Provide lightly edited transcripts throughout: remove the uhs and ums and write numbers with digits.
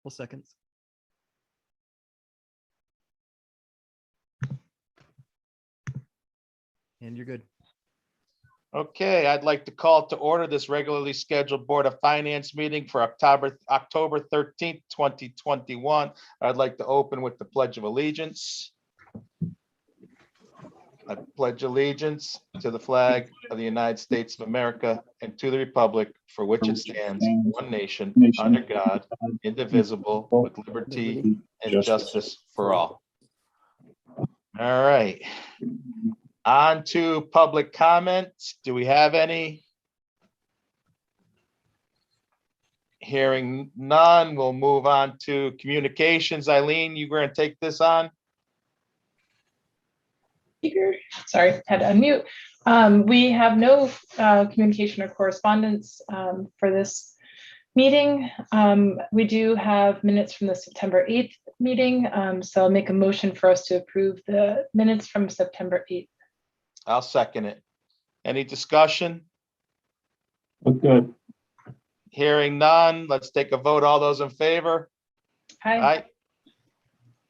Full seconds. And you're good. Okay, I'd like to call to order this regularly scheduled Board of Finance meeting for October 13th, 2021. I'd like to open with the Pledge of Allegiance. I pledge allegiance to the flag of the United States of America and to the republic for which it stands, one nation, under God, indivisible, with liberty and justice for all. All right. On to public comments. Do we have any? Hearing none, we'll move on to communications. Eileen, you going to take this on? Speaker. Sorry, had to unmute. We have no communication or correspondence for this meeting. We do have minutes from the September 8th meeting, so I'll make a motion for us to approve the minutes from September 8th. I'll second it. Any discussion? Look good. Hearing none, let's take a vote. All those in favor? Aye.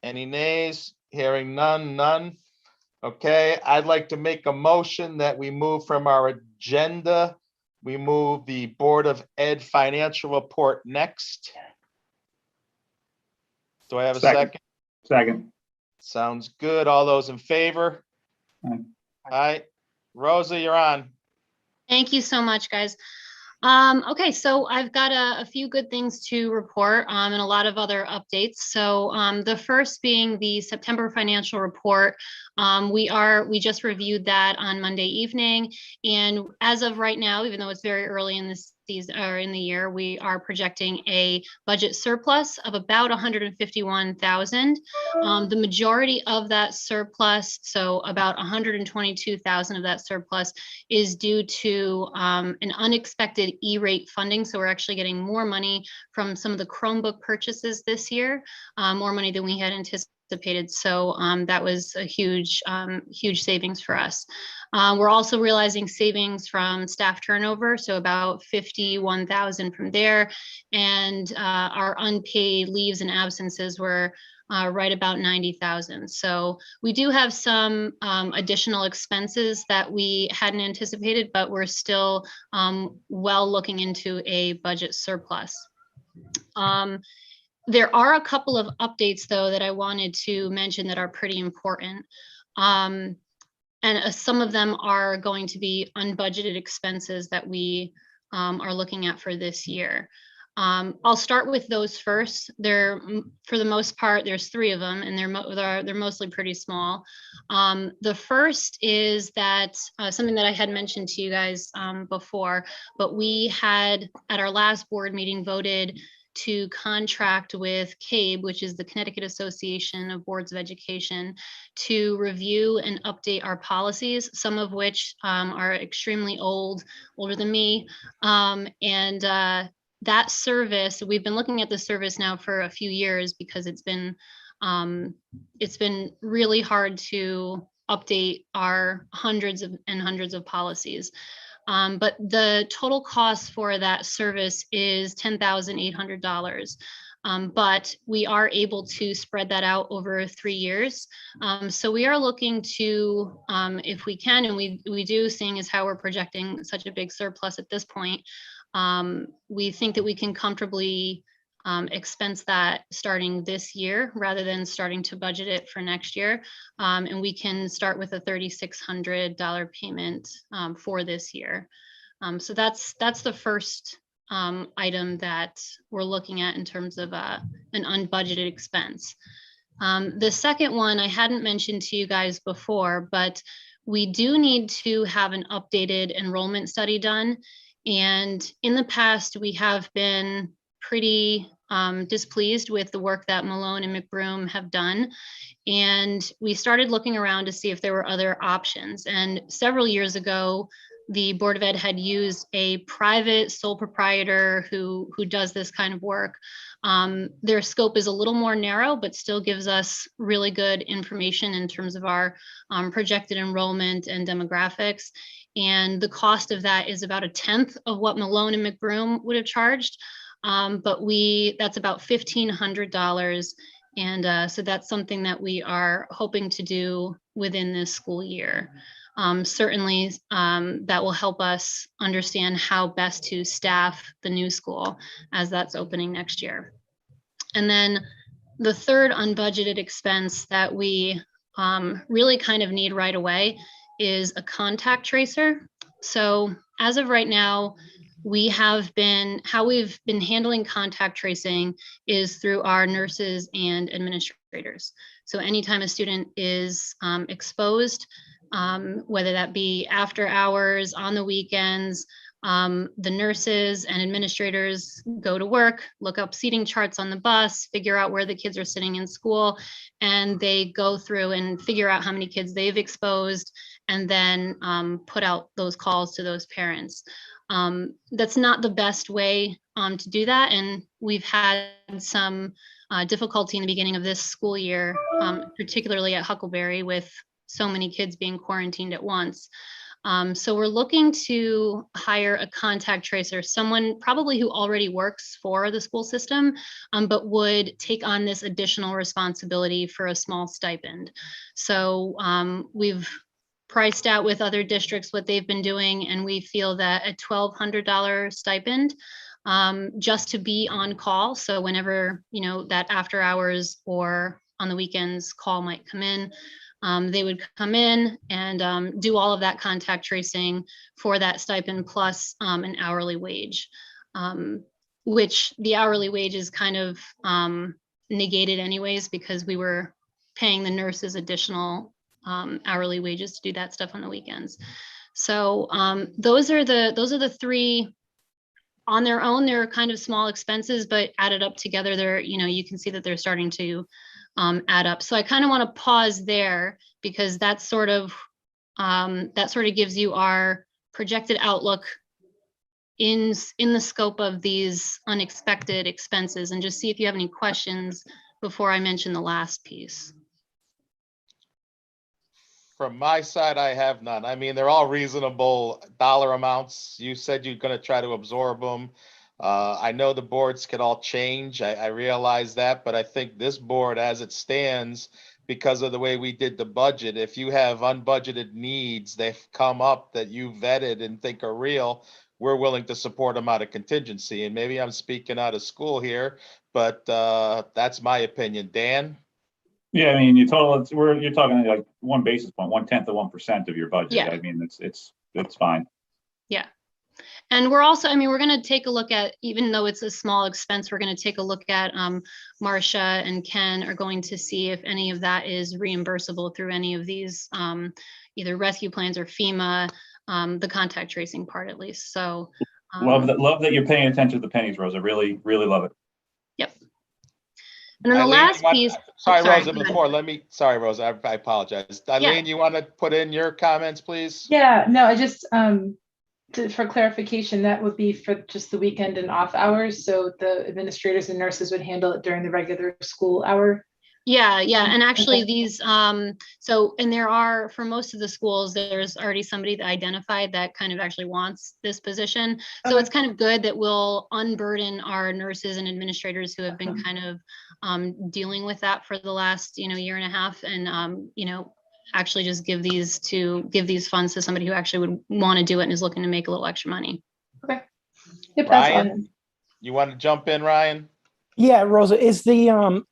Any nays? Hearing none. Okay, I'd like to make a motion that we move from our agenda. We move the Board of Ed financial report next. Do I have a second? Second. Sounds good. All those in favor? Aye. Aye. Rosa, you're on. Thank you so much, guys. Okay, so I've got a few good things to report and a lot of other updates. So the first being the September financial report. We just reviewed that on Monday evening, and as of right now, even though it's very early in this season or in the year, we are projecting a budget surplus of about 151,000. The majority of that surplus, so about 122,000 of that surplus, is due to an unexpected E-rate funding. So we're actually getting more money from some of the Chromebook purchases this year, more money than we had anticipated. So that was a huge savings for us. We're also realizing savings from staff turnover, so about 51,000 from there. And our unpaid leaves and absences were right about 90,000. So we do have some additional expenses that we hadn't anticipated, but we're still well looking into a budget surplus. There are a couple of updates, though, that I wanted to mention that are pretty important. And some of them are going to be unbudgeted expenses that we are looking at for this year. I'll start with those first. They're, for the most part, there's three of them, and they're mostly pretty small. The first is that something that I had mentioned to you guys before, but we had at our last board meeting voted to contract with CABE, which is the Connecticut Association of Boards of Education, to review and update our policies, some of which are extremely older than me. That service, we've been looking at the service now for a few years because it's been really hard to update our hundreds of policies. But the total cost for that service is $10,800. But we are able to spread that out over 3 years. So we are looking to, if we can, and we do, seeing as how we're projecting such a big surplus at this point, we think that we can comfortably expense that starting this year rather than starting to budget it for next year. And we can start with a $3,600 payment for this year. So that's the first item that we're looking at in terms of an unbudgeted expense. The second one I hadn't mentioned to you guys before, but we do need to have an updated enrollment study done. And in the past, we have been pretty displeased with the work that Malone and McBroom have done. And we started looking around to see if there were other options. And several years ago, the Board of Ed had used a private sole proprietor who does this kind of work. Their scope is a little more narrow, but still gives us really good information in terms of our projected enrollment and demographics. And the cost of that is about 1/10 of what Malone and McBroom would have charged. But that's about $1,500. And so that's something that we are hoping to do within this school year. Certainly, that will help us understand how best to staff the new school as that's opening next year. And then the third unbudgeted expense that we really kind of need right away is a contact tracer. So as of right now, how we've been handling contact tracing is through our nurses and administrators. So anytime a student is exposed, whether that be after hours, on the weekends, the nurses and administrators go to work, look up seating charts on the bus, figure out where the kids are sitting in school, and they go through and figure out how many kids they've exposed, and then put out those calls to those parents. That's not the best way to do that, and we've had some difficulty in the beginning of this school year, particularly at Huckleberry, with so many kids being quarantined at once. So we're looking to hire a contact tracer, someone probably who already works for the school system, but would take on this additional responsibility for a small stipend. So we've priced out with other districts what they've been doing, and we feel that a $1,200 stipend just to be on call. So whenever, that after hours or on the weekends call might come in, they would come in and do all of that contact tracing for that stipend plus an hourly wage, which the hourly wage is kind of negated anyways, because we were paying the nurses additional hourly wages to do that stuff on the weekends. So those are the three. On their own, they're kind of small expenses, but added up together, they're, you can see that they're starting to add up. So I kind of want to pause there, because that sort of gives you our projected outlook in the scope of these unexpected expenses, and just see if you have any questions before I mention the last piece. From my side, I have none. I mean, they're all reasonable dollar amounts. You said you're going to try to absorb them. I know the boards can all change. I realize that, but I think this board, as it stands, because of the way we did the budget, if you have unbudgeted needs, they've come up that you vetted and think are real, we're willing to support them out of contingency. And maybe I'm speaking out of school here, but that's my opinion. Dan? Yeah, I mean, you're talking like 1 basis point, 1/10 of 1% of your budget. Yeah. I mean, it's fine. Yeah. And we're also, we're going to take a look at, even though it's a small expense, we're going to take a look at Marcia and Ken are going to see if any of that is reimbursable through any of these either rescue plans or FEMA, the contact tracing part at least. So Love that you're paying attention to the pennies, Rosa. Really, really love it. Yep. And then the last piece. Sorry, sorry, Rosa, sorry, Rosa, I apologize. Eileen, you want to put in your comments, please? Yeah, no, I just, for clarification, that would be for just the weekend and off hours. So the administrators and nurses would handle it during the regular school hour. Yeah. And actually these, and there are, for most of the schools, there's already somebody that identified that kind of actually wants this position. So it's kind of good that we'll unburden our nurses and administrators who have been kind of dealing with that for the last, year and a half, and, actually just give these funds to somebody who actually would want to do it and is looking to make a little extra money. Okay. Yep, Ryan, that's fine. you want to jump in, Ryan? Yeah, Rosa, is the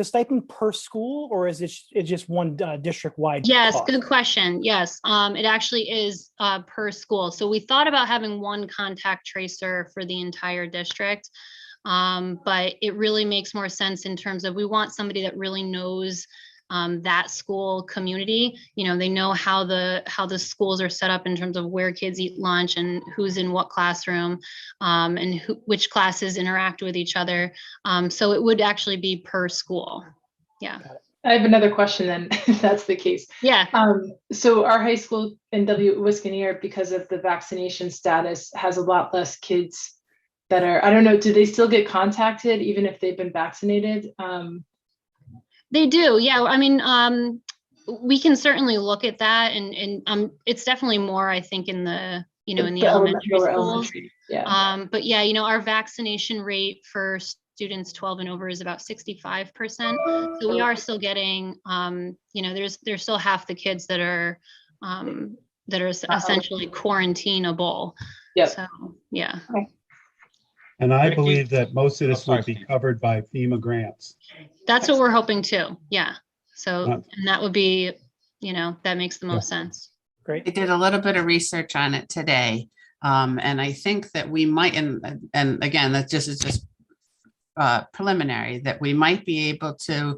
stipend per school, or is it just one district-wide? Yes, cost? good question. Yes, it actually is per school. So we thought about having one contact tracer for the entire district, but it really makes more sense in terms of, we want somebody that really knows that school community. They know how the schools are set up in terms of where kids eat lunch and who's in what classroom, and which classes interact with each other. So it would actually be per school. Yeah. I have another question then, if that's the case. Yeah. So our high school in Wisconsin, because of the vaccination status, has a lot less kids that are, I don't know, do they still get contacted even if they've been vaccinated? They do. Yeah. We can certainly look at that, and it's definitely more, I think, in the you know, in the The elementary lower schools. elementary, yeah. But yeah, you know, our vaccination rate for students 12 and over is about 65%. So we are still getting, you know, there's still half the kids that are essentially quarantinable. Yep. So, yeah. And I Ricky? believe that most of Oh, this sorry, would be Steve. covered by FEMA grants. That's what we're hoping too. Yeah. So, Right. and that would be, you know, that makes the most sense. Great. I did a little bit of research on it today. And I think that we might, and again, that just is just preliminary, that we might be able to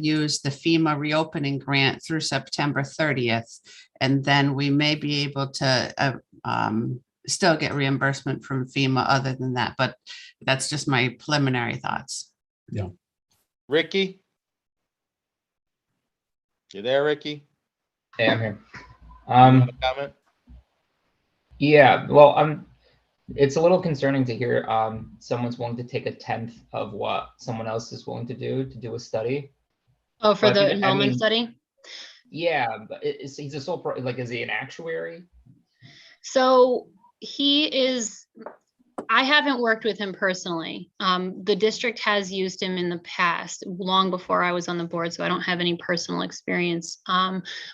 use the FEMA reopening grant through September 30th. And then we may be able to still get reimbursement from FEMA other than that, but that's just my preliminary thoughts. Ricky? You there, Ricky? Yeah, I'm here. Comment? Yeah, well, it's a little concerning to hear someone's willing to take a tenth of what someone else is willing to do a study. Oh, for But the I enrollment mean- study? Yeah, but he's a sole like, is he an actuary? So he is, I haven't worked with him personally. The district has used him in the past, long before I was on the board, so I don't have any personal experience.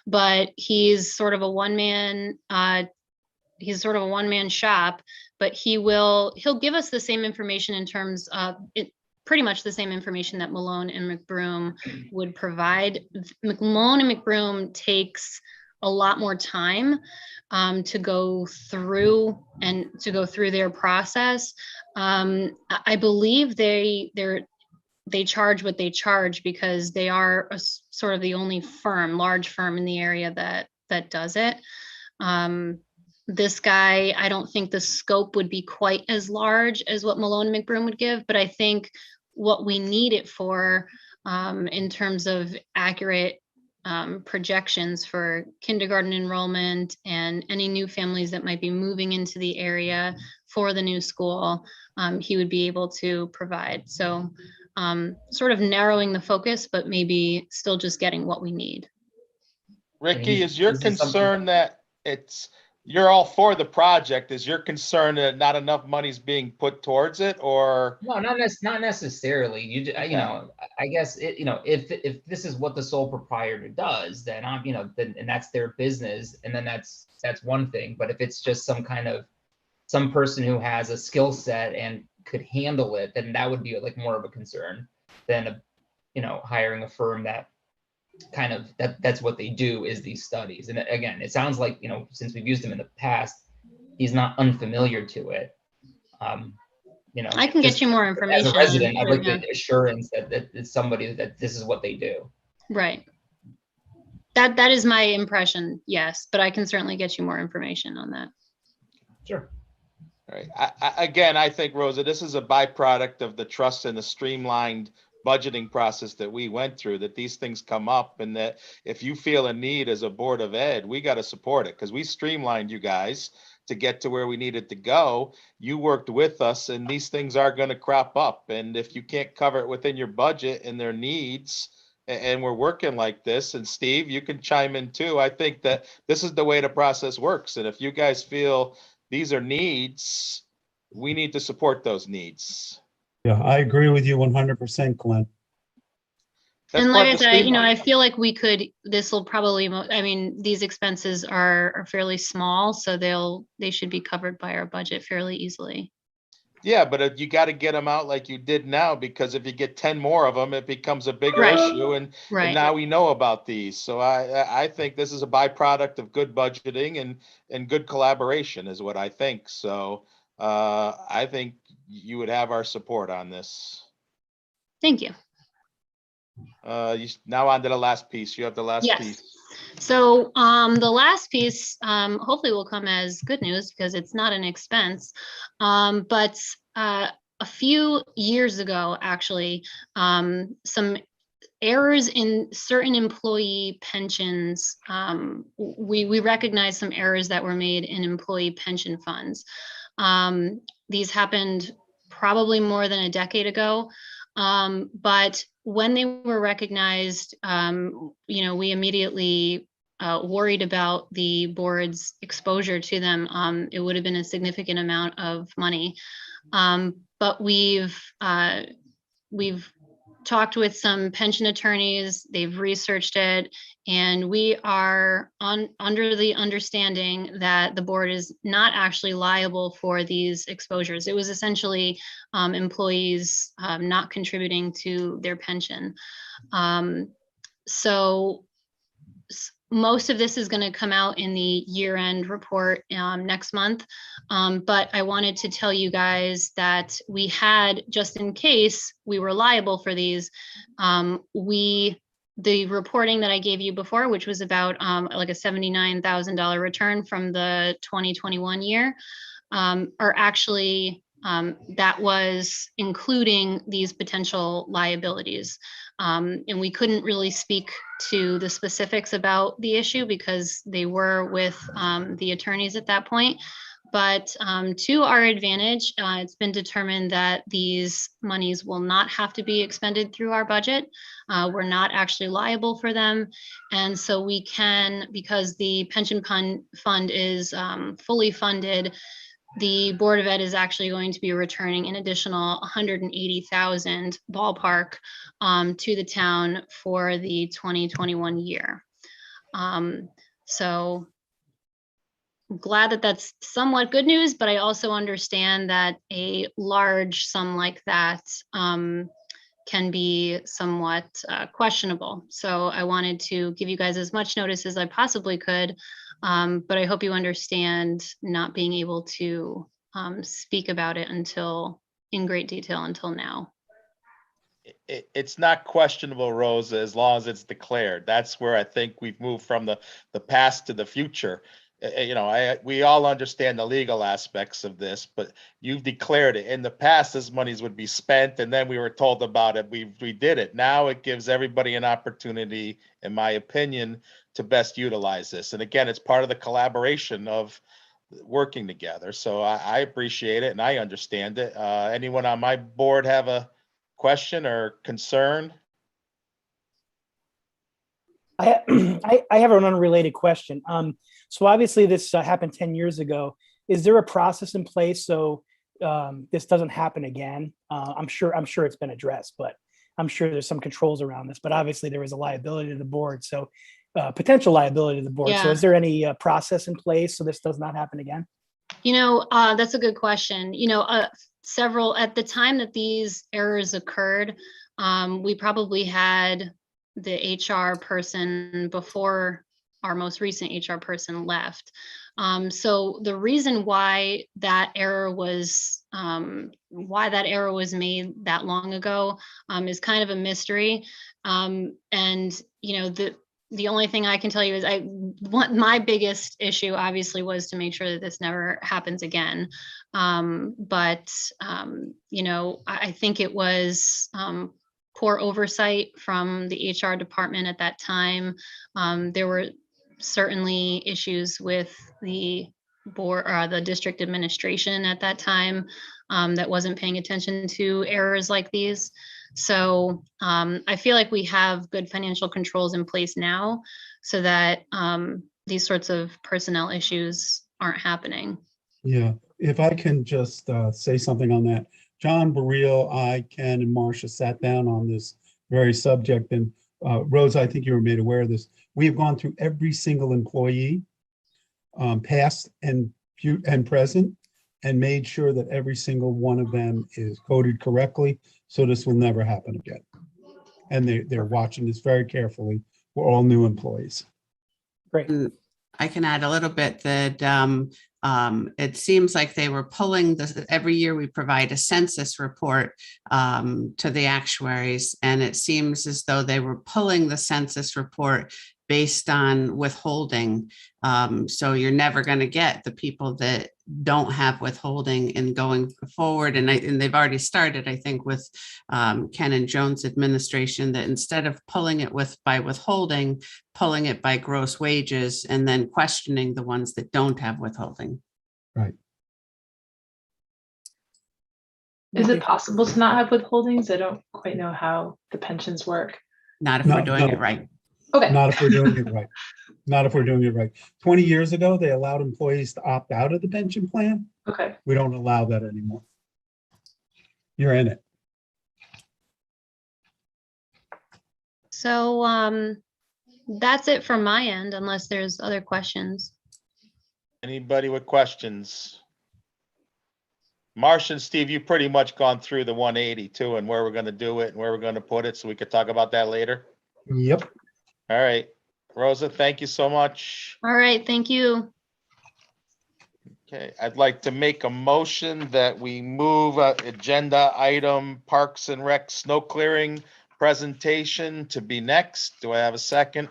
But he's sort of a one-man shop, but he'll give us the same information in terms of pretty much the same information that Malone and McBroom would provide. Malone and McBroom takes a lot more time to go through their process. I believe they charge what they charge because they are sort of the only large firm in the area that does it. This guy, I don't think the scope would be quite as large as what Malone and McBroom would give, but I think what we need it for in terms of accurate projections for kindergarten enrollment and any new families that might be moving into the area for the new school, he would be able to provide. So sort of narrowing the focus, but maybe still just getting what we need. Ricky, is your Is this something- concern that you're all for the project? Is your concern that not enough money's being put towards it, or? No, not necessarily. You know, I guess if this is what the sole proprietor does, then and that's their business, and then that's one thing. But if it's just some person who has a skill set and could handle it, then that would be like more of a concern than hiring a firm that that's what they do, is these studies. And again, it sounds like, since we've used him in the past, he's not unfamiliar to it. I can get you more information. As a resident, I'd like Yeah. the assurance that it's somebody that this is what they do. Right. That is my impression, yes, but I can certainly get you more information on that. Sure. All right. I think, Rosa, this is a byproduct of the trust and the streamlined budgeting process that we went through, that these things come up, and that if you feel a need as a Board of Ed, we got to support it, because we streamlined you guys to get to where we needed to go. You worked with us, and these things are going to crop up. And if you can't cover it within your budget and their needs, and we're working like this, and Steve, you can chime in too. I think that this is the way the process works. And if you guys feel these are needs, we need to support those needs. Yeah, I agree with you 100%, Glenn. That's And part like I of the said, I streamline. feel like this will probably, these expenses are fairly small, so they should be covered by our budget fairly easily. Yeah, but you got to get them out like you did now, because if you get 10 more of them, it becomes a bigger Right. issue. And now we know about these. So I think this is a byproduct of good budgeting and good collaboration is what I think. So I think you would have our support on this. Thank you. Now on to the last piece. You have the last Yes. piece. So the last piece hopefully will come as good news because it's not an expense. But a few years ago, actually, some errors in certain employee pensions, we recognized some errors that were made in employee pension funds. These happened probably more than a decade ago. But when they were recognized, we immediately worried about the board's exposure to them. It would have been a significant amount of money. But we've talked with some pension attorneys, they've researched it, and we are under the understanding that the board is not actually liable for these exposures. It was essentially employees not contributing to their pension. So most of this is going to come out in the year-end report next month. But I wanted to tell you guys that we had, just in case we were liable for these, the reporting that I gave you before, which was about like a $79,000 return from the 2021 year, are actually, that was including these potential liabilities. And we couldn't really speak to the specifics about the issue because they were with the attorneys at that point. But to our advantage, it's been determined that these monies will not have to be expended through our budget. We're not actually liable for them. And so we can, because the pension fund is fully funded, the Board of Ed is actually going to be returning an additional 180,000 ballpark to the town for the 2021 year. So I'm glad that that's somewhat good news, but I also understand that a large sum like that can be somewhat questionable. So I wanted to give you guys as much notice as I possibly could. But I hope you understand not being able to speak about it in great detail until now. It's not questionable, Rosa, as long as it's declared. That's where I think we've moved from the past to the future. We all understand the legal aspects of this, but you've declared it. In the past, this monies would be spent, and then we were told about it. We did it. Now it gives everybody an opportunity, in my opinion, to best utilize this. And again, it's part of the collaboration of working together. So I appreciate it and I understand it. Anyone on my board have a question or concern? I have an unrelated question. So obviously this happened 10 years ago. Is there a process in place so this doesn't happen again? I'm sure it's been addressed, but I'm sure there's some controls around this. But obviously there is a liability to the board, so potential liability to the board. So Yeah. is there any process in place so this does not happen again? That's a good question. Several at the time that these errors occurred, we probably had the HR person before our most recent HR person left. So the reason why that error was made that long ago is kind of a mystery. And the only thing I can tell you is my biggest issue obviously was to make sure that this never happens again. But I think it was poor oversight from the HR department at that time. There were certainly issues with the board or the district administration at that time that wasn't paying attention to errors like these. So I feel like we have good financial controls in place now so that these sorts of personnel issues aren't happening. Yeah, if I can just say something on that. John Barrio, Ken, and Marcia sat down on this very subject. And Rose, I think you were made aware of this. We've gone through every single employee, past and present, and made sure that every single one of them is coded correctly. So this will never happen again. And they're watching this very carefully. We're all new employees. Great. I can add a little bit that it seems like they were pulling this every year. We provide a census report to the actuaries, and it seems as though they were pulling the census report based on withholding. So you're never going to get the people that don't have withholding and going forward. And they've already started, I think, with Ken and Jones administration, that instead of pulling it by withholding, pulling it by gross wages and then questioning the ones that don't have withholding. Right. Is it possible to not have withholdings? I don't quite know how the pensions work. Not if No, we're doing no. it right. Okay. Not if we're doing it right. Not if we're doing it right. 20 years ago, they allowed employees to opt out of the pension plan. Okay. We don't allow that anymore. You're in it. So that's it from my end, unless there's other questions. Anybody with questions? Marcia and Steve, you pretty much gone through the 180 too, and where we're gonna do it and where we're gonna put it, so we could talk about that later. Yep. All right, Rosa, thank you so much. All right, thank you. Okay, I'd like to make a motion that we move agenda item Parks and Rec snow clearing presentation to be next. Do I have a second?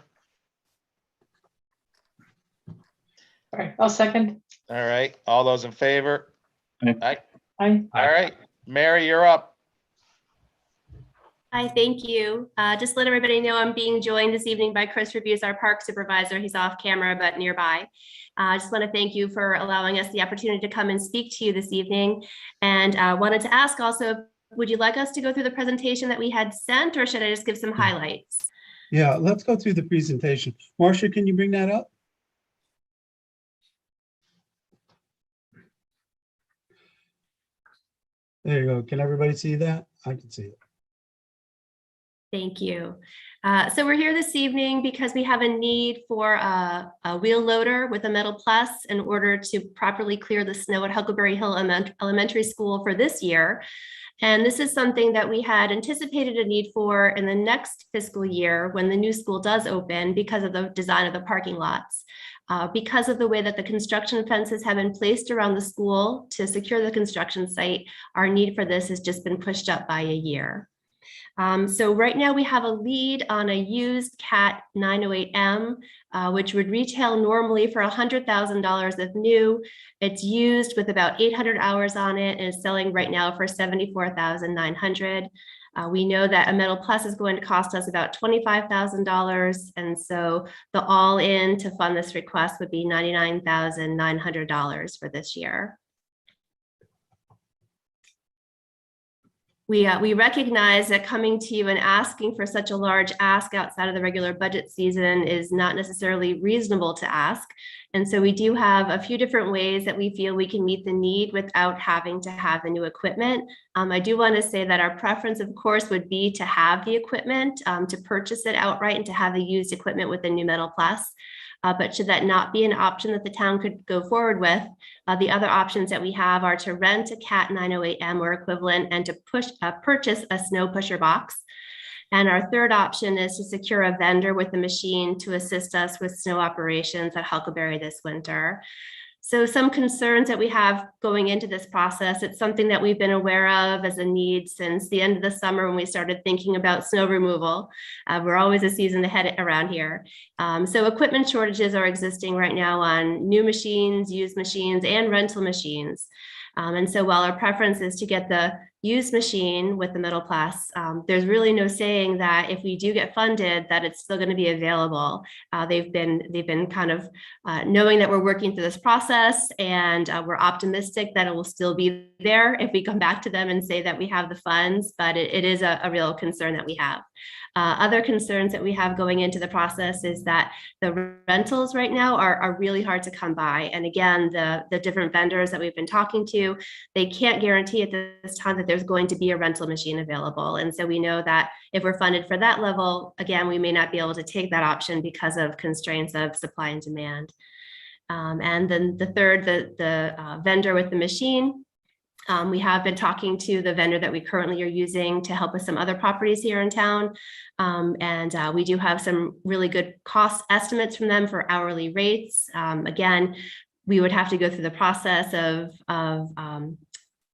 All right. I'll second. All right, all those in favor? Aye. Aye. All right, Mary, you're up. Hi, thank you. Just let everybody know I'm being joined this evening by Chris Reviews, our park supervisor. He's off camera, but nearby. I just want to thank you for allowing us the opportunity to come and speak to you this evening. And wanted to ask also, would you like us to go through the presentation that we had sent, or should I just give some highlights? Yeah, let's go through the presentation. Marcia, can you bring that up? There you go. Can everybody see that? I can see it. Thank you. So we're here this evening because we have a need for a wheel loader with a metal plus in order to properly clear the snow at Huckleberry Hill Elementary School for this year. And this is something that we had anticipated a need for in the next fiscal year when the new school does open, because of the design of the parking lots. Because of the way that the construction fences have been placed around the school to secure the construction site, our need for this has just been pushed up by a year. So right now we have a lead on a used CAT 908M, which would retail normally for $100,000 if new. It's used with about 800 hours on it and is selling right now for $74,900. We know that a metal plus is going to cost us about $25,000. And so the all-in to fund this request would be $99,900 for this year. We recognize that coming to you and asking for such a large ask outside of the regular budget season is not necessarily reasonable to ask. And so we do have a few different ways that we feel we can meet the need without having to have the new equipment. I do want to say that our preference, of course, would be to have the equipment, to purchase it outright and to have the used equipment with the new metal plus. But should that not be an option that the town could go forward with, the other options that we have are to rent a CAT 908M or equivalent and to purchase a snow pusher box. And our third option is to secure a vendor with a machine to assist us with snow operations at Huckleberry this winter. So some concerns that we have going into this process, it's something that we've been aware of as a need since the end of the summer when we started thinking about snow removal. We're always a season ahead around here. So equipment shortages are existing right now on new machines, used machines, and rental machines. And so while our preference is to get the used machine with the metal plus, there's really no saying that if we do get funded, that it's still going to be available. They've been kind of knowing that we're working through this process, and we're optimistic that it will still be there if we come back to them and say that we have the funds, but it is a real concern that we have. Other concerns that we have going into the process is that the rentals right now are really hard to come by. And again, the different vendors that we've been talking to, they can't guarantee at this time that there's going to be a rental machine available. And so we know that if we're funded for that level, again, we may not be able to take that option because of constraints of supply and demand. And then the third, the vendor with the machine. We have been talking to the vendor that we currently are using to help with some other properties here in town. And we do have some really good cost estimates from them for hourly rates. Again, we would have to go through the process of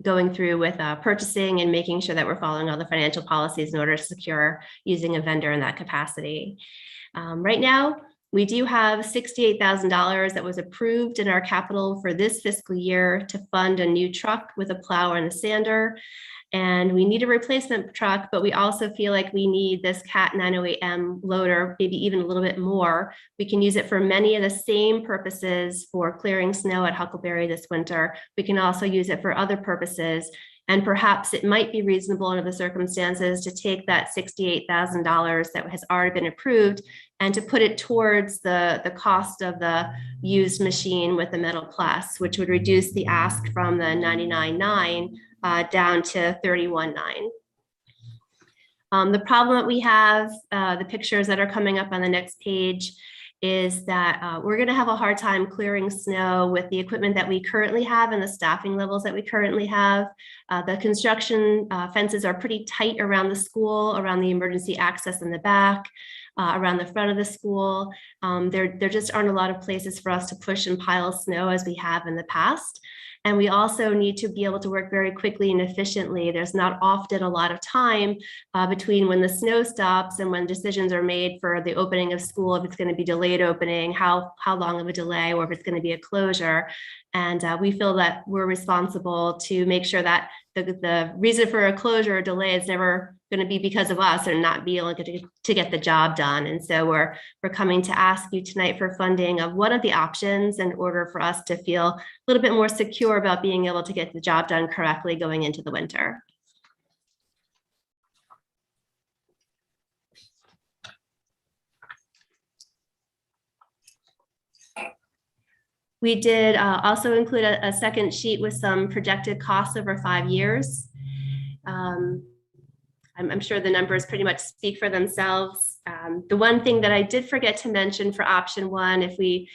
going through with purchasing and making sure that we're following all the financial policies in order to secure using a vendor in that capacity. Right now, we do have $68,000 that was approved in our capital for this fiscal year to fund a new truck with a plow and a sander. And we need a replacement truck, but we also feel like we need this CAT 908M loader, maybe even a little bit more. We can use it for many of the same purposes for clearing snow at Huckleberry this winter. We can also use it for other purposes. And perhaps it might be reasonable under the circumstances to take that $68,000 that has already been approved and to put it towards the cost of the used machine with the metal plus, which would reduce the ask from the $99,900 down to $31,900. The problem that we have, the pictures that are coming up on the next page, is that we're going to have a hard time clearing snow with the equipment that we currently have and the staffing levels that we currently have. The construction fences are pretty tight around the school, around the emergency access in the back, around the front of the school. There just aren't a lot of places for us to push and pile snow as we have in the past. And we also need to be able to work very quickly and efficiently. There's not often a lot of time between when the snow stops and when decisions are made for the opening of school, if it's going to be delayed opening, how long of a delay, or if it's going to be a closure. And we feel that we're responsible to make sure that the reason for a closure or delay is never going to be because of us or not be able to get the job done. And so we're coming to ask you tonight for funding of one of the options in order for us to feel a little bit more secure about being able to get the job done correctly going into the winter. We did also include a second sheet with some projected costs over 5 years. I'm sure the numbers pretty much speak for themselves. The one thing that I did forget to mention for option one, if we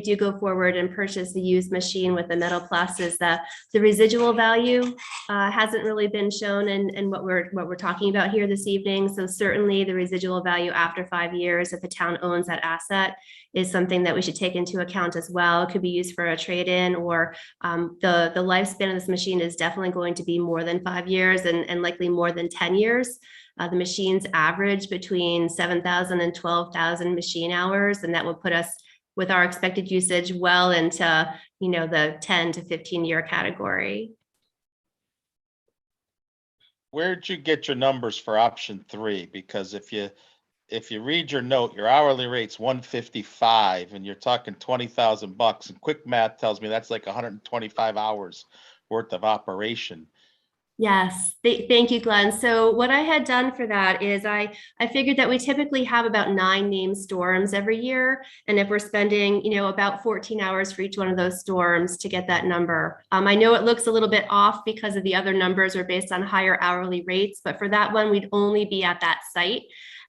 do go forward and purchase the used machine with the metal plus, is that the residual value hasn't really been shown in what we're talking about here this evening. So certainly the residual value after 5 years, if the town owns that asset, is something that we should take into account as well. It could be used for a trade-in, or the lifespan of this machine is definitely going to be more than 5 years and likely more than 10 years. The machines average between 7,000 and 12,000 machine hours, and that would put us with our expected usage well into, the 10 to 15 year category. Where'd you get your numbers for option 3? Because if you read your note, your hourly rate's $155 and you're talking $20,000, and quick math tells me that's like 125 hours worth of operation. Yes, thank you, Glenn. So what I had done for that is I figured that we typically have about 9 named storms every year. And if we're spending, about 14 hours for each one of those storms to get that number. I know it looks a little bit off because of the other numbers are based on higher hourly rates, but for that one, we'd only be at that site.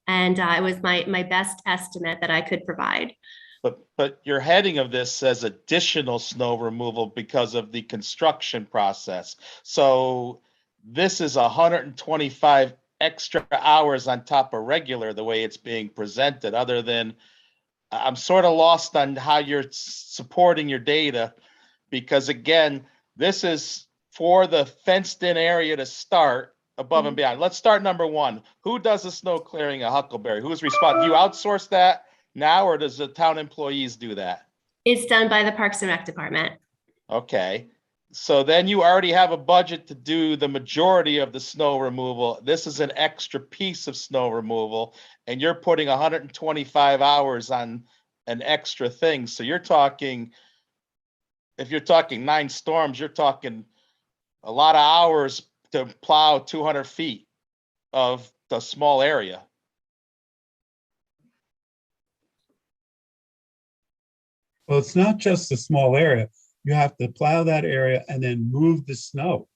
And it was my best estimate that I could provide. But your heading of this says additional snow removal because of the construction process. So this is 125 extra hours on top of regular, the way it's being presented, other than I'm sort of lost on how you're supporting your data, because again, this is for the fenced in area to start above and beyond. Let's start number 1. Who does the snow clearing at Huckleberry? Who's responsible? Do you outsource that now, or does the town employees do that? It's done by the Parks and Rec Department. Okay. So then you already have a budget to do the majority of the snow removal. This is an extra piece of snow removal, and you're putting 125 hours on an extra thing. So you're talking, if you're talking 9 storms, you're talking a lot of hours to plow 200 feet of the small area. Well, it's not just a small area. You have to plow that area and then move the snow.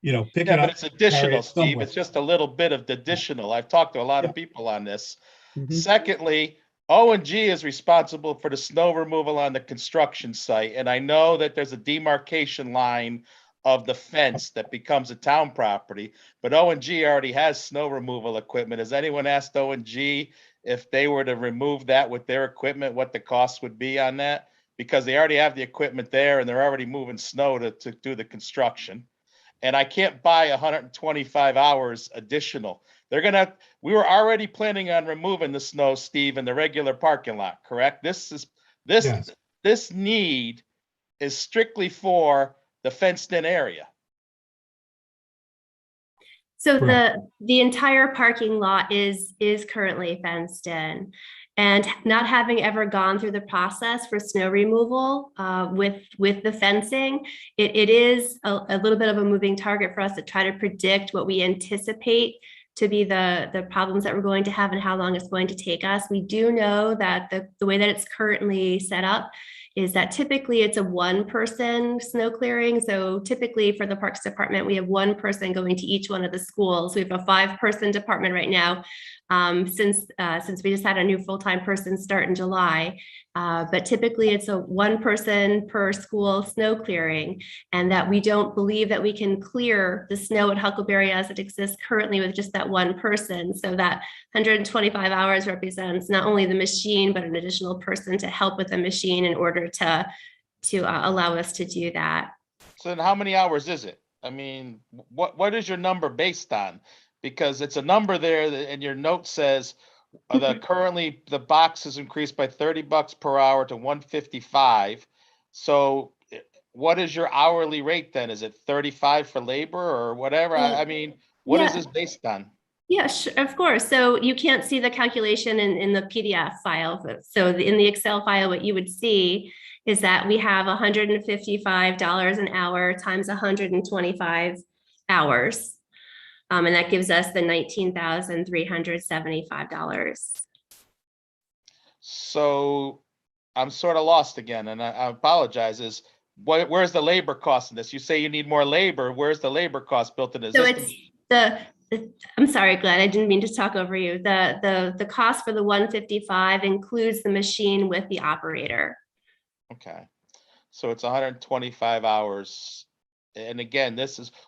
Pick it up. But it's additional, Steve. Somewhere. It's just a little bit of the additional. I've talked to a lot of people on this. Mhm. Secondly, O&G is responsible for the snow removal on the construction site. And I know that there's a demarcation line of the fence that becomes a town property, but O&G already has snow removal equipment. Has anyone asked O&G if they were to remove that with their equipment, what the cost would be on that? Because they already have the equipment there and they're already moving snow to do the construction. And I can't buy 125 hours additional. We were already planning on removing the snow, Steve, in the regular parking lot, correct? Yes. This need is strictly for the fenced in area. So the entire parking lot is currently fenced in. And not having ever gone through the process for snow removal with the fencing, it is a little bit of a moving target for us to try to predict what we anticipate to be the problems that we're going to have and how long it's going to take us. We do know that the way that it's currently set up is that typically it's a one-person snow clearing. So typically for the Parks Department, we have one person going to each one of the schools. We have a 5-person department right now, since we just had a new full-time person start in July. But typically it's a 1 person per school snow clearing, and that we don't believe that we can clear the snow at Huckleberry as it exists currently with just that 1 person. So that 125 hours represents not only the machine, but an additional person to help with the machine in order to allow us to do that. So then how many hours is it? I mean, what is your number based on? Because it's a number there and your note says that currently the box is increased by $30 per hour to $155. So what is your hourly rate then? Is it 35 for labor or whatever? I mean, what is this based on? Yeah, sure, of course. So you can't see the calculation in the PDF file. So in the Excel file, what you would see is that we have $155 an hour times 125 hours. And that gives us the $19,375. So I'm sort of lost again, and I apologize. Where's the labor cost in this? You say you need more labor. Where's the labor cost built in? So it's I'm sorry, Glenn, I didn't mean to talk over you. The cost for the 155 includes the machine with the operator. Okay, so it's 125 hours. And again,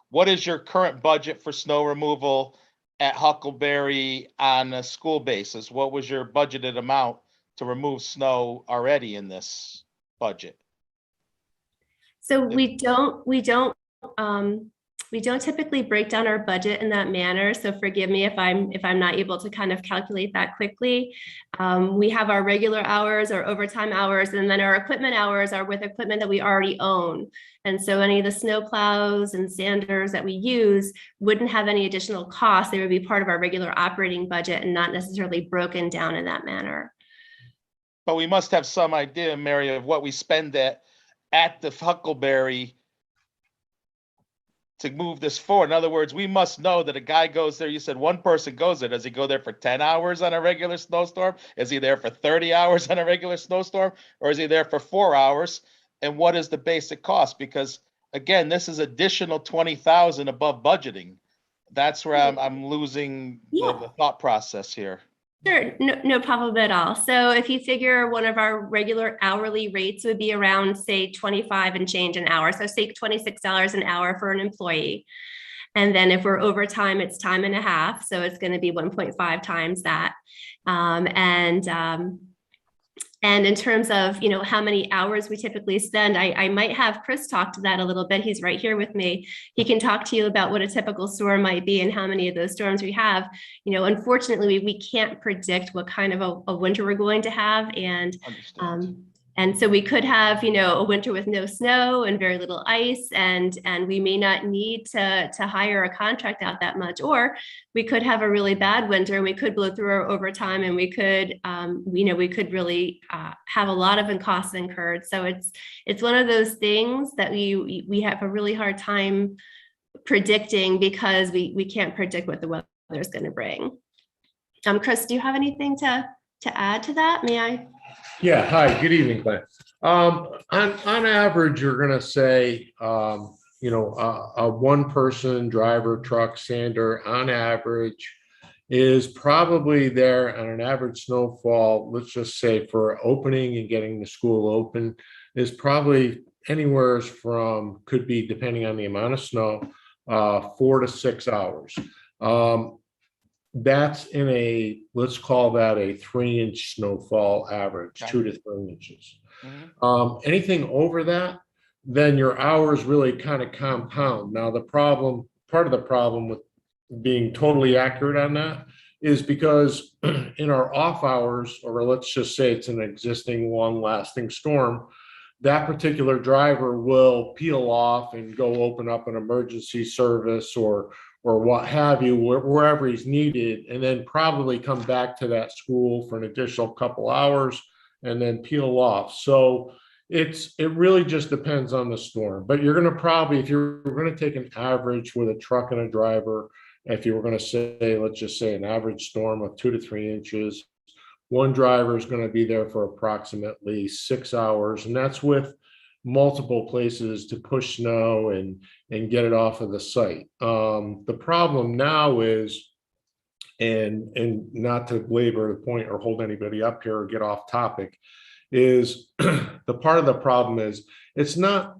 what is your current budget for snow removal at Huckleberry on a school basis? What was your budgeted amount to remove snow already in this budget? So we don't typically break down our budget in that manner. So forgive me if I'm not able to kind of calculate that quickly. We have our regular hours, our overtime hours, and then our equipment hours are with equipment that we already own. And so any of the snow plows and sanders that we use wouldn't have any additional cost. They would be part of our regular operating budget and not necessarily broken down in that manner. But we must have some idea, Mary, of what we spend at the Huckleberry to move this forward. In other words, we must know that a guy goes there. You said 1 person goes there. Does he go there for 10 hours on a regular snowstorm? Is he there for 30 hours on a regular snowstorm? Or is he there for 4 hours? And what is the basic cost? Because again, this is additional 20,000 above budgeting. That's where I'm losing the thought process here. Sure, no problem at all. So if you figure one of our regular hourly rates would be around, say, 25 and change an hour. So say $26 an hour for an employee. And then if we're overtime, it's time and a half. So it's going to be 1.5 times that. And in terms of, how many hours we typically spend, I might have Chris talk to that a little bit. He's right here with me. He can talk to you about what a typical storm might be and how many of those storms we have. Unfortunately, we can't predict what kind of a winter we're going to have. And so we could have, a winter with no snow and very little ice, and we may not need to hire a contract out that much, or we could have a really bad winter and we could blow through our overtime, and we could, we could really have a lot of costs incurred. So it's one of those things that we have a really hard time predicting because we can't predict what the weather is going to bring. Chris, do you have anything to add to that? May I? Yeah, hi, good evening, Glenn. On average, you're gonna say, a 1-person driver, truck, sander, on average, is probably there on an average snowfall, let's just say for opening and getting the school open, is probably anywhere from, could be depending on the amount of snow, 4 to 6 hours. That's in let's call that a 3-inch snowfall average, 2 to 3 inches. Mm-hmm. Anything over that, then your hours really kind of compound. Now, part of the problem with being totally accurate on that is because in our off hours, or let's just say it's an existing long-lasting storm, that particular driver will peel off and go open up an emergency service or or what have you, wherever he's needed, and then probably come back to that school for an additional couple hours and then peel off. So it really just depends on the storm. But you're going to probably, if you're going to take an average with a truck and a driver, if you were going to say, let's just say an average storm of 2 to 3 inches, one driver is going to be there for approximately 6 hours, and that's with multiple places to push snow and get it off of the site. The problem now is, and not to belabor the point or hold anybody up here or get off topic, is the part of the problem is it's not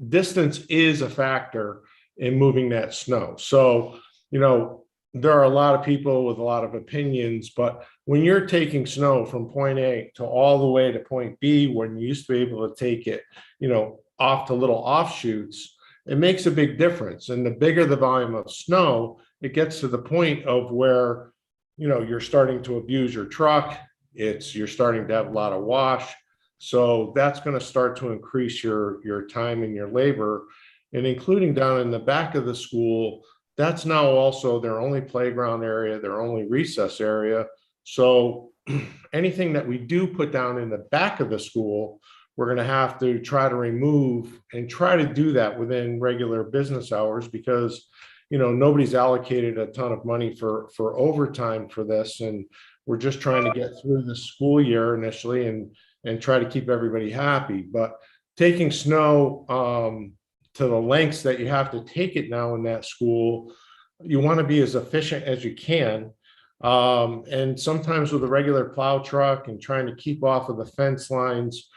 distance is a factor in moving that snow. So, you know, there are a lot of people with a lot of opinions, but when you're taking snow from point A to all the way to point B, when you used to be able to take it, you know, off to little offshoots, it makes a big difference. And the bigger the volume of snow, it gets to the point of where, you know, you're starting to abuse your truck. You're starting to have a lot of wash. So that's going to start to increase your time and your labor, and including down in the back of the school. That's now also their only playground area, their only recess area. So anything that we do put down in the back of the school, we're going to have to try to remove, and try to do that within regular business hours, because, you know, nobody's allocated a ton of money for overtime for this. And we're just trying to get through the school year initially and try to keep everybody happy. But taking snow, to the lengths that you have to take it now in that school, you want to be as efficient as you can. And sometimes with a regular plow truck and trying to keep off of the fence lines,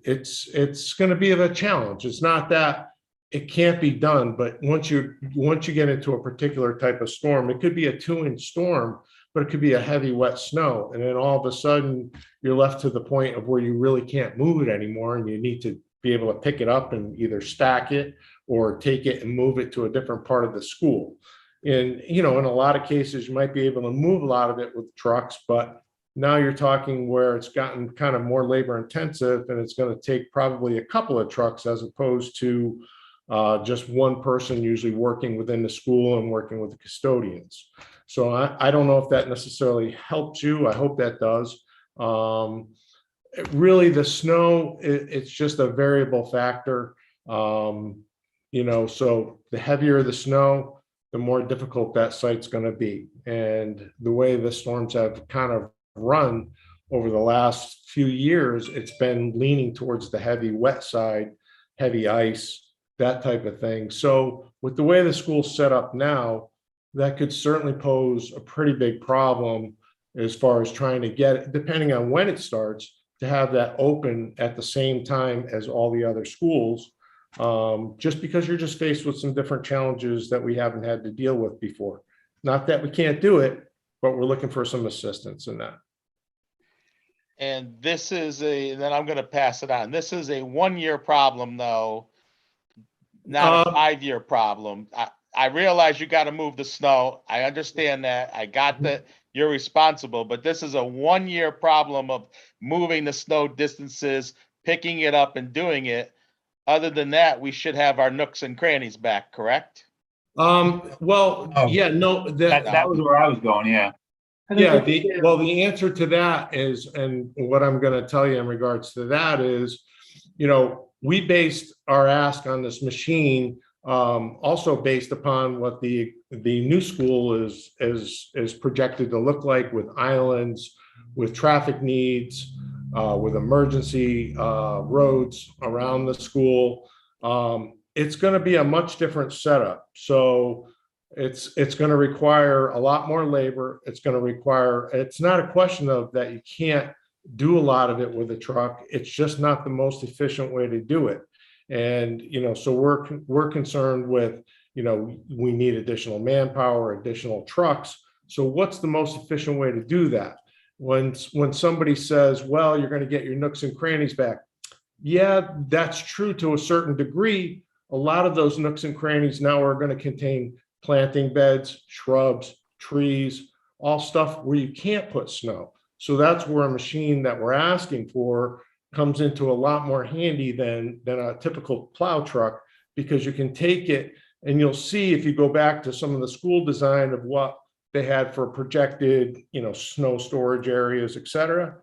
it's going to be a challenge. It's not that it can't be done, but once you get into a particular type of storm, it could be a 2-inch storm, but it could be a heavy wet snow. And then all of a sudden you're left to the point of where you really can't move it anymore, and you need to be able to pick it up and either stack it or take it and move it to a different part of the school. And, you know, in a lot of cases, you might be able to move a lot of it with trucks, but now you're talking where it's gotten kind of more labor intensive, and it's going to take probably a couple of trucks as opposed to just one person usually working within the school and working with the custodians. So I don't know if that necessarily helps you. I hope that does. Really, the snow, it's just a variable factor. You know, so the heavier the snow, the more difficult that site's going to be. And the way the storms have kind of run over the last few years, it's been leaning towards the heavy wet side, heavy ice, that type of thing. So with the way the school's set up now, that could certainly pose a pretty big problem as far as trying to get it, depending on when it starts, to have that open at the same time as all the other schools, just because you're just faced with some different challenges that we haven't had to deal with before. Not that we can't do it, but we're looking for some assistance in that. And this is and then I'm going to pass it on. This is a 1-year problem, though, not a 5-year problem. I realize you got to move the snow. I understand that. I got that you're responsible, but this is a 1-year problem of moving the snow distances, picking it up and doing it. Other than that, we should have our nooks and crannies back, correct? Well, yeah, no, That was where I was going, yeah. Yeah, the answer to that is, and what I'm going to tell you in regards to that is, you know, we based our ask on this machine also based upon what the new school is projected to look like, with islands, with traffic needs, with emergency roads around the school. It's going to be a much different setup. So it's going to require a lot more labor. It's not a question of that you can't do a lot of it with a truck. It's just not the most efficient way to do it. And, you know, so we're concerned with, you know, we need additional manpower, additional trucks. So what's the most efficient way to do that? When somebody says, well, you're going to get your nooks and crannies back. Yeah, that's true to a certain degree. A lot of those nooks and crannies now are going to contain planting beds, shrubs, trees, all stuff where you can't put snow. So that's where a machine that we're asking for comes into a lot more handy than a typical plow truck, because you can take it And you'll see if you go back to some of the school design of what they had for projected, snow storage areas, et cetera,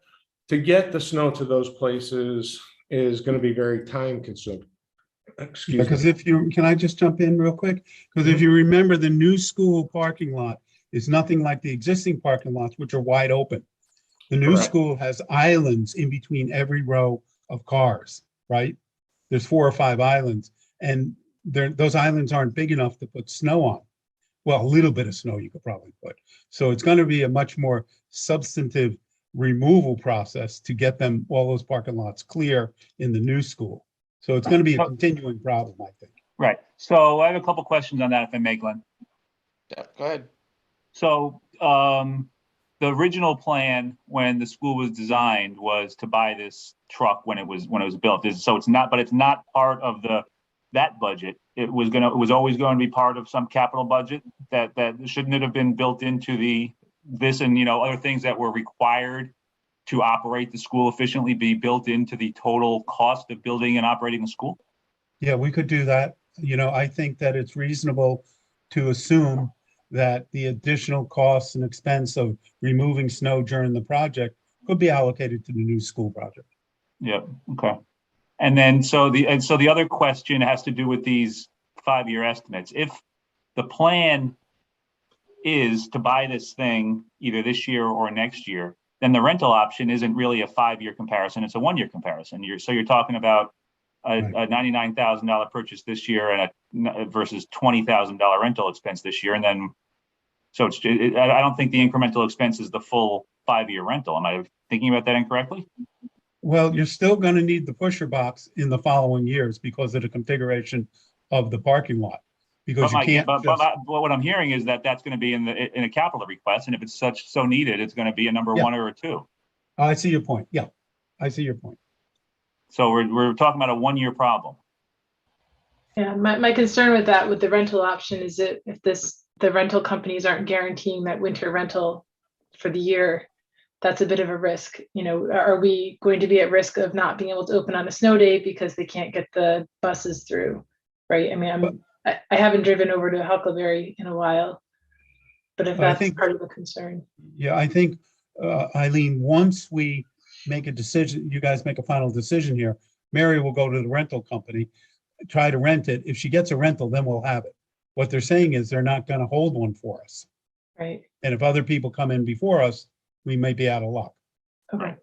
to get the snow to those places is going to be very time consuming. Excuse me. Because can I just jump in real quick? Because if you remember, the new school parking lot is nothing like the existing parking lots, which are wide open. The new Correct. school has islands in between every row of cars, right? There's 4 or 5 islands, and those islands aren't big enough to put snow on. Well, a little bit of snow you could probably put. So it's going to be a much more substantive removal process to get all those parking lots clear in the new school. So it's going to be a continuing problem, I think. Right. So I have a couple questions on that, if I may, Glenn. Yeah, go ahead. So the original plan when the school was designed was to buy this truck when it was built. So it's not, but it's not part of that budget. It was always going to be part of some capital budget that shouldn't it have been built into this and other things that were required to operate the school efficiently be built into the total cost of building and operating the school? Yeah, we could do that. I think that it's reasonable to assume that the additional costs and expense of removing snow during the project could be allocated to the new school project. Yeah. Okay. And then so the other question has to do with these 5-year estimates. If the plan is to buy this thing either this year or next year, then the rental option isn't really a 5-year comparison, it's a 1-year comparison. You're talking about a $99,000 purchase this year and versus $20,000 rental expense this year. And then, so I don't think the incremental expense is the full 5-year rental. Am I thinking about that incorrectly? Well, you're still going to need the pusher box in the following years because of the configuration of the parking lot. Because but what I'm hearing is that that's going to be in a capital request, and if it's so needed, it's going to be a number 1 or a 2. I see your point. Yeah, I see your point. So we're talking about a 1-year problem. Yeah, my concern with that, with the rental option, is that if the rental companies aren't guaranteeing that winter rental for the year, that's a bit of a risk. Are we going to be at risk of not being able to open on a snow day because they can't get the buses through, right? I mean, I haven't driven over to Huckleberry in a while, but if that's part of the concern. Yeah, I think, Eileen, once we make a decision, you guys make a final decision here, Mary will go to the rental company, try to rent it. If she gets a rental, then we'll have it. What they're saying is they're not going to hold one for us. Right. And if other people come in before us, we may be out of luck. Okay.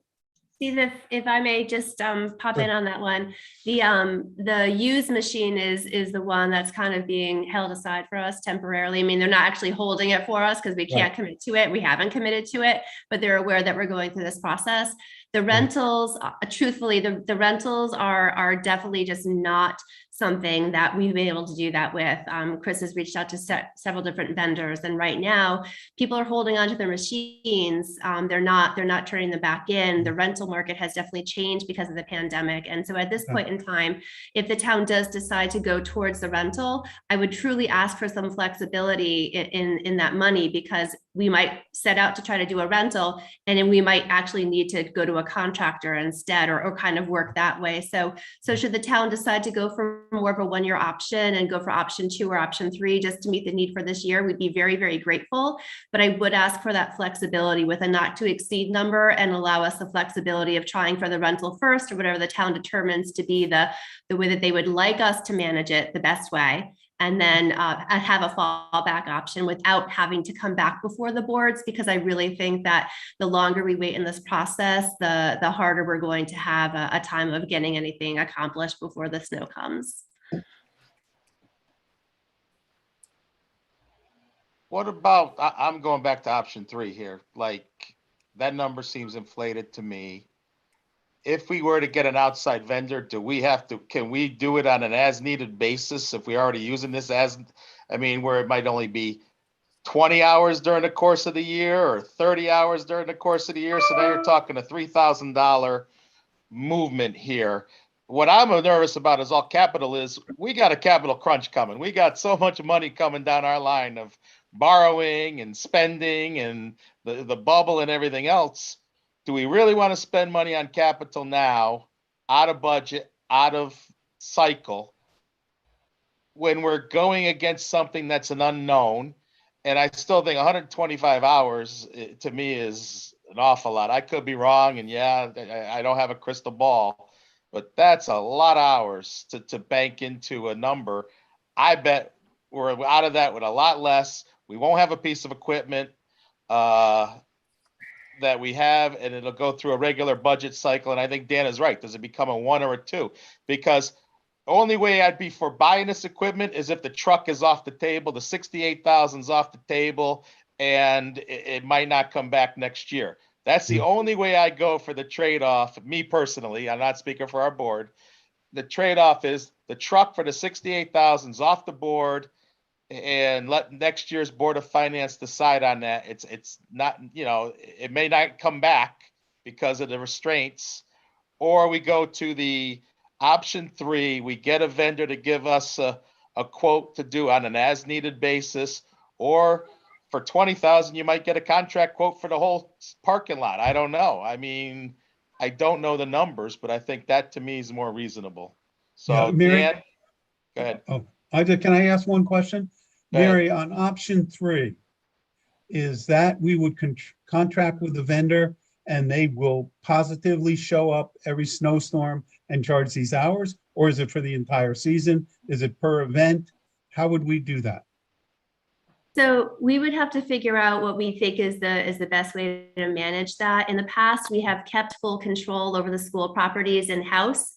Steve, if I may just pop in on that one, the used machine is the one that's kind of being held aside for us temporarily. I mean, they're not actually holding it for us because we can't commit to it. We haven't committed to it, but they're aware that we're going through this process. The rentals, truthfully, the rentals are definitely just not something that we've been able to do that with. Chris has reached out to several different vendors, and right now people are holding onto their machines. They're not turning them back in. The rental market has definitely changed because of the pandemic. And so at this point in time, if the town does decide to go towards the rental, I would truly ask for some flexibility in that money, because we might set out to try to do a rental and then we might actually need to go to a contractor instead, or kind of work that way. So should the town decide to go for more of a 1-year option and go for option 2 or option 3 just to meet the need for this year, we'd be very, very grateful. But I would ask for that flexibility with a not to exceed number, and allow us the flexibility of trying for the rental first, or whatever the town determines to be the way that they would like us to manage it the best way. And then have a fallback option without having to come back before the boards, because I really think that the longer we wait in this process, the harder we're going to have a time of getting anything accomplished before the snow comes. What about, I'm going back to option 3 here. Like, that number seems inflated to me. If we were to get an outside vendor, can we do it on an as needed basis if we're already using this where it might only be 20 hours during the course of the year or 30 hours during the course of the year? So now you're talking a $3,000 movement here. What I'm nervous about is all capital is, we got a capital crunch coming. We got so much money coming down our line of borrowing and spending and the bubble and everything else. Do we really want to spend money on capital now, out of budget, out of cycle, when we're going against something that's an unknown. And I still think 125 hours to me is an awful lot. I could be wrong, and yeah, I don't have a crystal ball, but that's a lot of hours to bank into a number. I bet we're out of that with a lot less. We won't have a piece of equipment that we have, and it'll go through a regular budget cycle. And I think Dan is right. Does it become a 1 or a 2? Because the only way I'd be for buying this equipment is if the truck is off the table, the 68,000 is off the table, and it might not come back next year. That's the only way I go for the trade-off. Me personally, I'm not speaking for our board. The trade-off is the truck for the 68,000 is off the board, and let next year's Board of Finance decide on that. It's not, it may not come back because of the restraints, or we go to the option 3, we get a vendor to give us a quote to do on an as-needed basis, or for 20,000, you might get a contract quote for the whole parking lot. I don't know. I mean, I don't know the numbers, but I think that to me is more reasonable. So, Yeah, Mary, Dan, go ahead. oh, can I ask one question? Go ahead. Mary, on option 3, is that we would contract with the vendor and they will positively show up every snowstorm and charge these hours? Or is it for the entire season? Is it per event? How would we do that? So we would have to figure out what we think is the best way to manage that. In the past, we have kept full control over the school properties in-house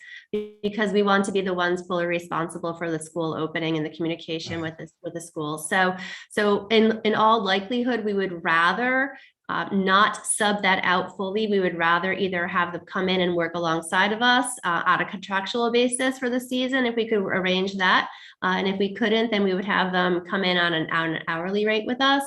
because we want to be the ones fully responsible for the school opening and the communication with the school. So in all likelihood, we would rather not sub that out fully. We would rather either have them come in and work alongside of us on a contractual basis for the season, if we could arrange that. And if we couldn't, then we would have them come in on an hourly rate with us.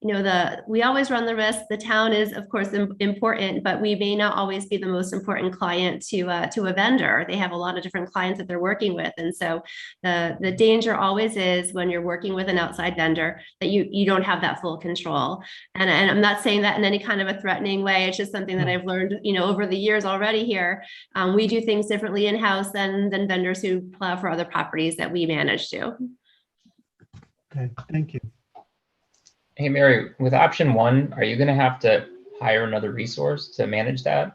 We always run the risk. The town is, of course, important, but we may not always be the most important client to a vendor. They have a lot of different clients that they're working with. And so the danger always is when you're working with an outside vendor that you don't have that full control. And I'm not saying that in any kind of a threatening way. It's just something that I've learned, over the years already here. We do things differently in-house than vendors who plow for other properties that we manage to. Okay, thank you. Hey, Mary, with option 1, are you going to have to hire another resource to manage that?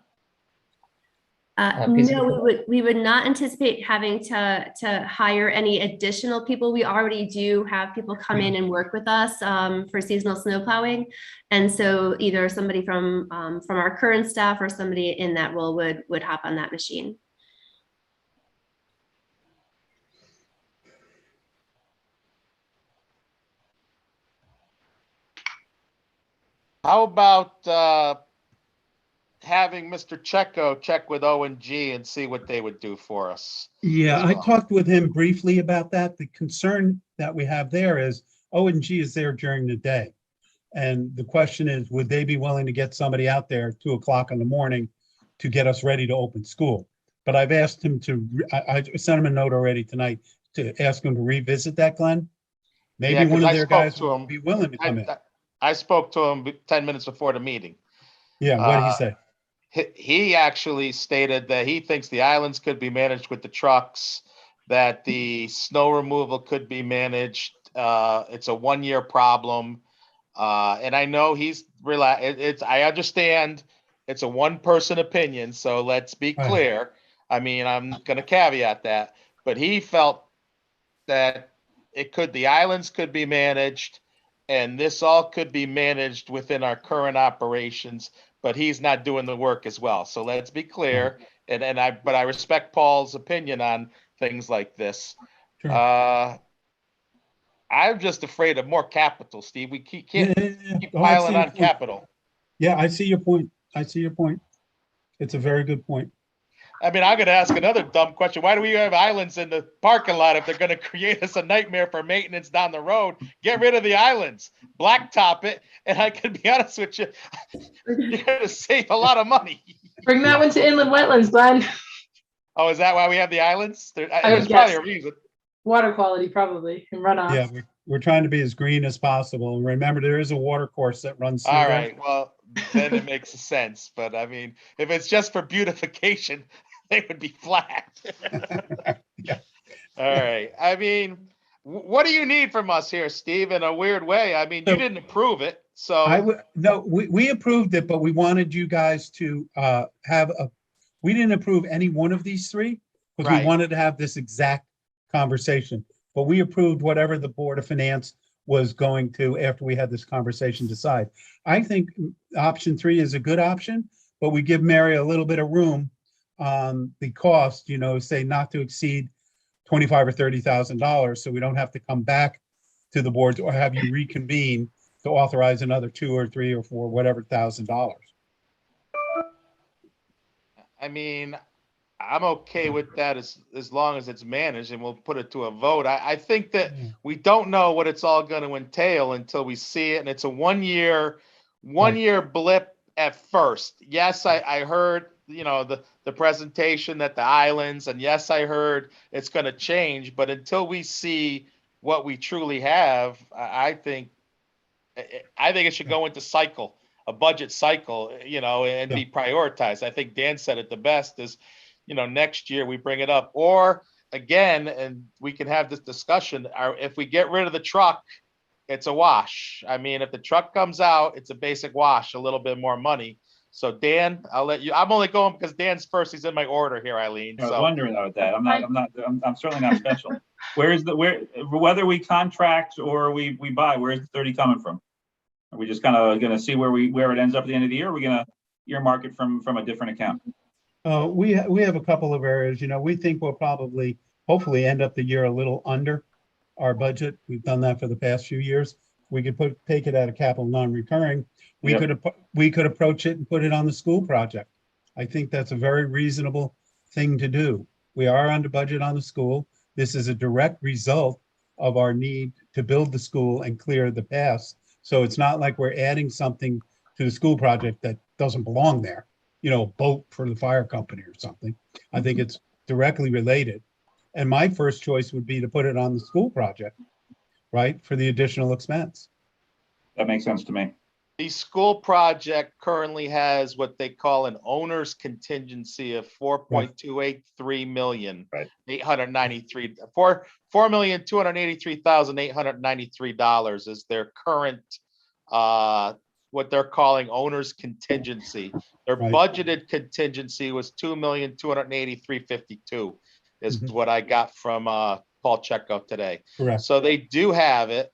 No, we would not anticipate having to hire any additional people. We already do have people come in and work with us for seasonal snow plowing. And so either somebody from our current staff or somebody in that role would hop on that machine. How about having Mr. Checo check with O&G and see what they would do for us? Yeah, as I well? talked with him briefly about that. The concern that we have there is O&G is there during the day. And the question is, would they be willing to get somebody out there at 2 o'clock in the morning to get us ready to open school? But I've asked him I sent him a note already tonight to ask him to revisit that, Glenn. Maybe Yeah, 'cause one of I their spoke guys to would him. be willing to come in. I spoke to him 10 minutes before the meeting. Yeah, what did he say? He actually stated that he thinks the islands could be managed with the trucks, that the snow removal could be managed. It's a 1-year problem. And I know he's I understand it's a one-person opinion, so let's be clear. I mean, I'm going to caveat that, but he felt that the islands could be managed, and this all could be managed within our current operations, but he's not doing the work as well. So let's be clear. But I respect Paul's opinion on things like this. Sure. I'm just afraid of more capital, Steve. We can't keep Oh, I see piling your on point. capital. Yeah, I see your point. It's a very good point. I mean, I'm going to ask another dumb question. Why do we have islands in the parking lot if they're going to create us a nightmare for maintenance down the road? Get rid of the islands, blacktop it, and I can be honest with you, you're going to save a lot of money. Bring that one to inland wetlands, Glenn. Oh, is that why we have the islands? I would There's guess. probably a reason. Water quality probably and runoff. Yeah, we're trying to be as green as possible. And remember, there is a water course that runs through All there. right, well, then it makes sense. But I mean, if it's just for beautification, they would be flat. Yeah. All right. I mean, What do you need from us here, Steve, in a weird way? I mean, you So- didn't approve it, I so, would, no, we approved it, but we wanted you guys to we didn't approve any one of these three because we Right. wanted to have this exact conversation. But we approved whatever the Board of Finance was going to, after we had this conversation, decide. I think option 3 is a good option, but we give Mary a little bit of room on the cost, say not to exceed $25,000 or $30,000, so we don't have to come back to the board or have you reconvene to authorize another $2 or $3 or $4, whatever $1,000. I mean, I'm okay with that as long as it's managed, and we'll put it to a vote. I think that we don't know what it's all going to entail until we see it, and it's a one-year blip at first. Yes, I heard, the presentation that the islands, and yes, I heard it's going to change, but until we see what we truly have, I think it should go into a budget cycle, and be prioritized. I think Dan said it the best is, next year we bring it up, or again, and we can have this discussion, if we get rid of the truck, it's a wash. I mean, if the truck comes out, it's a basic wash, a little bit more money. So Dan, I'll let you, I'm only going because Dan's first, he's in my order here, Eileen. I was So wondering about that. I'm certainly not special. Whether we contract or we buy, where's the 30 coming from? Are we just kind of going to see where it ends up at the end of the year? Or are we going to earmark it from a different account? We have a couple of areas, we think we'll hopefully end up the year a little under our budget. We've done that for the past few years. We could take it out of capital non-recurring. We could approach it and put it on the school project. I think that's a very reasonable thing to do. We are under budget on the school. This is a direct result of our need to build the school and clear the paths. So it's not like we're adding something to the school project that doesn't belong there, a boat for the fire company or something. I think it's directly related. And my first choice would be to put it on the school project, right, for the additional expense. That makes sense to me. the school project currently has what they call an owner's contingency of 4.283 million, Right. 893, $4,283,893 is their current, what they're calling owner's contingency. Their Right. budgeted contingency was 2,283,52 is what I got from Paul Checo today. Correct. So they do have it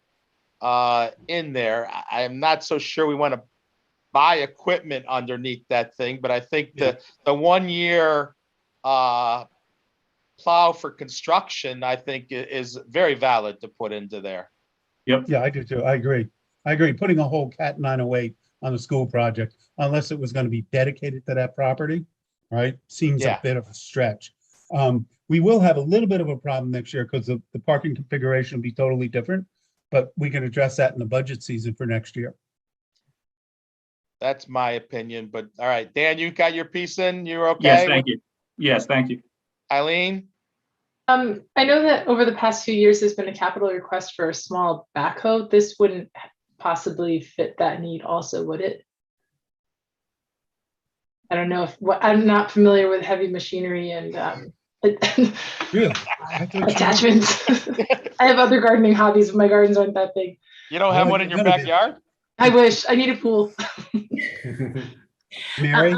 in there. I am not so sure we want to buy equipment underneath that thing, but I think the 1 year plow for construction, I think is very valid to put into there. Yep. Yeah, I do too. I agree. Putting a whole Cat 908 on the school project, unless it was going to be dedicated to that property, right? Seems a bit of a stretch. We will have a little bit of a problem next year because the parking configuration will be totally different, but we can address that in the budget season for next year. That's my opinion, but all right, Dan, you got your piece in? You're okay? Yes, thank you. Yes, thank you. Eileen? I know that over the past few years, there's been a capital request for a small backhoe. This wouldn't possibly fit that need also, would it? I don't know I'm not familiar with heavy machinery and Really? attachments. I have other gardening hobbies, but my gardens aren't that big. You don't have one in your backyard? I wish. I need a pool. Mary?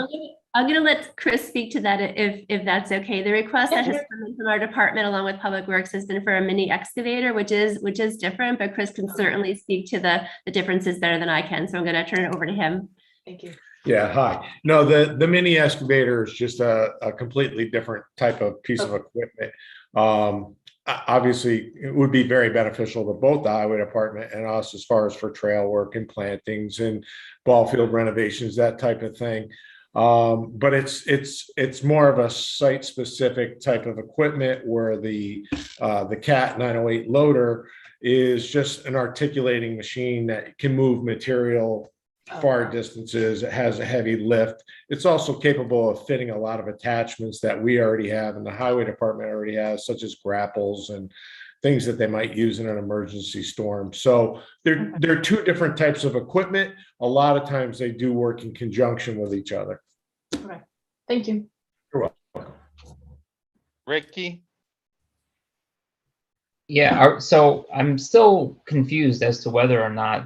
I'm going to let Chris speak to that if that's okay. The request that has come in from our department along with Public Works has been for a mini excavator, which is different, but Chris can certainly speak to the differences better than I can. So I'm going to turn it over to him. Thank you. Yeah, hi. No, the mini excavator is just a completely different type of piece of equipment. Obviously, it would be very beneficial to both the highway department and us as far as for trail work and plantings and ball field renovations, that type of thing. But it's more of a site specific type of equipment where the Cat 908 loader is just an articulating machine that can move material far distances. It has a heavy lift. It's also capable of fitting a lot of attachments that we already have and the highway department already has, such as grapples and things that they might use in an emergency storm. So they're two different types of equipment. A lot of times they do work in conjunction with each other. Okay. Thank you. You're welcome. Ricky? Yeah, so I'm still confused as to whether or not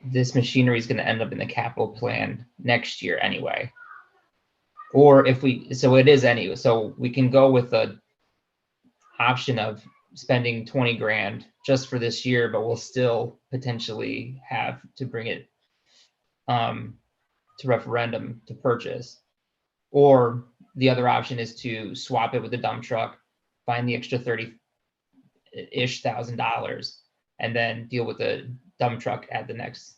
this machinery is going to end up in the capital plan next year anyway. Or if so it is anyway, so we can go with the option of spending 20 grand just for this year, but we'll still potentially have to bring it to referendum to purchase. Or the other option is to swap it with the dump truck, find the extra $30-ish thousand, and then deal with the dump truck at the next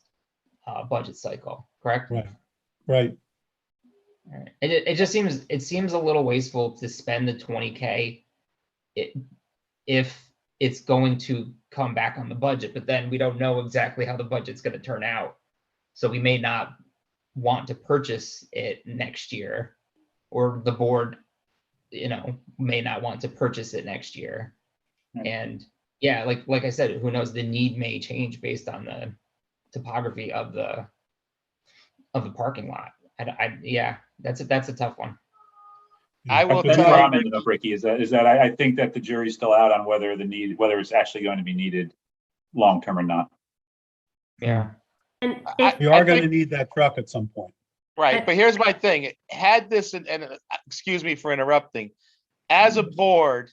budget cycle, correct? Right, right. All right. It just seems a little wasteful to spend the 20K if it's going to come back on the budget, but then we don't know exactly how the budget's going to turn out. So we may not want to purchase it next year, or the board, may not want to purchase it next year. And yeah, like I said, who knows, the need may change based on the topography of the parking lot. Yeah, that's a tough one. I will That's tell where you, I'm ended up, Ricky, is that I think that the jury's still out on whether it's actually going to be needed long-term or not. Yeah. And We are going to need that truck at some point. right, but here's my thing. Had this, and excuse me for interrupting, as a board,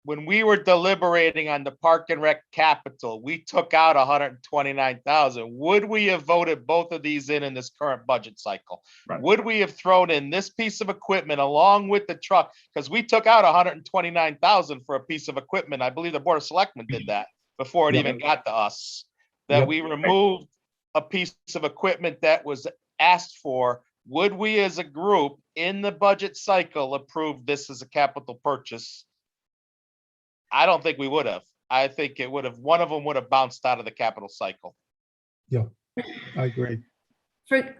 when we were deliberating on the Park and Rec capital, we took out 129,000. Would we have voted both of these in this current budget cycle? Right. Would we have thrown in this piece of equipment along with the truck? Because we took out 129,000 for a piece of equipment. I believe the Board of Selectmen did that before it Yep. even got to us. That Yep. we removed a piece of equipment that was asked for. Would we as a group in the budget cycle approve this as a capital purchase? I don't think we would have. I think it would have, one of them would have bounced out of the capital cycle. Yeah, I agree.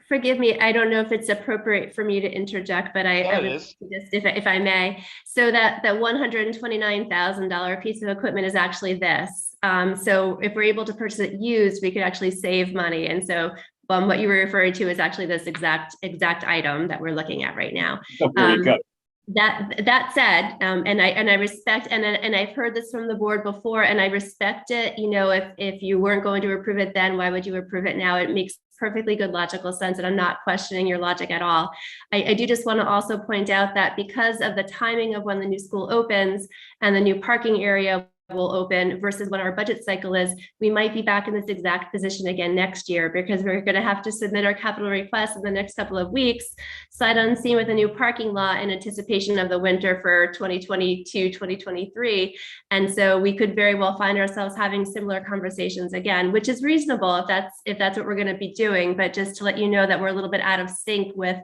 Forgive me, I don't know if it's appropriate for me to interject, but I Yeah, it would is. just, if I may. So that $129,000 piece of equipment is actually this. So if we're able to purchase it used, we could actually save money. And so what you were referring to is actually this exact item that we're looking at right now. So there you go. That said, and I respect, and I've heard this from the board before, and I respect it. If you weren't going to approve it then, why would you approve it now? It makes perfectly good logical sense, and I'm not questioning your logic at all. I do just want to also point out that because of the timing of when the new school opens and the new parking area will open versus when our budget cycle is, we might be back in this exact position again next year, because we're going to have to submit our capital requests in the next couple of weeks, sight unseen, with a new parking lot in anticipation of the winter for 2022, 2023. And so we could very well find ourselves having similar conversations again, which is reasonable if that's what we're going to be doing. But just to let you know that we're a little bit out of sync with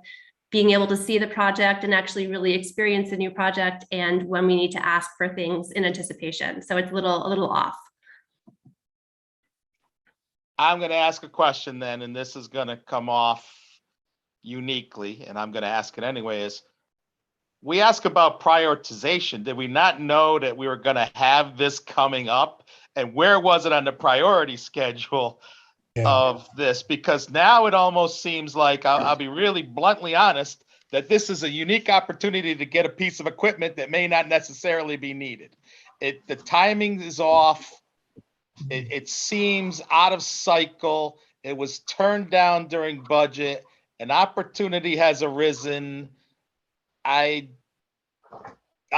being able to see the project and actually really experience the new project, and when we need to ask for things in anticipation. So it's a little off. I'm going to ask a question then, and this is going to come off uniquely, and I'm going to ask it anyway, is we ask about prioritization. Did we not know that we were going to have this coming up? And where was it on the priority schedule of this? Because now it almost seems like, I'll be really bluntly honest, that this is a unique opportunity to get a piece of equipment that may not necessarily be needed. The timing is off. It seems out of cycle. It was turned down during budget. An opportunity has arisen. I'm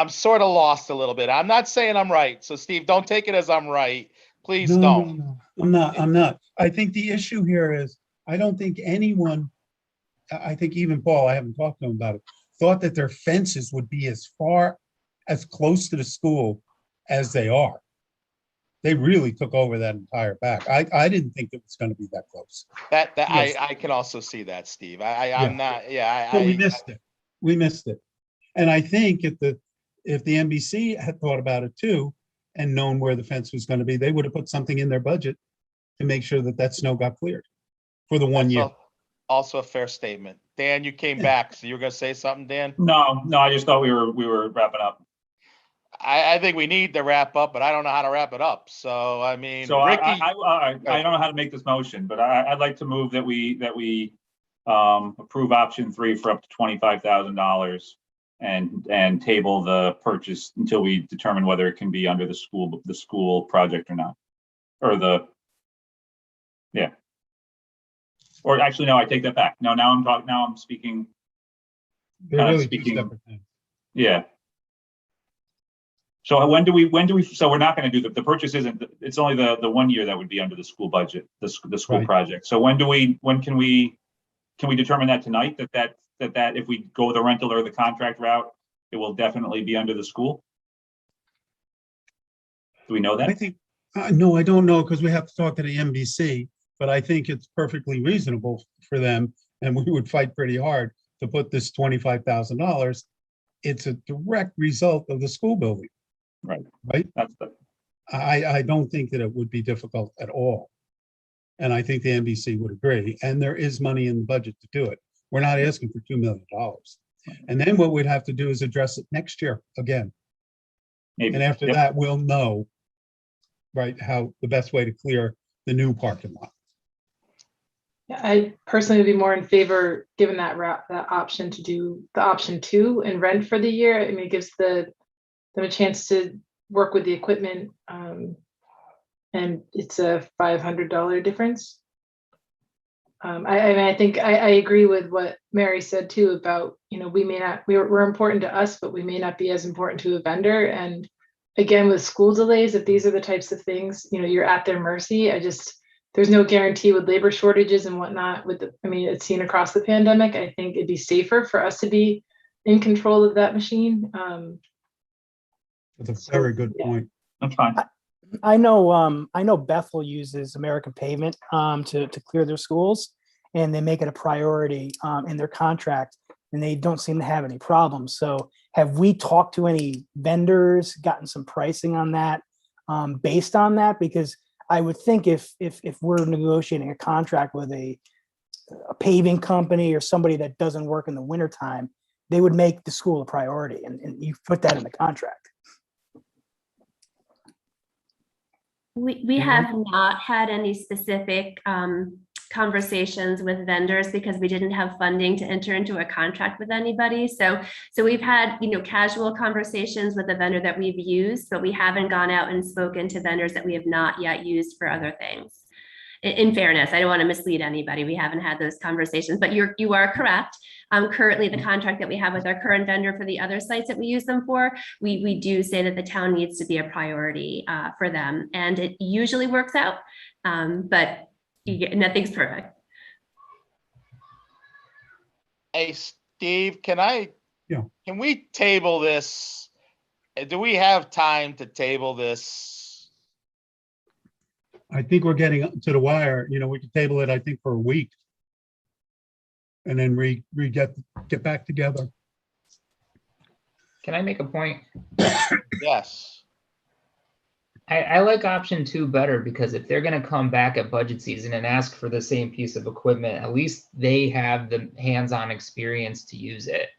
sort of lost a little bit. I'm not saying I'm right. So Steve, don't take it as I'm right. Please don't. No, I'm not. I think the issue here is, I don't think anyone, I think even Paul, I haven't talked to him about it, thought that their fences would be as close to the school as they are. They really took over that entire back. I didn't think it was going to be that close. Yes. I can also see that, Steve. But we missed it. We missed it. And I think if the NBC had thought about it too, and known where the fence was going to be, they would have put something in their budget to make sure that snow got cleared for the 1 year. Also a fair statement. Dan, you came back, so you were going to say something, Dan? No, I just thought we were wrapping up. I think we need to wrap up, but I don't know how to wrap it up. So, I mean, So Ricky, I don't know how to make this motion, but I'd like to move that we approve option 3 for up to $25,000 and table the purchase until we determine whether it can be under the school project or not, or yeah. Or actually, no, I take that back. No, now I'm speaking. They're really two speaking, separate things. yeah. So when do we, so we're not going to do the purchase it's only the 1 year that would be under the school budget, the school Right. project. So when can we determine that tonight that if we go the rental or the contract route, it will definitely be under the school? Do we know that? I think, no, I don't know, because we have to talk to the NBC, but I think it's perfectly reasonable for them, and we would fight pretty hard to put this $25,000. It's a direct result of the school building. Right. Right? That's the, I don't think that it would be difficult at all. And I think the NBC would agree, and there is money in the budget to do it. We're not asking for $2 million. And then what we'd have to do is address it next year again. maybe. And after Yep. that, we'll know, right, how the best way to clear the new parking lot. Yeah, I personally would be more in favor, given that route, that option, to do the option 2 and rent for the year. I mean, it gives them a chance to work with the equipment, and it's a $500 difference. I think I agree with what Mary said too about, we may not, we're important to us, but we may not be as important to a vendor. And again, with school delays, if these are the types of things, you're at their mercy. There's no guarantee with labor shortages and whatnot it's seen across the pandemic. I think it'd be safer for us to be in control of that machine. That's a very good point. That's fine. I know Bethel uses American Pavement to clear their schools, and they make it a priority in their contract, and they don't seem to have any problems. So have we talked to any vendors, gotten some pricing on that based on that? Because I would think if we're negotiating a contract with a paving company or somebody that doesn't work in the wintertime, they would make the school a priority, and you put that in the contract. We have not had any specific conversations with vendors because we didn't have funding to enter into a contract with anybody. So we've had, casual conversations with the vendor that we've used, but we haven't gone out and spoken to vendors that we have not yet used for other things. In fairness, I don't want to mislead anybody. We haven't had those conversations, but you are correct. Currently, the contract that we have with our current vendor for the other sites that we use them for, we do say that the town needs to be a priority for them, and it usually works out, but nothing's perfect. Hey, Steve, can we table this? Do we have time to table this? I think we're getting to the wire. We could table it, I think, for a week. And then get back together. Can I make a point? Yes. I like option 2 better, because if they're going to come back at budget season and ask for the same piece of equipment, at least they have the hands-on experience to use it.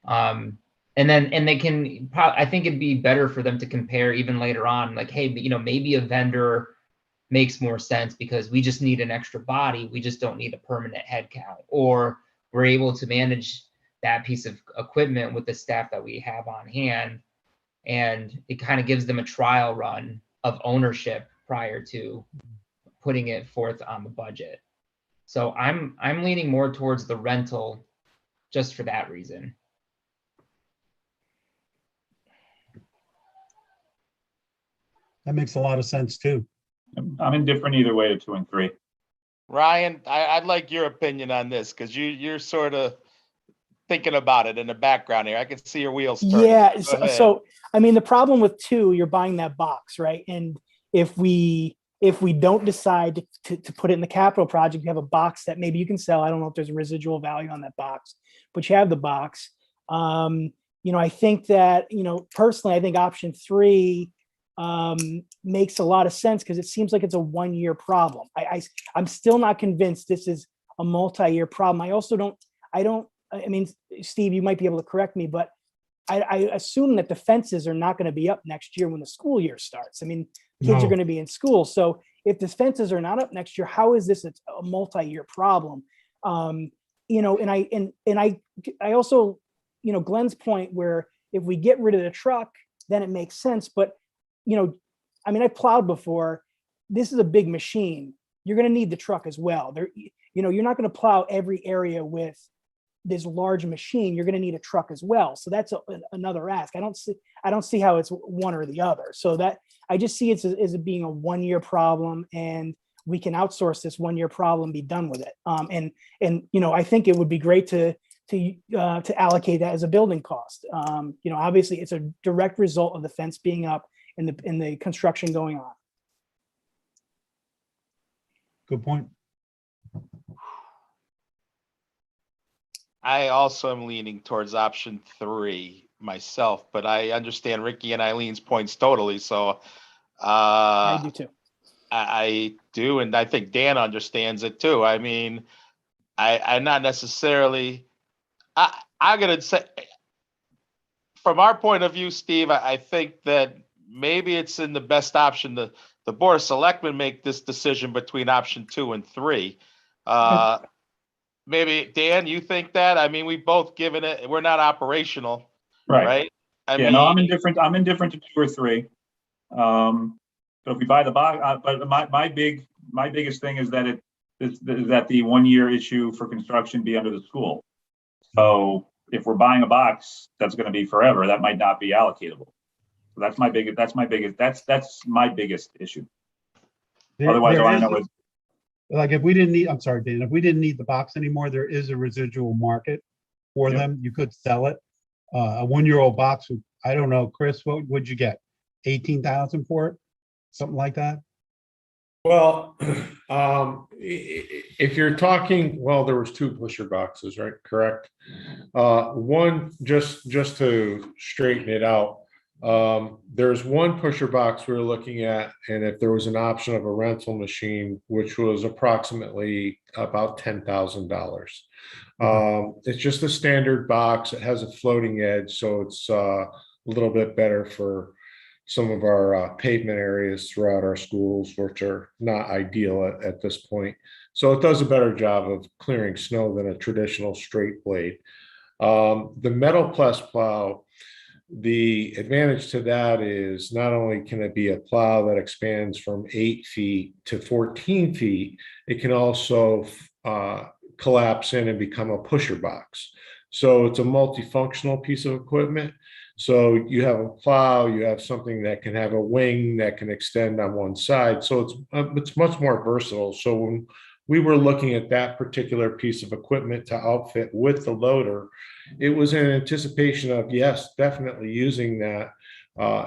And they can, I think it'd be better for them to compare even later on, like, hey, maybe a vendor makes more sense because we just need an extra body. We just don't need a permanent head count, or we're able to manage that piece of equipment with the staff that we have on hand. And it kind of gives them a trial run of ownership prior to putting it forth on the budget. So I'm leaning more towards the rental just for that reason. That makes a lot of sense too. I'm indifferent either way to 2 and 3. Ryan, I'd like your opinion on this, because you're sort of thinking about it in the background here. I can see your wheels turning. Yeah. So the problem with 2, you're buying that box, right? And if we don't decide to put it in the capital project, you have a box that maybe you can sell. I don't know if there's a residual value on that box, but you have the box. I think that, personally, I think option 3 makes a lot of sense, because it seems like it's a 1-year problem. I'm still not convinced this is a multi-year problem. Steve, you might be able to correct me, but I assume that the fences are not going to be up next year when the school year starts. Kids are going to be in school. So if the fences are not up next year, how is this a multi-year problem? And I also, Glenn's point where if we get rid of the truck, then it makes sense. But, I mean, I plowed before. This is a big machine. You're going to need the truck as well. You're not going to plow every area with this large machine. You're going to need a truck as well. So that's another ask. I don't see how it's one or the other. So that I just see it as it being a 1-year problem, and we can outsource this 1-year problem, be done with it. I think it would be great to allocate that as a building cost. Obviously it's a direct result of the fence being up and the construction going on. Good point. I also am leaning towards option 3 myself, but I understand Ricky and Eileen's points totally. So I do too. I do, and I think Dan understands it too. I mean, I'm not necessarily. I'm gonna say, from our point of view, Steve, I think that maybe it's in the best option the Board of Selectmen make this decision between option 2 and 3. Maybe Dan, you think that? I mean, we both given it. We're not operational, right? No, I'm indifferent. I'm indifferent to 2 or 3. So if we buy the box, but my biggest thing is that that the 1-year issue for construction be under the school. So if we're buying a box, that's going to be forever. That might not be allocatable. So that's my biggest issue. Otherwise, I want to know. Like if we didn't need, I'm sorry, Dan, if we didn't need the box anymore, there is a residual market for them. You could sell it. A 1-year-old box, I don't know, Chris, what would you get? 18,000 for it? Something like that? Well, if you're talking, well, there was 2 pusher boxes, right? Correct. One, just to straighten it out, there's 1 pusher box we were looking at, and if there was an option of a rental machine, which was approximately about $10,000. It's just a standard box. It has a floating edge, so it's a little bit better for some of our pavement areas throughout our schools, which are not ideal at this point. So it does a better job of clearing snow than a traditional straight blade. The metal plus plow, the advantage to that is not only can it be a plow that expands from 8 feet to 14 feet, it can also collapse in and become a pusher box. So it's a multifunctional piece of equipment. So you have a plow, you have something that can have a wing that can extend on one side. So it's much more versatile. So when we were looking at that particular piece of equipment to outfit with the loader, it was in anticipation of, yes, definitely using that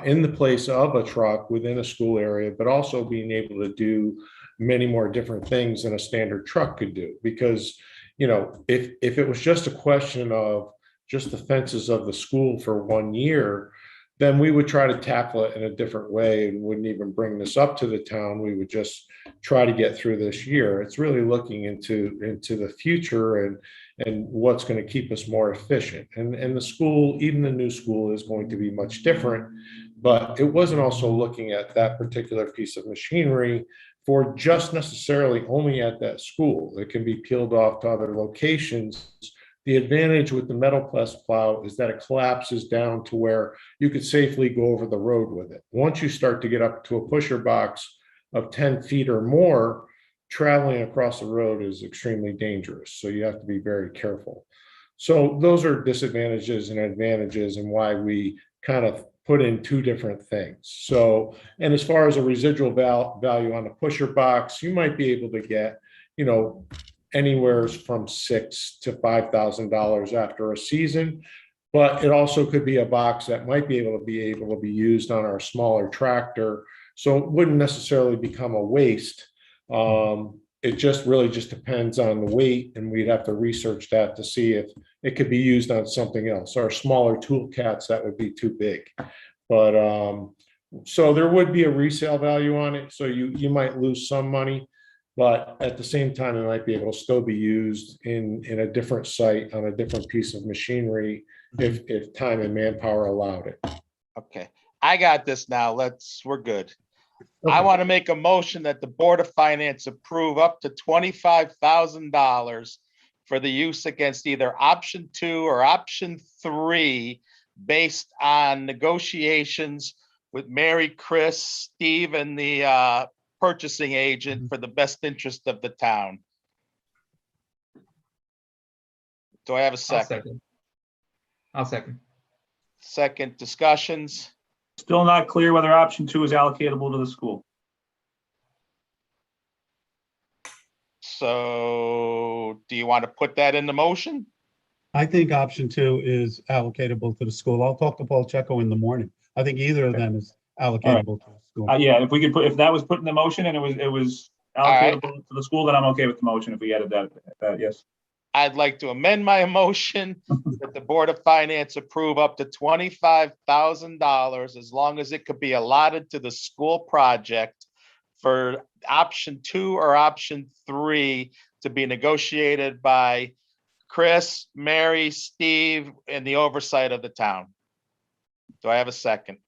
in the place of a truck within a school area, but also being able to do many more different things than a standard truck could do. Because, if it was just a question of just the fences of the school for 1 year, then we would try to tackle it in a different way and wouldn't even bring this up to the town. We would just try to get through this year. It's really looking into the future and what's going to keep us more efficient. And the school, even the new school, is going to be much different. But it wasn't also looking at that particular piece of machinery for just necessarily only at that school. It can be peeled off to other locations. The advantage with the metal plus plow is that it collapses down to where you could safely go over the road with it. Once you start to get up to a pusher box of 10 feet or more, traveling across the road is extremely dangerous. So you have to be very careful. So those are disadvantages and advantages, and why we kind of put in 2 different things. So, and as far as a residual value on a pusher box, you might be able to get, anywhere from $6,000 to $5,000 after a season. But it also could be a box that might be able to be used on our smaller tractor. So it wouldn't necessarily become a waste. It just really just depends on the weight, and we'd have to research that to see if it could be used on something else. Our smaller tool cats, that would be too big. But so there would be a resale value on it. So you might lose some money, but at the same time, it might be able to still be used in a different site on a different piece of machinery if time and manpower allowed it. Okay, I got this now. We're good. Okay. I want to make a motion that the Board of Finance approve up to $25,000 for the use against either option 2 or option 3 based on negotiations with Mary, Chris, Steve, and the purchasing agent for the best interest of the town. Do I have a I'll second? second. I'll second. Second, discussions? Still not clear whether option 2 is allocatable to the school. So do you want to put that in the motion? I think option 2 is allocatable to the school. I'll talk to Paul Checo in the morning. I think either of them is allocatable to the school. Yeah, if we could put, if that was put in the motion and it was right. allocatable to the school, then I'm okay with the motion if we added that, yes. I'd like to amend my motion that the Board of Finance approve up to $25,000 as long as it could be allotted to the school project for option 2 or option 3 to be negotiated by Chris, Mary, Steve, and the oversight of the town. Do I have a second?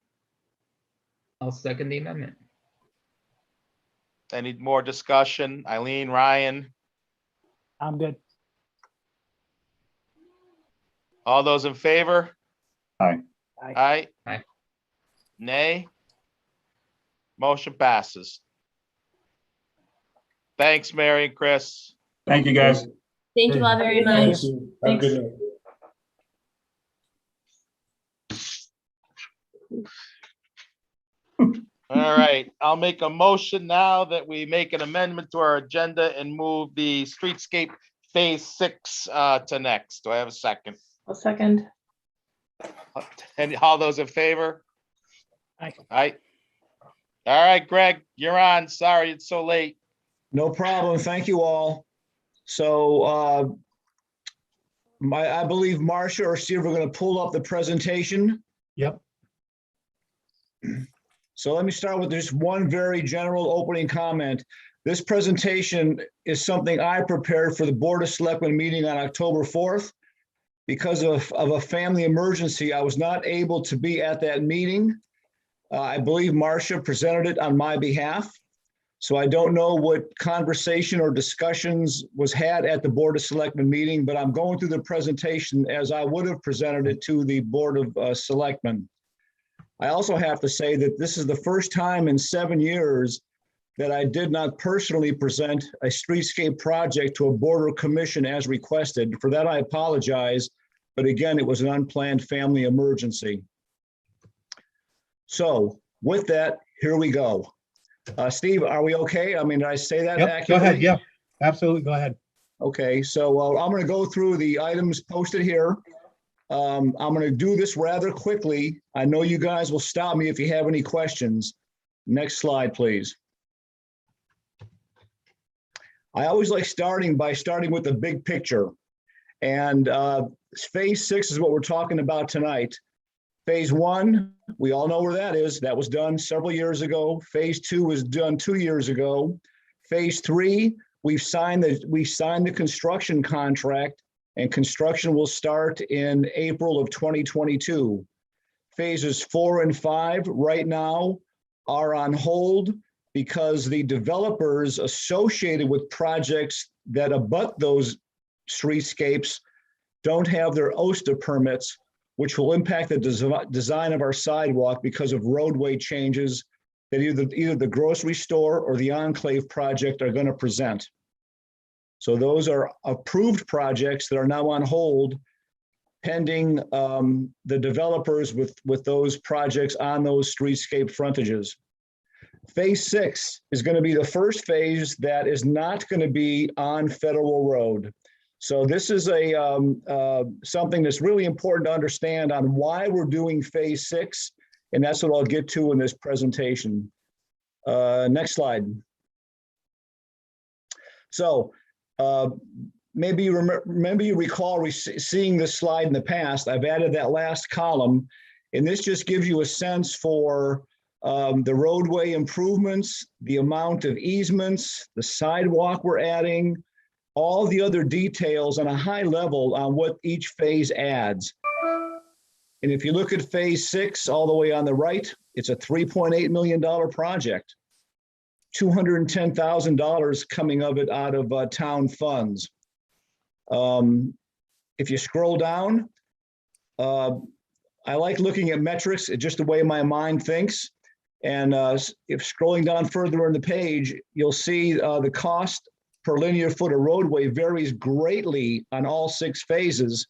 I'll second the amendment. Any more discussion? Eileen, Ryan, I'm good. all those in favor? Aye. Aye. Aye. Nay? Motion passes. Thanks, Mary and Chris. Thank you, guys. Thank you all very much. Have a Thanks. good night. All right, I'll make a motion now that we make an amendment to our agenda and move the streetscape phase 6 to next. Do I have a second? I'll second. And all those in favor? Aye. Aye. All right, Greg, you're on. Sorry it's so late. No problem. Thank you all. So I believe Marcia or Steve are going to pull up the presentation. Yep. So let me start with just one very general opening comment. This presentation is something I prepared for the Board of Selectmen meeting on October 4th. Because of a family emergency, I was not able to be at that meeting. I believe Marcia presented it on my behalf. So I don't know what conversation or discussions was had at the Board of Selectmen meeting, but I'm going through the presentation as I would have presented it to the Board of Selectmen. I also have to say that this is the first time in 7 years that I did not personally present a streetscape project to a board or commission as requested. For that, I apologize. But again, it was an unplanned family emergency. So with that, here we go. Steve, are we okay? I mean, did I say that Yep, accurately? go ahead. Yeah, absolutely. Go ahead. Okay, so I'm going to go through the items posted here. I'm going to do this rather quickly. I know you guys will stop me if you have any questions. Next slide, please. I always like starting with the big picture. And phase 6 is what we're talking about tonight. Phase 1, we all know where that is. That was done several years ago. Phase 2 was done 2 years ago. Phase 3, we signed the construction contract, and construction will start in April of 2022. Phases 4 and 5 right now are on hold because the developers associated with projects that abut those streetscapes don't have their OSTA permits, which will impact the design of our sidewalk because of roadway changes that either the grocery store or the Enclave project are going to present. So those are approved projects that are now on hold pending the developers with those projects on those streetscape frontages. Phase 6 is going to be the first phase that is not going to be on Federal Road. So this is something that's really important to understand on why we're doing phase 6, and that's what I'll get to in this presentation. Next slide. So maybe you recall seeing this slide in the past. I've added that last column, and this just gives you a sense for the roadway improvements, the amount of easements, the sidewalk we're adding, all the other details on a high level on what each phase adds. And if you look at phase 6 all the way on the right, it's a $3.8 million project. $210,000 coming of it out of town funds. If you scroll down, I like looking at metrics, just the way my mind thinks. And if scrolling down further in the page, you'll see the cost per linear foot of roadway varies greatly on all 6 phases.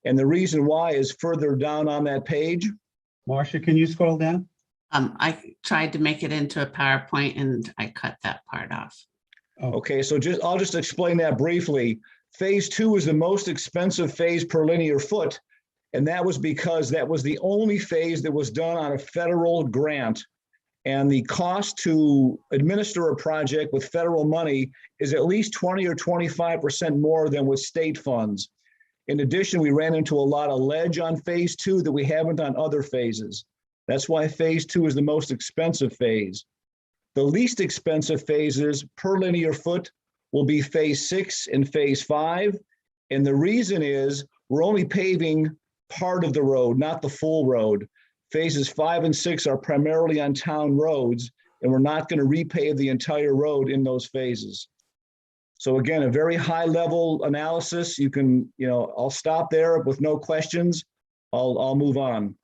And the reason why is further down on that page. Marcia, can you scroll down? I tried to make it into a PowerPoint and I cut that part off. Okay, so I'll just explain that briefly. Phase 2 is the most expensive phase per linear foot. And that was because that was the only phase that was done on a federal grant. And the cost to administer a project with federal money is at least 20 or 25% more than with state funds. In addition, we ran into a lot of ledge on phase 2 that we haven't on other phases. That's why phase 2 is the most expensive phase. The least expensive phases per linear foot will be phase 6 and phase 5. And the reason is we're only paving part of the road, not the full road. Phases 5 and 6 are primarily on town roads, and we're not going to repave the entire road in those phases. So again, a very high level analysis. You can, I'll stop there with no questions. I'll move on.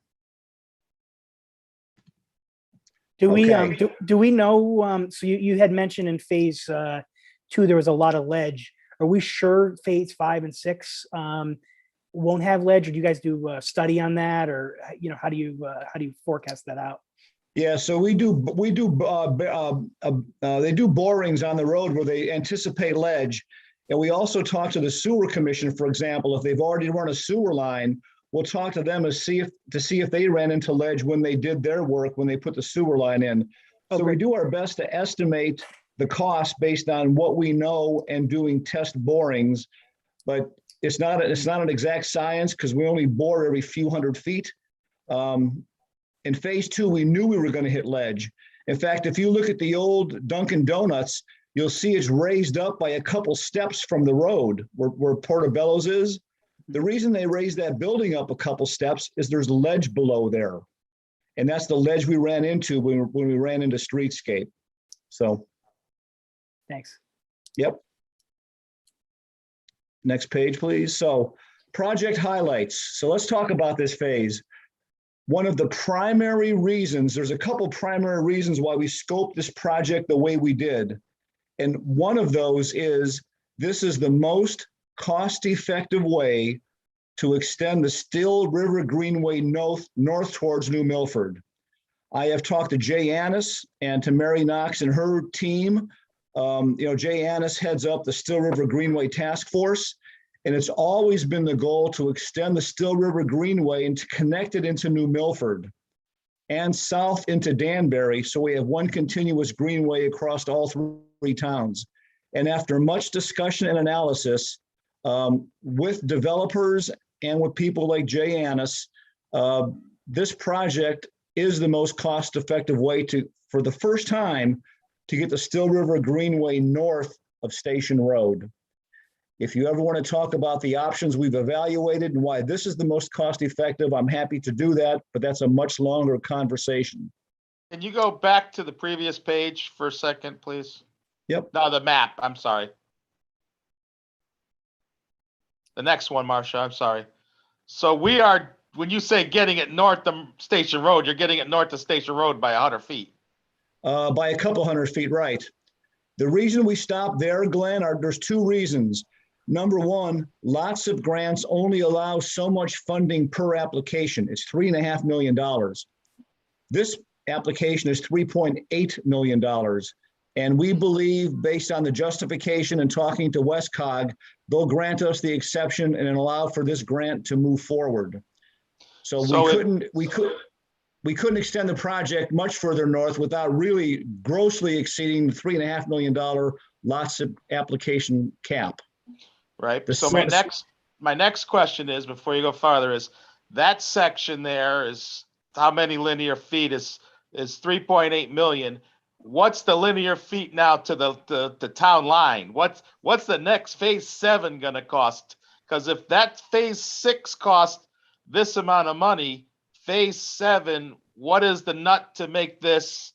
Do we Okay. do we know? So you had mentioned in phase 2 there was a lot of ledge. Are we sure phase 5 and 6 won't have ledge, or do you guys do a study on that, or how do you forecast that out? Yeah, so they do borings on the road where they anticipate ledge. And we also talk to the sewer commission, for example, if they've already run a sewer line, we'll talk to them to see if they ran into ledge when they did their work, when they put the sewer line in. So we do our best to estimate the cost based on what we know and doing test borings, but it's not an exact science because we only bore every few hundred feet. In phase 2, we knew we were going to hit ledge. In fact, if you look at the old Dunkin' Donuts, you'll see it's raised up by a couple steps from the road where Portobello's is. The reason they raised that building up a couple steps is there's ledge below there. And that's the ledge we ran into when we ran into streetscape. So. Thanks. Yep. Next page, please. So project highlights. So let's talk about this phase. One of the primary reasons, there's a couple primary reasons why we scoped this project the way we did. And one of those is this is the most cost-effective way to extend the Still River Greenway north towards New Milford. I have talked to Jay Annis and to Mary Knox and her team. Jay Annis heads up the Still River Greenway Task Force, and it's always been the goal to extend the Still River Greenway and to connect it into New Milford and south into Danbury, so we have one continuous greenway across all 3 towns. And after much discussion and analysis with developers and with people like Jay Annis, this project is the most cost-effective way for the first time, to get the Still River Greenway north of Station Road. If you ever want to talk about the options we've evaluated and why this is the most cost-effective, I'm happy to do that, but that's a much longer conversation. Can you go back to the previous page for a second, please? Yep. No, the map, I'm sorry. The next one, Marcia, I'm sorry. So we are, when you say getting it north of Station Road, you're getting it north of Station Road by 100 feet. By a couple hundred feet, right. The reason we stopped there, Glenn, there's 2 reasons. Number one, lots of grants only allow so much funding per application. It's $3.5 million. This application is $3.8 million. And we believe, based on the justification and talking to WestCog, they'll grant us the exception and allow for this grant to move forward. So we couldn't extend the project much further north without really grossly exceeding the $3.5 million lots of application cap. Right. So my next question is, before you go farther, is that section there is how many linear feet is 3.8 million. What's the linear feet now to the town line? What's the next phase 7 going to cost? Because if that phase 6 cost this amount of money, phase 7, what is the nut to make this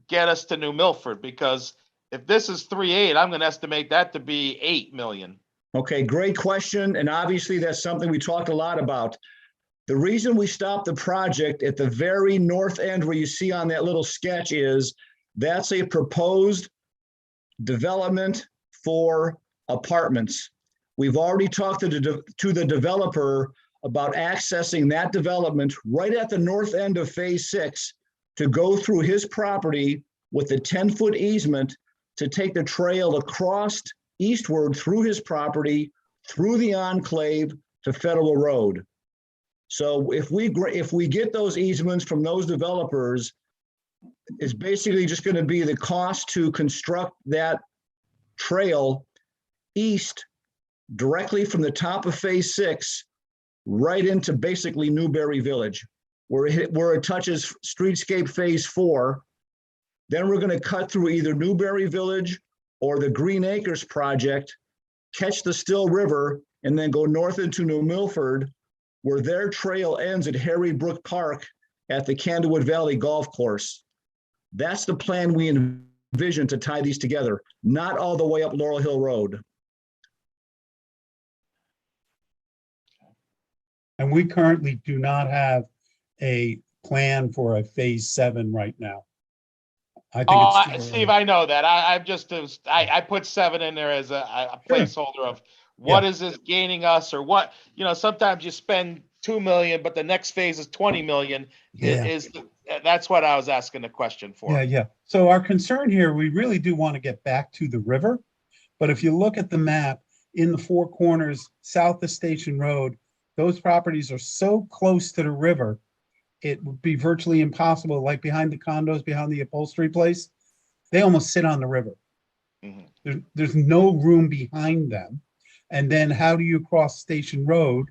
get us to New Milford? Because if this is 3.8, I'm going to estimate that to be 8 million. Okay, great question. And obviously that's something we talked a lot about. The reason we stopped the project at the very north end where you see on that little sketch is that's a proposed development for apartments. We've already talked to the developer about accessing that development right at the north end of phase 6 to go through his property with a 10-foot easement to take the trail across eastward through his property, through the enclave to Federal Road. So if we get those easements from those developers, it's basically just going to be the cost to construct that trail east directly from the top of phase 6 right into basically Newberry Village, where it touches streetscape phase 4. Then we're going to cut through either Newberry Village or the Green Acres project, catch the Still River, and then go north into New Milford, where their trail ends at Harry Brook Park at the Candlewood Valley Golf Course. That's the plan we envision to tie these together, not all the way up Laurel Hill Road. And we currently do not have a plan for a phase 7 right now. I think it's still Steve, early. I know that. I put 7 in there as a Sure. placeholder of what is this gaining us, or what, sometimes you spend 2 million, but the next phase is 20 million. Yeah. That's what I was asking the question for. Yeah. So our concern here, we really do want to get back to the river. But if you look at the map, in the Four Corners, south of Station Road, those properties are so close to the river, it would be virtually impossible, like behind the condos, behind the upholstery place, they almost sit on the river. Mhm. There's no room behind them. And then how do you cross Station Road?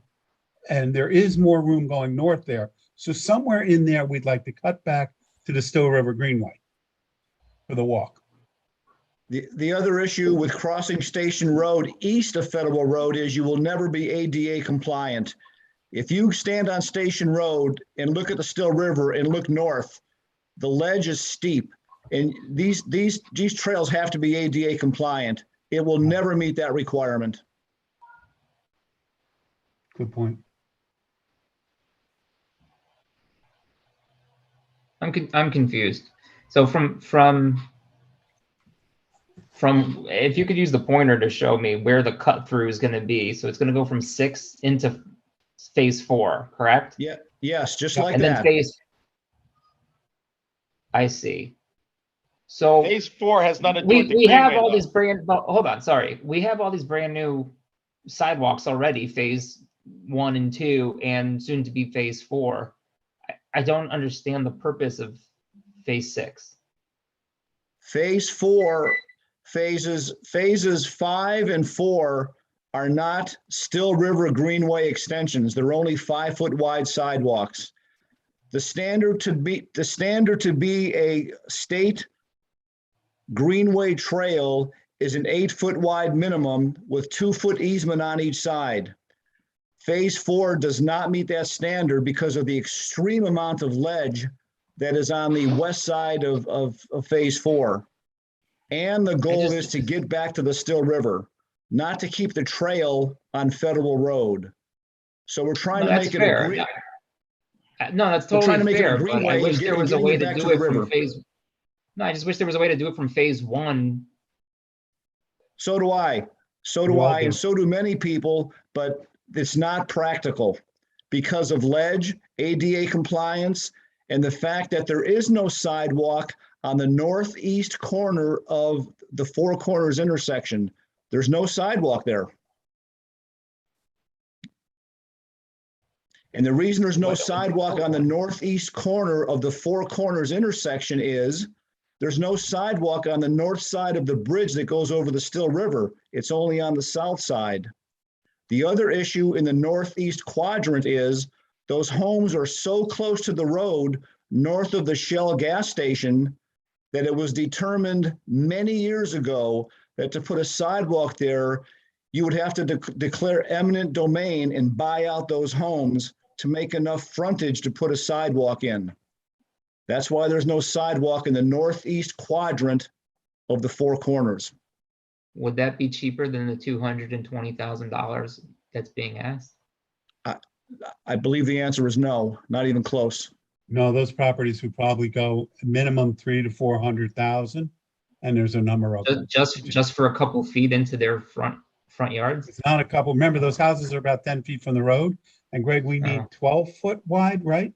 And there is more room going north there. So somewhere in there, we'd like to cut back to the Still River Greenway for the walk. The other issue with crossing Station Road east of Federal Road is you will never be ADA compliant. If you stand on Station Road and look at the Still River and look north, the ledge is steep, and these trails have to be ADA compliant. It will never meet that requirement. Good point. I'm confused. So from if you could use the pointer to show me where the cut through is going to be. So it's going to go from 6 into phase 4, correct? Yeah. Yes, just like And that. then I see. So Phase 4 has nothing to do with the we have Greenway, all though. these hold on, sorry. We have all these brand new sidewalks already, phase 1 and 2, and soon to be phase 4. I don't understand the purpose of phase 6. Phase 4, phases 5 and 4 are not Still River Greenway extensions. They're only 5-foot wide sidewalks. The standard to be a state Greenway trail is an 8-foot wide minimum with 2-foot easement on each side. Phase 4 does not meet that standard because of the extreme amount of ledge that is on the west side of phase 4. And the goal is to get back to the Still River, not to keep the trail on Federal Road. So we're trying to make it fair. No, that's totally trying to make it a fair. But I greenway wish and there was a getting way it to back do to the it from river. phase. No, I just wish there was a way to do it from phase 1. So do I. So do I, and so do many people, but it's not practical because of ledge, ADA compliance, and the fact that there is no sidewalk on the northeast corner of the Four Corners intersection. There's no sidewalk there. And the reason there's no sidewalk on the northeast corner of the Four Corners intersection is there's no sidewalk on the north side of the bridge that goes over the Still River. It's only on the south side. The other issue in the northeast quadrant is those homes are so close to the road north of the Shell gas station that it was determined many years ago that to put a sidewalk there, you would have to declare eminent domain and buy out those homes to make enough frontage to put a sidewalk in. That's why there's no sidewalk in the northeast quadrant of the Four Corners. would that be cheaper than the $220,000 that's being asked? I believe the answer is no, not even close. No, those properties would probably go minimum 300 to 400,000, and there's a number of them. Just for a couple feet into their front yards? It's not a couple. Remember, those houses are about 10 feet from the road. And Greg, we need 12-foot wide, right?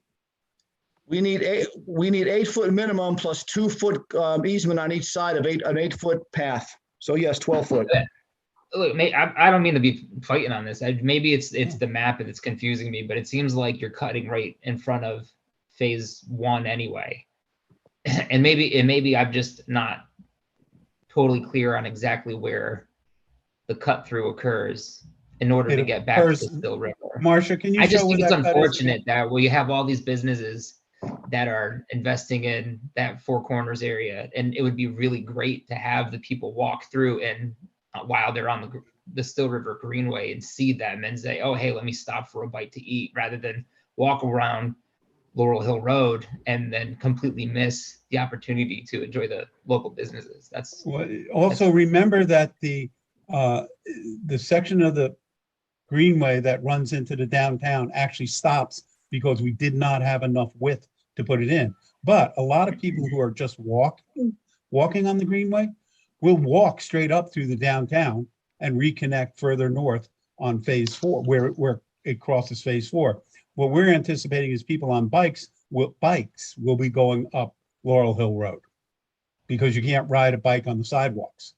We need 8-foot minimum plus 2-foot easement on each side of an 8-foot path. So yes, 12-foot. Look, I don't mean to be fighting on this. Maybe it's the map that's confusing me, but it seems like you're cutting right in front of phase 1 anyway. And maybe I'm just not totally clear on exactly where the cut through occurs in order to get back to the Still River. Marcia, can you I just show think where it's that cut is? unfortunate that we have all these businesses that are investing in that Four Corners area, and it would be really great to have the people walk through and while they're on the Still River Greenway and see them and say, oh, hey, let me stop for a bite to eat, rather than walk around Laurel Hill Road and then completely miss the opportunity to enjoy the local businesses. Remember that the section of the Greenway that runs into the downtown actually stops because we did not have enough width to put it in. But a lot of people who are just walking on the Greenway will walk straight up through the downtown and reconnect further north on phase 4, where it crosses phase 4. What we're anticipating is people on bikes will be going up Laurel Hill Road, because you can't ride a bike on the sidewalks.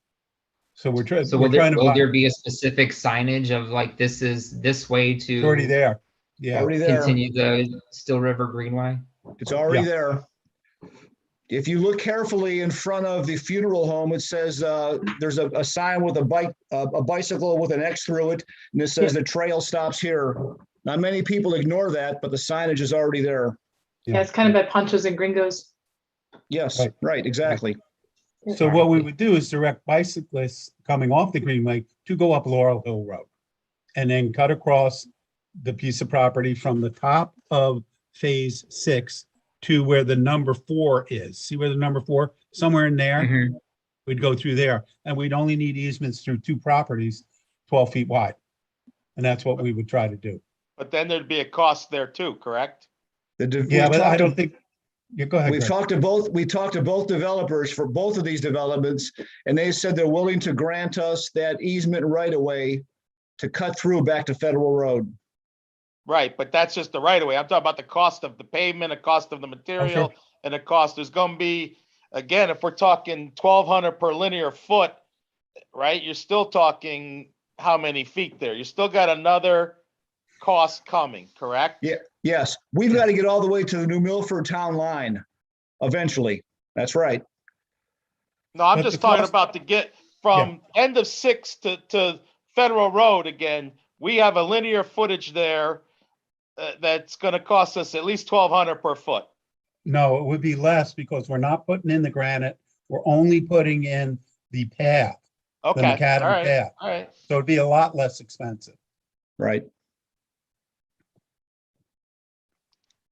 So we're trying. So will there be a specific signage of like, this is this way to? It's already there. Yeah. Already there. Continue the Still River Greenway? It's already there. If you look carefully in front of the funeral home, it says there's a sign with a bicycle with an X through it, and it says the trail stops here. Not many people ignore that, but the signage is already there. Yeah, it's kind of by Ponchos and Gringos. Yes, right, exactly. So what we would do is direct bicyclists coming off the Greenway to go up Laurel Hill Road, and then cut across the piece of property from the top of phase 6 to where the number 4 is. See where the number 4, somewhere in there? Mm-hmm. We'd go through there, and we'd only need easements through 2 properties, 12 feet wide. And that's what we would try to do. But then there'd be a cost there too, correct? Yeah, but I don't think, you go ahead. We talked to both developers for both of these developments, and they said they're willing to grant us that easement right away to cut through back to Federal Road. Right, but that's just the right of way. I'm talking about the cost of the pavement, the cost of the material, and the cost. There's going to be, again, if we're talking 1,200 per linear foot, right? You're still talking how many feet there? You still got another cost coming, correct? Yeah. Yes, we've got to get all the way to the New Milford town line eventually. That's right. No, I'm just talking about to get from end of 6 to Federal Road again. We have a linear footage there that's going to cost us at least 1,200 per foot. No, it would be less because we're not putting in the granite. We're only putting in the path, the macadam path. All right. So it'd be a lot less expensive. Right.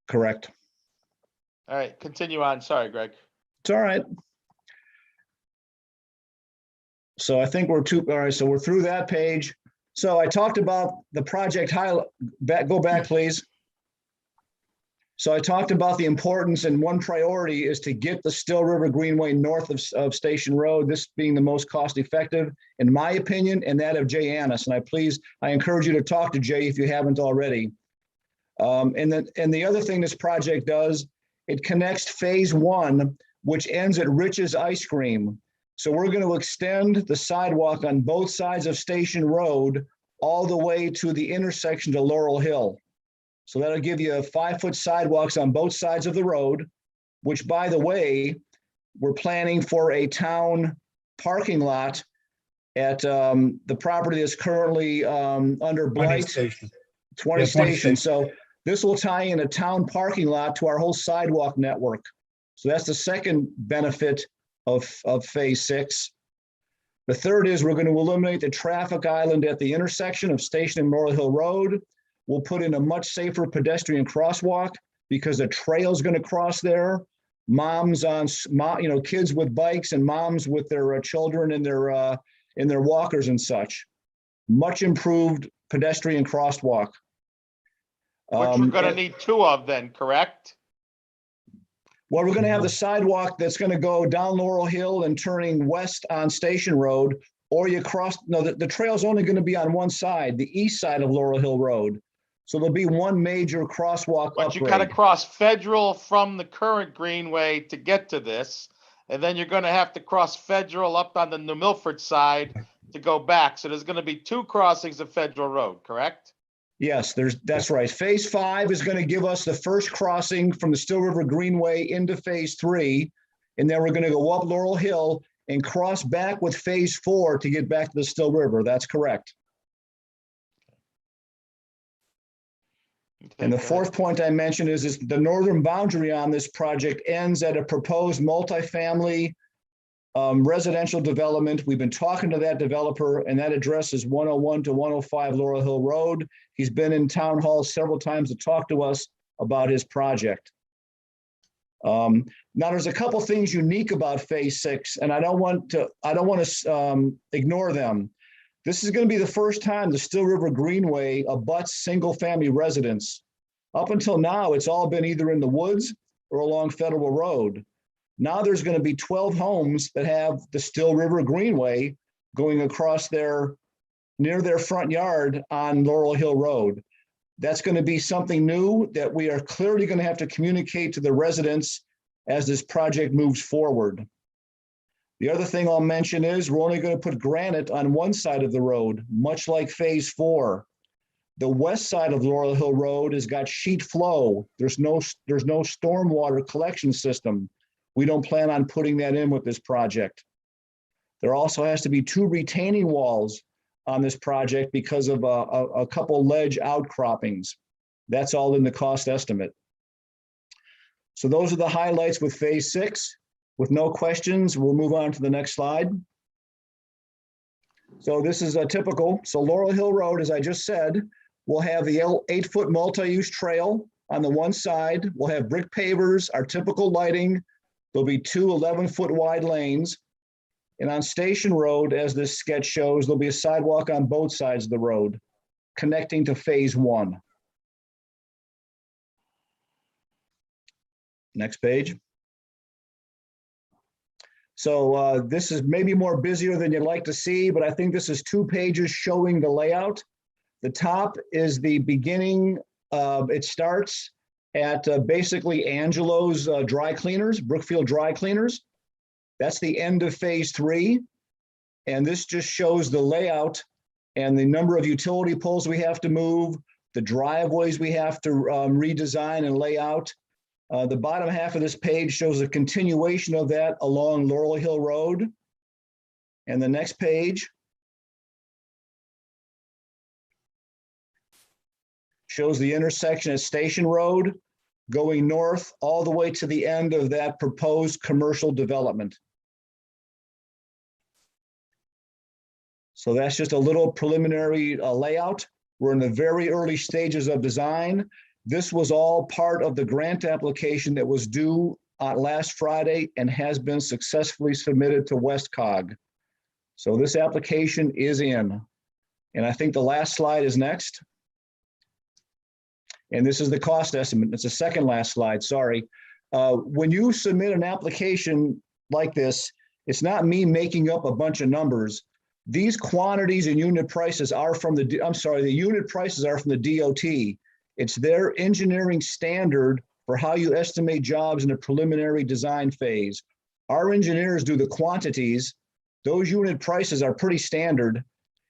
Correct. All right, continue on. Sorry, Greg. It's all right. So I think all right, so we're through that page. So I talked about the project highlight. Go back, please. So I talked about the importance, and one priority is to get the Still River Greenway north of Station Road, this being the most cost effective, in my opinion, and that of Jay Annis. And I encourage you to talk to Jay if you haven't already. And the other thing this project does, it connects phase 1, which ends at Rich's Ice Cream. So we're going to extend the sidewalk on both sides of Station Road all the way to the intersection to Laurel Hill. So that'll give you 5-foot sidewalks on both sides of the road, which, by the way, we're planning for a town parking lot at the property that's currently under blight. 20 Station. So this will tie in a town parking lot to our whole sidewalk network. So that's the second benefit of phase 6. The third is we're going to eliminate the traffic island at the intersection of Station and Laurel Hill Road. We'll put in a much safer pedestrian crosswalk because the trail is going to cross there. Moms kids with bikes and moms with their children and their in their walkers and such. Much improved pedestrian crosswalk. Which we're gonna And- need two of then, correct? Well, we're gonna have the sidewalk that's gonna go down Laurel Hill and turning west on Station Road, or you cross, no, the trail's only gonna be on one side, the east side of Laurel Hill Road. So there'll be one major crosswalk But you gotta upgrade. cross Federal from the current Greenway to get to this. And then you're gonna have to cross Federal up on the New Milford side to go back. So there's gonna be two crossings of Federal Road, correct? Yes, that's right. Phase 5 is gonna give us the first crossing from the Still River Greenway into Phase 3. And then we're gonna go up Laurel Hill and cross back with Phase 4 to get back to the Still River. That's correct. And the fourth point I mentioned is the northern boundary on this project ends at a proposed multifamily residential development. We've been talking to that developer, and that address is 101 to 105 Laurel Hill Road. He's been in town hall several times to talk to us about his project. Now, there's a couple things unique about Phase 6, and I don't want to ignore them. This is going to be the first time the Still River Greenway abuts single-family residents. Up until now, it's all been either in the woods or along Federal Road. Now there's going to be 12 homes that have the Still River Greenway going across near their front yard on Laurel Hill Road. That's going to be something new that we are clearly going to have to communicate to the residents as this project moves forward. The other thing I'll mention is we're only going to put granite on one side of the road, much like Phase 4. The west side of Laurel Hill Road has got sheet flow. There's no stormwater collection system. We don't plan on putting that in with this project. There also has to be 2 retaining walls on this project because of a couple ledge outcroppings. That's all in the cost estimate. So those are the highlights with Phase 6. With no questions, we'll move on to the next slide. So this is a typical. So Laurel Hill Road, as I just said, will have the 8-foot multi-use trail on the one side. We'll have brick pavers, our typical lighting. There'll be 2 11-foot wide lanes. And on Station Road, as this sketch shows, there'll be a sidewalk on both sides of the road connecting to Phase 1. Next page. So this is maybe more busier than you'd like to see, but I think this is 2 pages showing the layout. The top is the beginning. It starts at basically Angelo's dry cleaners, Brookfield Dry Cleaners. That's the end of Phase 3. And this just shows the layout and the number of utility poles we have to move, the driveways we have to redesign and lay out. The bottom half of this page shows a continuation of that along Laurel Hill Road. And the next page shows the intersection at Station Road going north all the way to the end of that proposed commercial development. So that's just a little preliminary layout. We're in the very early stages of design. This was all part of the grant application that was due last Friday and has been successfully submitted to WestCog. So this application is in. And I think the last slide is next. And this is the cost estimate. It's the second last slide, sorry. When you submit an application like this, it's not me making up a bunch of numbers. These quantities and unit prices are from the unit prices are from the DOT. It's their engineering standard for how you estimate jobs in a preliminary design phase. Our engineers do the quantities. Those unit prices are pretty standard.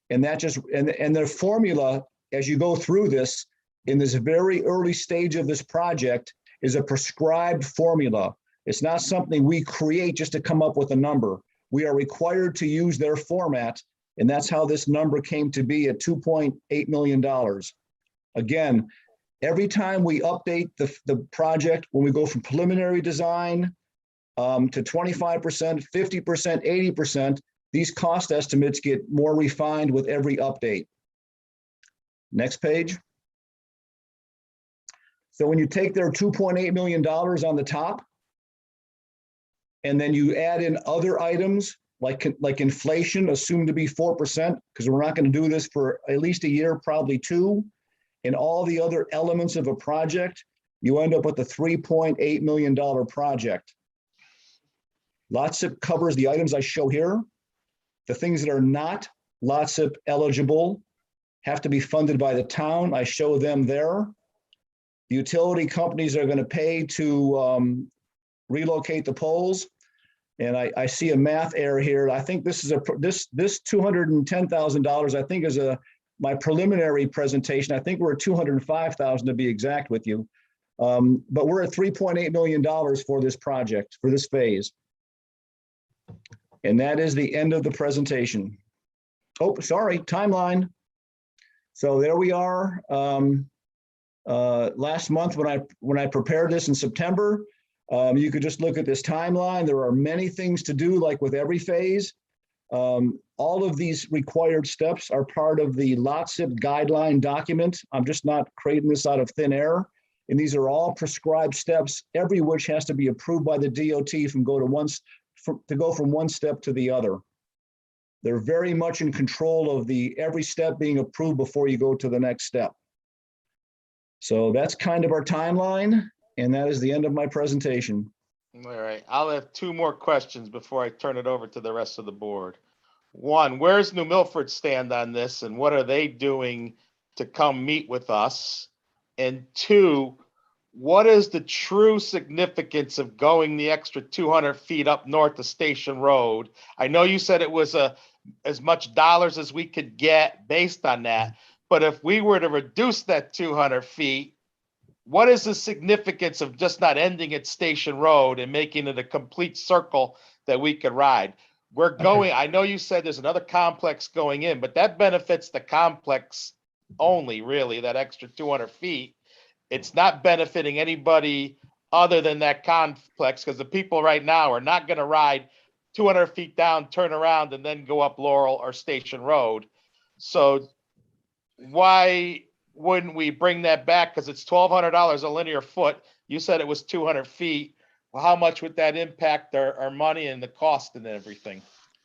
And that just, and their formula, as you go through this, in this very early stage of this project, is a prescribed formula. It's not something we create just to come up with a number. We are required to use their format, and that's how this number came to be at $2.8 million. Again, every time we update the project, when we go from preliminary design to 25%, 50%, 80%, these cost estimates get more refined with every update. Next page. So when you take their $2.8 million on the top, and then you add in other items like inflation assumed to be 4%, because we're not going to do this for at least a year, probably two, and all the other elements of a project, you end up with a $3.8 million project. LOTSIP covers the items I show here. The things that are not LOTSIP eligible have to be funded by the town. I show them there. The utility companies are going to pay to relocate the poles. And I see a math error here. I think this is this $210,000, I think, is my preliminary presentation. I think we're at 205,000 to be exact with you. But we're at $3.8 million for this project, for this phase. And that is the end of the presentation. Oh, sorry, timeline. So there we are. Last month when I prepared this in September, you could just look at this timeline. There are many things to do, like with every phase. All of these required steps are part of the LOTSIP guideline document. I'm just not creating this out of thin air. And these are all prescribed steps, every which has to be approved by the DOT to go from one step to the other. They're very much in control of every step being approved before you go to the next step. So that's kind of our timeline, and that is the end of my presentation. All right, I'll have two more questions before I turn it over to the rest of the board. One, where's New Milford stand on this, and what are they doing to come meet with us? And two, what is the true significance of going the extra 200 feet up north of Station Road? I know you said it was as much dollars as we could get based on that, but if we were to reduce that 200 feet, what is the significance of just not ending at Station Road and making it a complete circle that we could ride? We're going, I know you said there's another complex going in, but that benefits the complex only, really, that extra 200 feet. It's not benefiting anybody other than that complex, because the people right now are not going to ride 200 feet down, turn around, and then go up Laurel or Station Road. So why wouldn't we bring that back? Because it's $1,200 a linear foot. You said it was 200 feet. Well, how much would that impact our money and the cost and everything?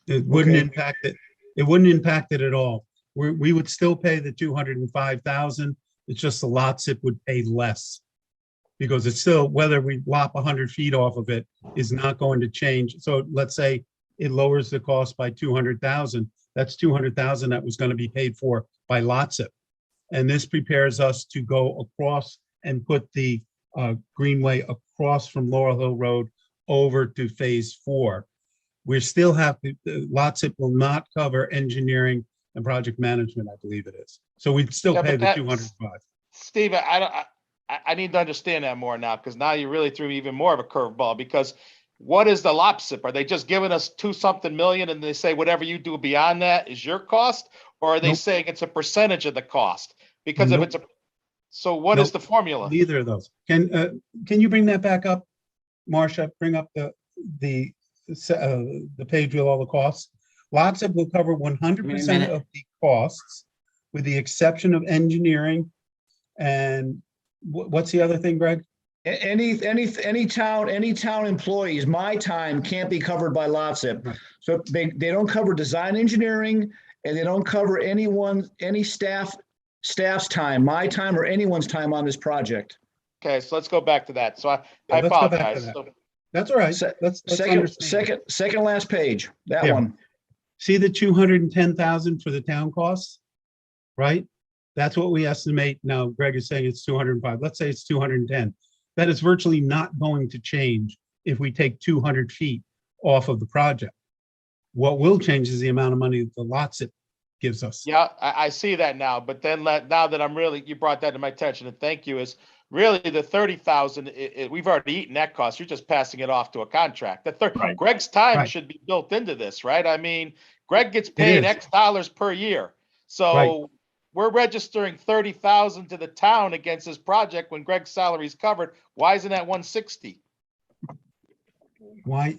It wouldn't impact it. It wouldn't impact it at all. We would still pay the 205,000. It's just the LOTSIP would pay less, because it's still, whether we lop 100 feet off of it is not going to change. So let's say it lowers the cost by 200,000. That's 200,000 that was going to be paid for by LOTSIP. And this prepares us to go across and put the greenway across from Laurel Hill Road over to phase 4. We still have to, LOTSIP will not cover engineering and project management, I believe it is. So we'd still pay the 205. Steve, I need to understand that more now, because now you really threw even more of a curveball. Because what is the LOTSIP? Are they just giving us 2-something million and they say whatever you do beyond that is your cost? Or are they saying it's a percentage of the cost? Because if it's a, so what is the formula? Neither of those. Can you bring that back up, Marcia? Bring up the page with all the costs. LOTSIP will cover 100% of the costs, with the exception of engineering. And what's the other thing, Greg? Any town employees, my time can't be covered by LOTSIP. Right. So they don't cover design engineering, and they don't cover any staff's time, my time or anyone's time on this project. Okay, so let's go back to that. So I apologize. That's all right. Second last page, that Here. One. See the 210,000 for the town costs, right? That's what we estimate. Now, Greg is saying it's 205. Let's say it's 210. That is virtually not going to change if we take 200 feet off of the project. What will change is the amount of money that the LOTSIP gives us. Yeah, I see that now. But then now that you brought that to my attention, and thank you, is really the 30,000. We've already eaten that cost. You're just passing it off to a contract. Right. Greg's time Right. should be built into this, right? I mean, Greg gets paid X dollars per year. So we're registering 30,000 to the town against this project when Greg's salary is covered. Why isn't that 160? Why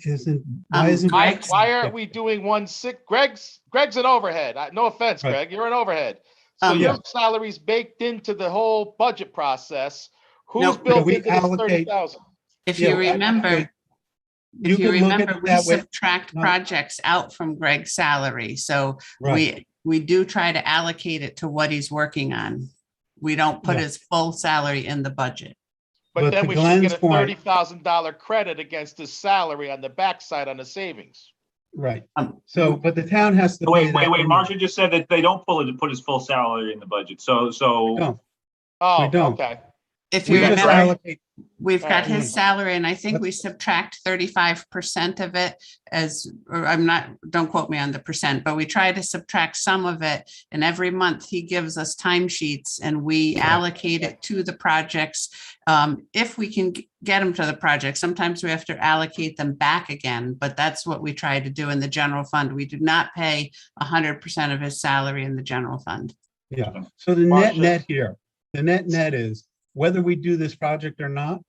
aren't we doing 160? Greg's an overhead. No offense, Right. Greg, you're an overhead. So your salary's baked into the whole budget process. Who's built into this 30,000? If you remember, You If you could look at remember, it we that way. subtract No. projects out from Greg's salary, so Right. we do try to allocate it to what he's working on. We don't put Yeah. his full salary in the budget. But then to we should Glenn's get a point, $30,000 credit against his salary on the backside on the savings. right. So, but the town has to pay Wait, that. Marcia just said that they don't put his full salary in the budget. So No, Oh, We don't. okay. If we you just remember, allocate. we've got Alright. his salary, and I think we subtract 35% of it as, or I'm not, don't quote me on the percent, but we try to subtract some of it. And every month he gives us timesheets and we allocate it to the projects. If we can get them to the project, sometimes we have to allocate them back again, but that's what we try to do in the general fund. We do not pay 100% of his salary in the general fund. Yeah, so the Marcia. net here, the net is, whether we do this project or not,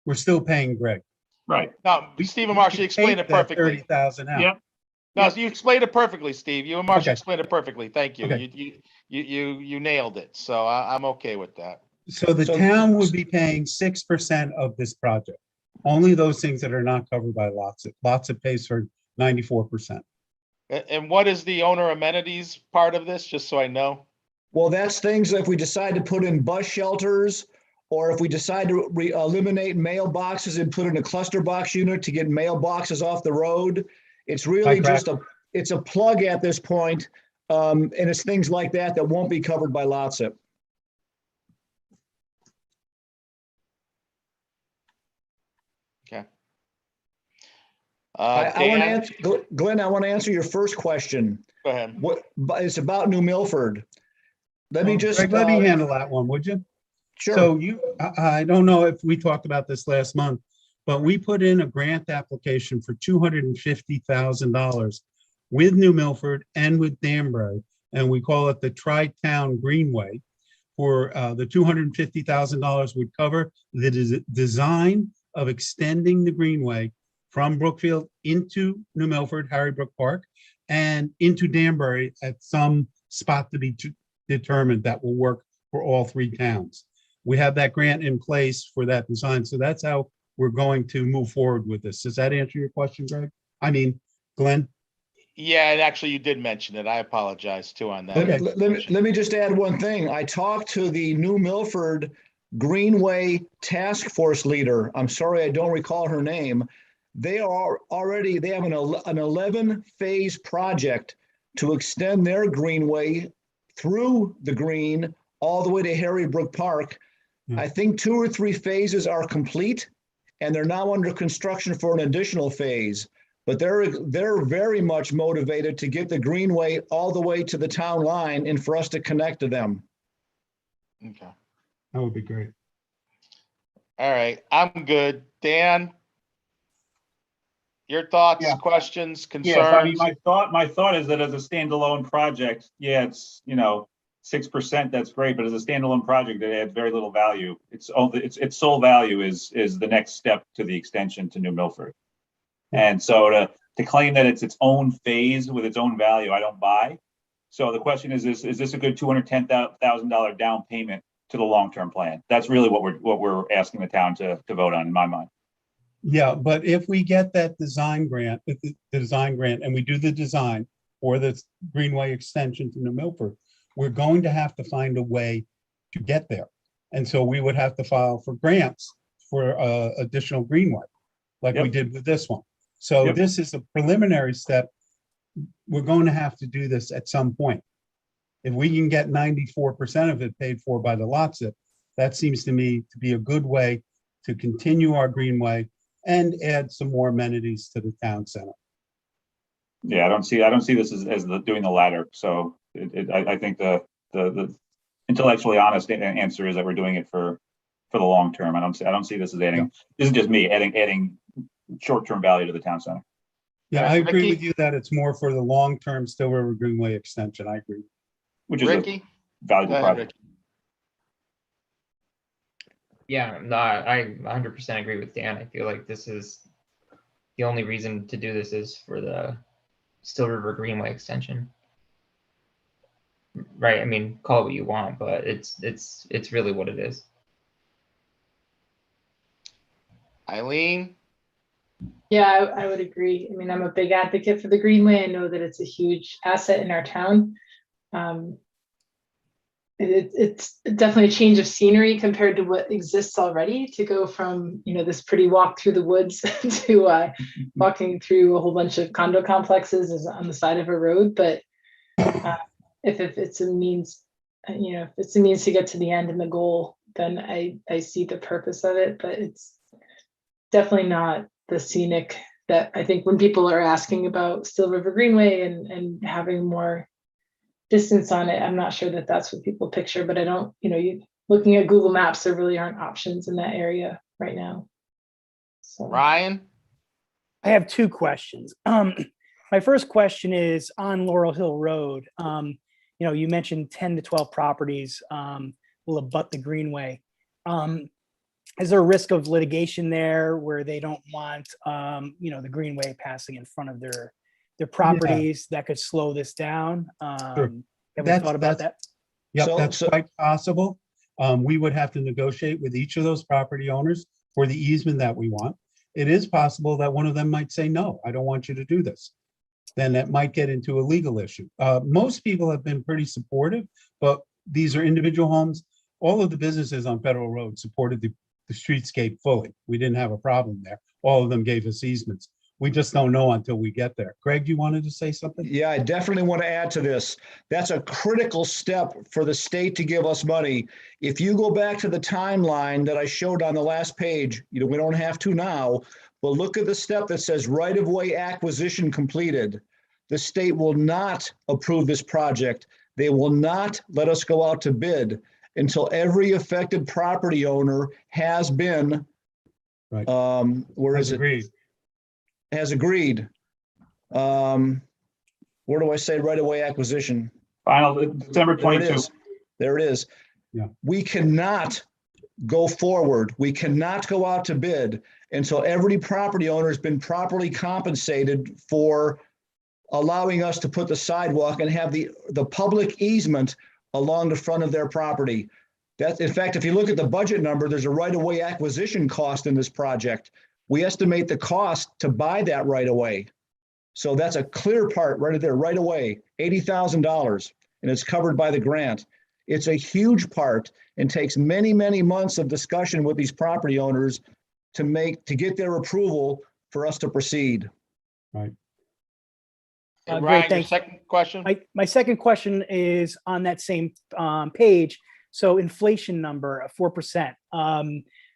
we're still paying Greg. right. No, Steve and Marcia explained it perfectly. 30,000 out. Yeah. No, you explained it perfectly, Steve. You and Marcia Okay. explained it perfectly. Thank you. Okay. You nailed it. So I'm okay with that. So the town would be paying 6% of this project. Only those things that are not covered by lots. Lots of pays for 94%. And what is the owner amenities part of this, just so I know? Well, that's things if we decide to put in bus shelters, or if we decide to eliminate mailboxes and put in a cluster box unit to get mailboxes off the road. It's really just it's a plug at this point, and it's things like that that won't be covered by LOTSIP. Okay. I want to Dan, answer, Glenn, I want to answer your first question. go ahead. It's about New Milford. Let me just. Greg, let me handle that one, would you? Sure. So I don't know if we talked about this last month, but we put in a grant application for $250,000 with New Milford and with Danbury, and we call it the Tri-Town Greenway. For the $250,000 would cover the design of extending the Greenway from Brookfield into New Milford, Harry Brook Park, and into Danbury at some spot to be determined that will work for all three towns. We have that grant in place for that design. So that's how we're going to move forward with this. Does that answer your question, Greg? I mean, Glenn? Yeah, and actually you did mention it. I apologize too on that. Okay. Let me just add one thing. I talked to the New Milford Greenway Task Force leader. I'm sorry, I don't recall her name. They have an 11-phase project to extend their greenway through the green all the way to Harry Brook Park. I think 2 or 3 phases are complete, and they're now under construction for an additional phase. But they're very much motivated to get the greenway all the way to the town line and for us to connect to them. Okay. That would be great. All right. I'm good. Dan, your thoughts, Yeah. questions, concerns? Yes, I mean, my thought is that as a standalone project, yeah, it's, 6%, that's great, but as a standalone project, it adds very little value. Its sole value is the next step to the extension to New Milford. And so to claim that it's its own phase with its own value, I don't buy. So the question is this a good $210,000 down payment to the long-term plan? That's really what we're asking the town to vote on, in my mind. Yeah, but if we get that design grant, the design grant, and we do the design for this Greenway extension to New Milford, we're going to have to find a way to get there. And so we would have to file for grants for additional Greenway, like we did with this one. So this is a preliminary step. We're going to have to do this at some point. If we can get 94% of it paid for by the LOTSIP, that seems to me to be a good way to continue our Greenway and add some more amenities to the town center. Yeah, I don't see this as doing the latter. So I think the intellectually honest answer is that we're doing it for the long term. I don't see this as adding. This is just me adding short-term value to the town center. Yeah, I agree with you that it's more for the long-term Still River Greenway extension. I agree. Which is Ricky? a valuable project. Yeah, no, I 100% agree with Dan. I feel like this is the only reason to do this is for the Still River Greenway extension. Right. I mean, call it what you want, but it's really what it is. Eileen? Yeah, I would agree. I mean, I'm a big advocate for the Greenway. I know that it's a huge asset in our town. It's definitely a change of scenery compared to what exists already, to go from, this pretty walk through the woods to walking through a whole bunch of condo complexes is on the side of a road. But if it's a means, if it's a means to get to the end and the goal, then I see the purpose of it. But it's definitely not the scenic that I think when people are asking about Still River Greenway and having more distance on it, I'm not sure that that's what people picture. But I don't, looking at Google Maps, there really aren't options in that area right now. So Ryan? I have two questions. My first question is on Laurel Hill Road. You mentioned 10 to 12 properties will abut the Greenway. Is there a risk of litigation there where they don't want, the Greenway passing in front of their properties that could slow this down? Sure. Have we thought about that? Yep, So- that's quite possible. We would have to negotiate with each of those property owners for the easement that we want. It is possible that one of them might say, no, I don't want you to do this. Then that might get into a legal issue. Most people have been pretty supportive, but these are individual homes. All of the businesses on Federal Road supported the streetscape fully. We didn't have a problem there. All of them gave us easements. We just don't know until we get there. Greg, you wanted to say something? Yeah, I definitely want to add to this. That's a critical step for the state to give us money. If you go back to the timeline that I showed on the last page, we don't have to now, but look at the step that says right-of-way acquisition completed. The state will not approve this project. They will not let us go out to bid until every affected property owner has been, Right. where is it? Agreed. Has agreed. Where do I say right-of-way acquisition? Final December There it 22. is. There it is. Yeah. We cannot go forward. We cannot go out to bid until every property owner has been properly compensated for allowing us to put the sidewalk and have the public easement along the front of their property. That's, in fact, if you look at the budget number, there's a right-of-way acquisition cost in this project. We estimate the cost to buy that right-of-way. So that's a clear part right there, right away, $80,000, and it's covered by the grant. It's a huge part and takes many, many months of discussion with these property owners to get their approval for us to proceed. Right. Great, Ryan, your thanks. second question? My second question is on that same page. So inflation number of 4%.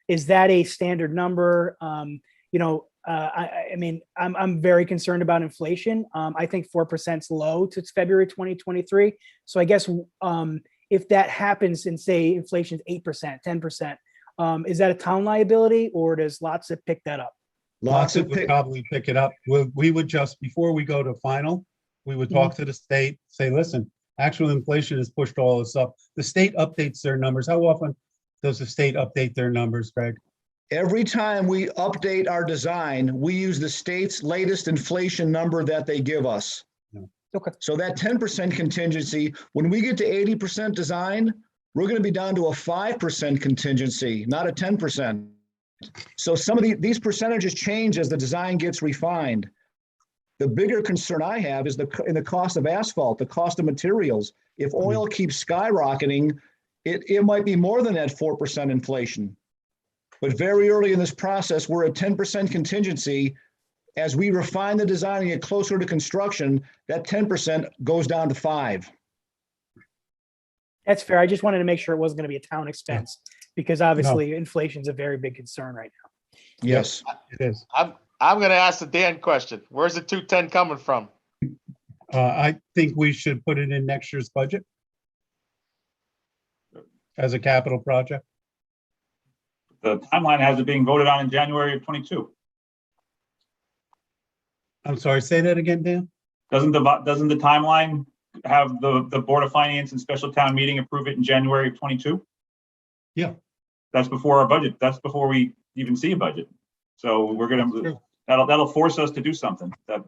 Is that a standard number? I'm very concerned about inflation. I think 4% is low to February 2023. So I guess if that happens and say inflation is 8%, 10%, is that a town liability or does LOTSIP pick that up? LOTSIP would probably pick it up. We would just, before we go to final, we would talk to the state, say, listen, actual inflation has pushed all this up. The state updates their numbers. How often does the state update their numbers, Greg? Every time we update our design, we use the state's latest inflation number that they give us. Okay. So that 10% contingency, when we get to 80% design, we're going to be down to a 5% contingency, not a 10%. So some of these percentages change as the design gets refined. The bigger concern I have is in the cost of asphalt, the cost of materials. If oil keeps skyrocketing, it might be more than that 4% inflation. But very early in this process, we're at 10% contingency. As we refine the design and get closer to construction, that 10% goes down to 5%. That's fair. I just wanted to make sure it wasn't going to be a town expense because obviously inflation is a very big concern right now. Yes. It is. I'm going to ask the Dan question. Where's the 210 coming from? I think we should put it in next year's budget as a capital project. The timeline has it being voted on in January of 22. I'm sorry, say that again, Dan? Doesn't the timeline have the Board of Finance and special town meeting approve it in January of 22? Yeah. That's before our budget. That's before we even see a budget. So we're that'll force us to do something that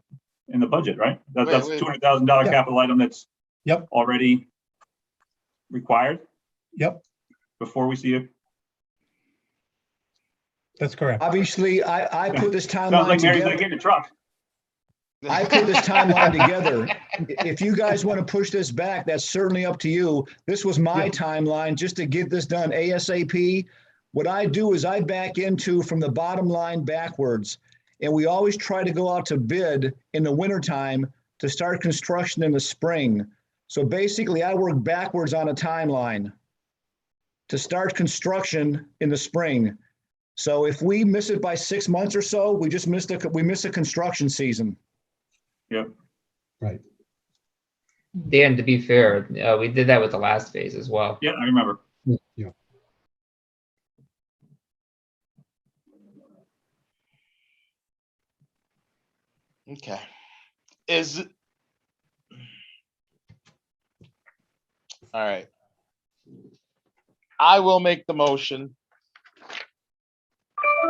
in the budget, right? That's $200,000 capital item that's already required. Yep. Before we see it. That's correct. Obviously, I put this Sounds timeline like Mary's gonna together. get in a truck. I put this timeline together. If you guys want to push this back, that's certainly up to you. This was my timeline just to get this done ASAP. What I do is I back into from the bottom line backwards. And we always try to go out to bid in the wintertime to start construction in the spring. So basically, I work backwards on a timeline to start construction in the spring. So if we miss it by 6 months or so, we just miss a construction season. Yep. Right. Dan, to be fair, we did that with the last phase as well. Yeah, I remember. Yeah. Okay. All right. I will make the motion.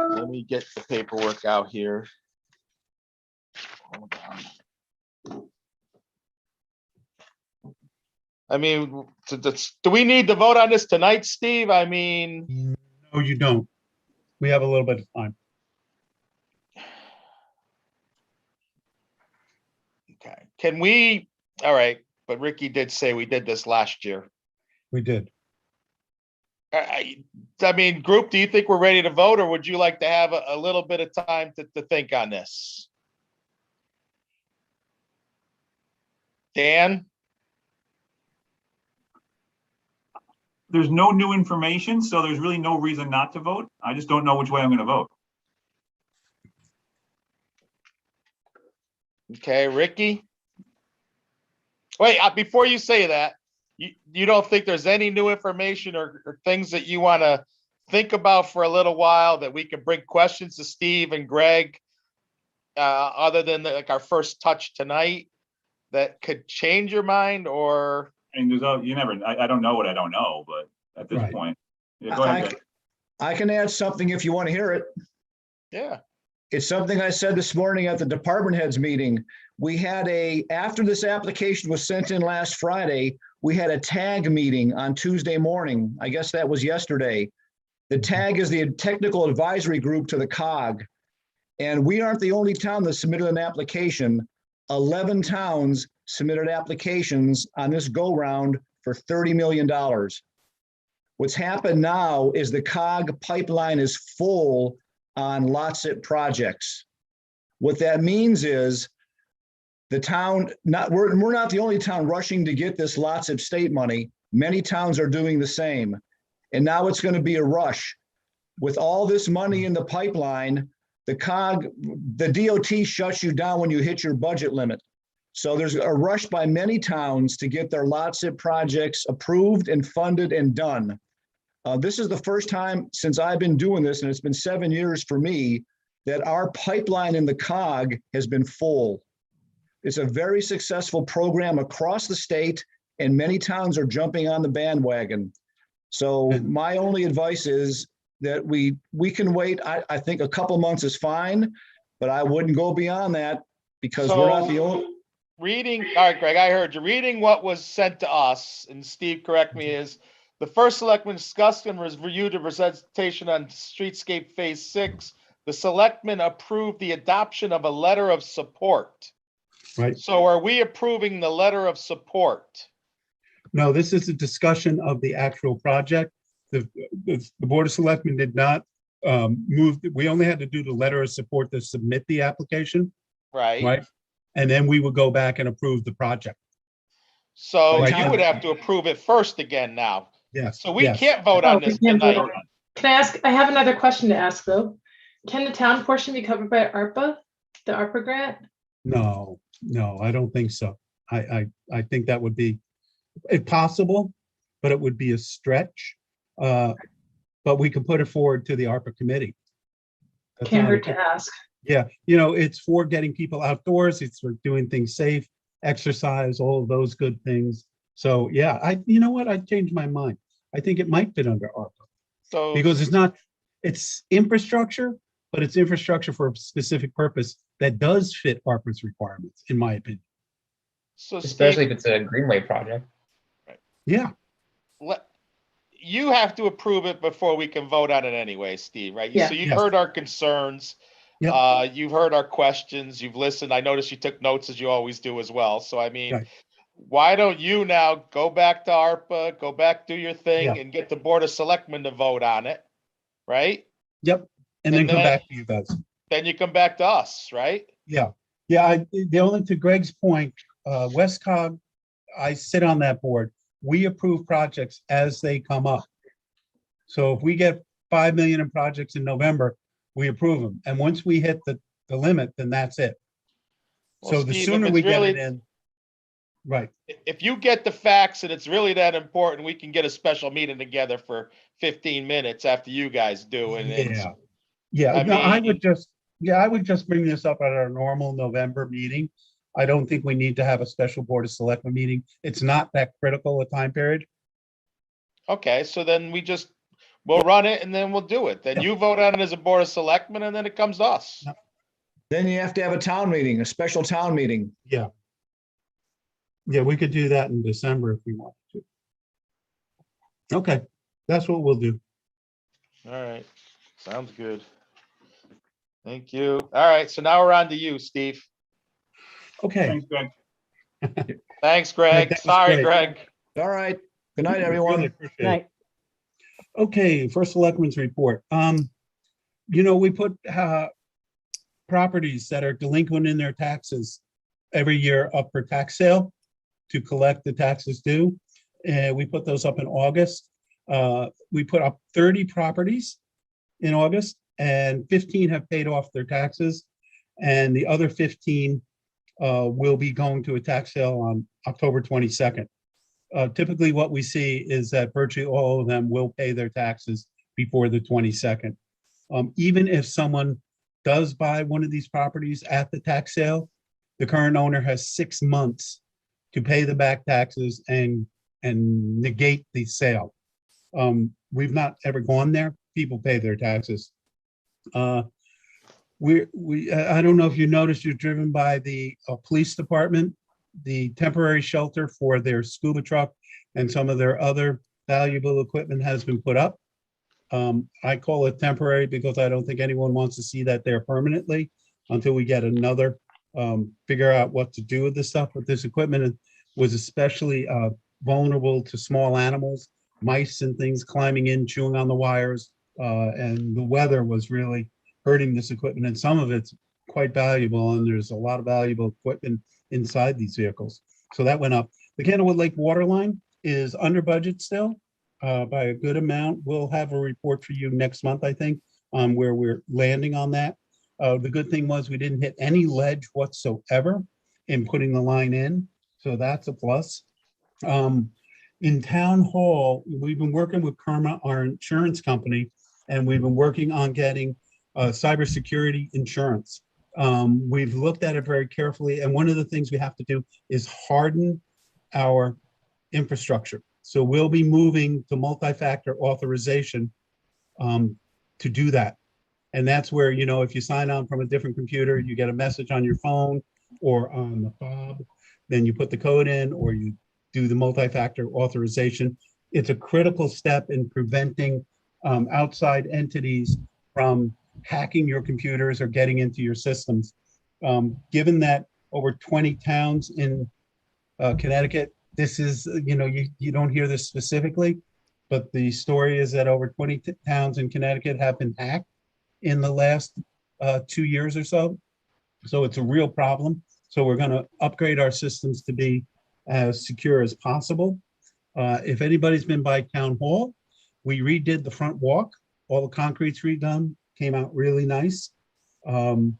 Let me get the paperwork out here. Hold on. I mean, do we need to vote on this tonight, Steve? I mean. No, you don't. We have a little bit of time. Okay, can we, all right, but Ricky did say we did this last year. We did. I mean, group, do you think we're ready to vote, or would you like to have a little bit of time to think on this? Dan? There's no new information, so there's really no reason not to vote. I just don't know which way I'm gonna vote. Okay, Ricky? Wait, before you say that, you don't think there's any new information or things that you want to think about for a little while that we can bring questions to Steve and Greg, other than like our first touch tonight, that could change your mind? Or And you never, I don't know what I don't know, but at this Right. point, yeah, go ahead. Greg. I can add something if you want to hear it. yeah, It's something I said this morning at the department heads meeting. We had after this application was sent in last Friday, we had a TAG meeting on Tuesday morning. I guess that was yesterday. The TAG is the technical advisory group to the COG. And we aren't the only town that submitted an application. 11 towns submitted applications on this go round for $30 million. What's happened now is the COG pipeline is full on LOTSIP projects. What that means is the town, we're not the only town rushing to get this LOTSIP state money. Many towns are doing the same. And now it's going to be a rush. With all this money in the pipeline, the COG, the DOT shuts you down when you hit your budget limit. So there's a rush by many towns to get their LOTSIP projects approved and funded and done. This is the first time since I've been doing this, and it's been 7 years for me, that our pipeline in the COG has been full. It's a very successful program across the state, and many towns are jumping on the bandwagon. So my only advice is that we can wait. I think a couple months is fine, but I wouldn't go beyond that because we're not the only. Reading, all right, Greg, I heard you. Reading what was sent to us, and Steve, correct me, is the first selectman discussed and reviewed the presentation on Streetscape Phase 6. The selectmen approved the adoption of a letter of support. Right. So are we approving the letter of support? No, this is a discussion of the actual project. The Board of Selectmen did not move. We only had to do the letter of support to submit the application. Right. Right. And then we would go back and approve the project. So Right. you would have to approve it first again now. Yes. So we yes. can't vote on this we can't vote tonight. on it. Can I ask, I have another question to ask though. Can the town portion be covered by ARPA, the ARPA grant? No, I don't think so. I think that would be possible, but it would be a stretch. But we can put it forward to the ARPA committee. That's Can't not hurt a- to ask. Yeah, it's for getting people outdoors. It's for doing things safe, exercise, all of those good things. So yeah, you know what? I changed my mind. I think it might fit under ARPA So because it's infrastructure, but it's infrastructure for a specific purpose that does fit ARPA's requirements, in my opinion. So Especially Steve, if it's a Greenway project. Yeah, you have to approve it before we can vote on it anyway, Steve, right? Yeah. So you've Yes. heard our concerns. Yep. You've heard our questions. You've listened. I noticed you took notes as you always do as well. So I mean, Right. why don't you now go back to ARPA, go back, do your thing, Yeah. and get the Board of Selectmen to vote on it, right? Yep. And then And come then- back to you guys. Then you come back to us, right? Yeah. Yeah. The only, to Greg's point, Westcog, I sit on that board. We approve projects as they come up. So if we get 5 million in projects in November, we approve them. And once we hit the limit, then that's it. Well, So the Steve, if sooner it's we get really- it in. Right. If you get the facts and it's really that important, we can get a special meeting together for 15 minutes after you guys do. And Yeah. Yeah. I No, I mean- would just bring this up at our normal November meeting. I don't think we need to have a special Board of Selectmen meeting. It's not that critical a time period. okay, so then we'll run it and then we'll do it. Then Yeah. you vote on it as a Board of Selectmen and then it comes to us. Yeah. Then you have to have a town meeting, a special town meeting. Yeah. Yeah, we could do that in December if we want to. Okay, that's what we'll do. All right, sounds good. Thank you. All right, so now we're on to you, Steve. Okay. Thanks, Greg. Thanks, Greg. That was Sorry, great. Greg. All right. Good night, Really everyone. appreciate it. Right. Okay, first selectmen's report. We put properties that are delinquent in their taxes every year up for tax sale to collect the taxes due. And we put those up in August. We put up 30 properties in August and 15 have paid off their taxes. And the other 15 will be going to a tax sale on October 22nd. Typically what we see is that virtually all of them will pay their taxes before the 22nd. Even if someone does buy one of these properties at the tax sale, the current owner has 6 months to pay the back taxes and negate the sale. We've not ever gone there. People pay their taxes. I don't know if you noticed, you're driven by the police department, the temporary shelter for their scuba truck and some of their other valuable equipment has been put up. I call it temporary because I don't think anyone wants to see that there permanently until we get another, figure out what to do with this stuff. But this equipment was especially vulnerable to small animals, mice and things climbing in, chewing on the wires. And the weather was really hurting this equipment, and some of it's quite valuable, and there's a lot of valuable equipment inside these vehicles. So that went up. The Candlewood Lake water line is under budget still by a good amount. We'll have a report for you next month, I think, where we're landing on that. The good thing was we didn't hit any ledge whatsoever in putting the line in, so that's a plus. In Town Hall, we've been working with Karma, our insurance company, and we've been working on getting cybersecurity insurance. We've looked at it very carefully, and one of the things we have to do is harden our infrastructure. So we'll be moving to multi-factor authorization to do that. And that's where, if you sign on from a different computer, you get a message on your phone or on the fob, then you put the code in or you do the multi-factor authorization. It's a critical step in preventing outside entities from hacking your computers or getting into your systems. Given that over 20 towns in Connecticut, this is, you don't hear this specifically, but the story is that over 20 towns in Connecticut have been hacked in the last 2 years or so. So it's a real problem. So we're going to upgrade our systems to be as secure as possible. If anybody's been by Town Hall, we redid the front walk. All the concrete's redone, came out really nice. To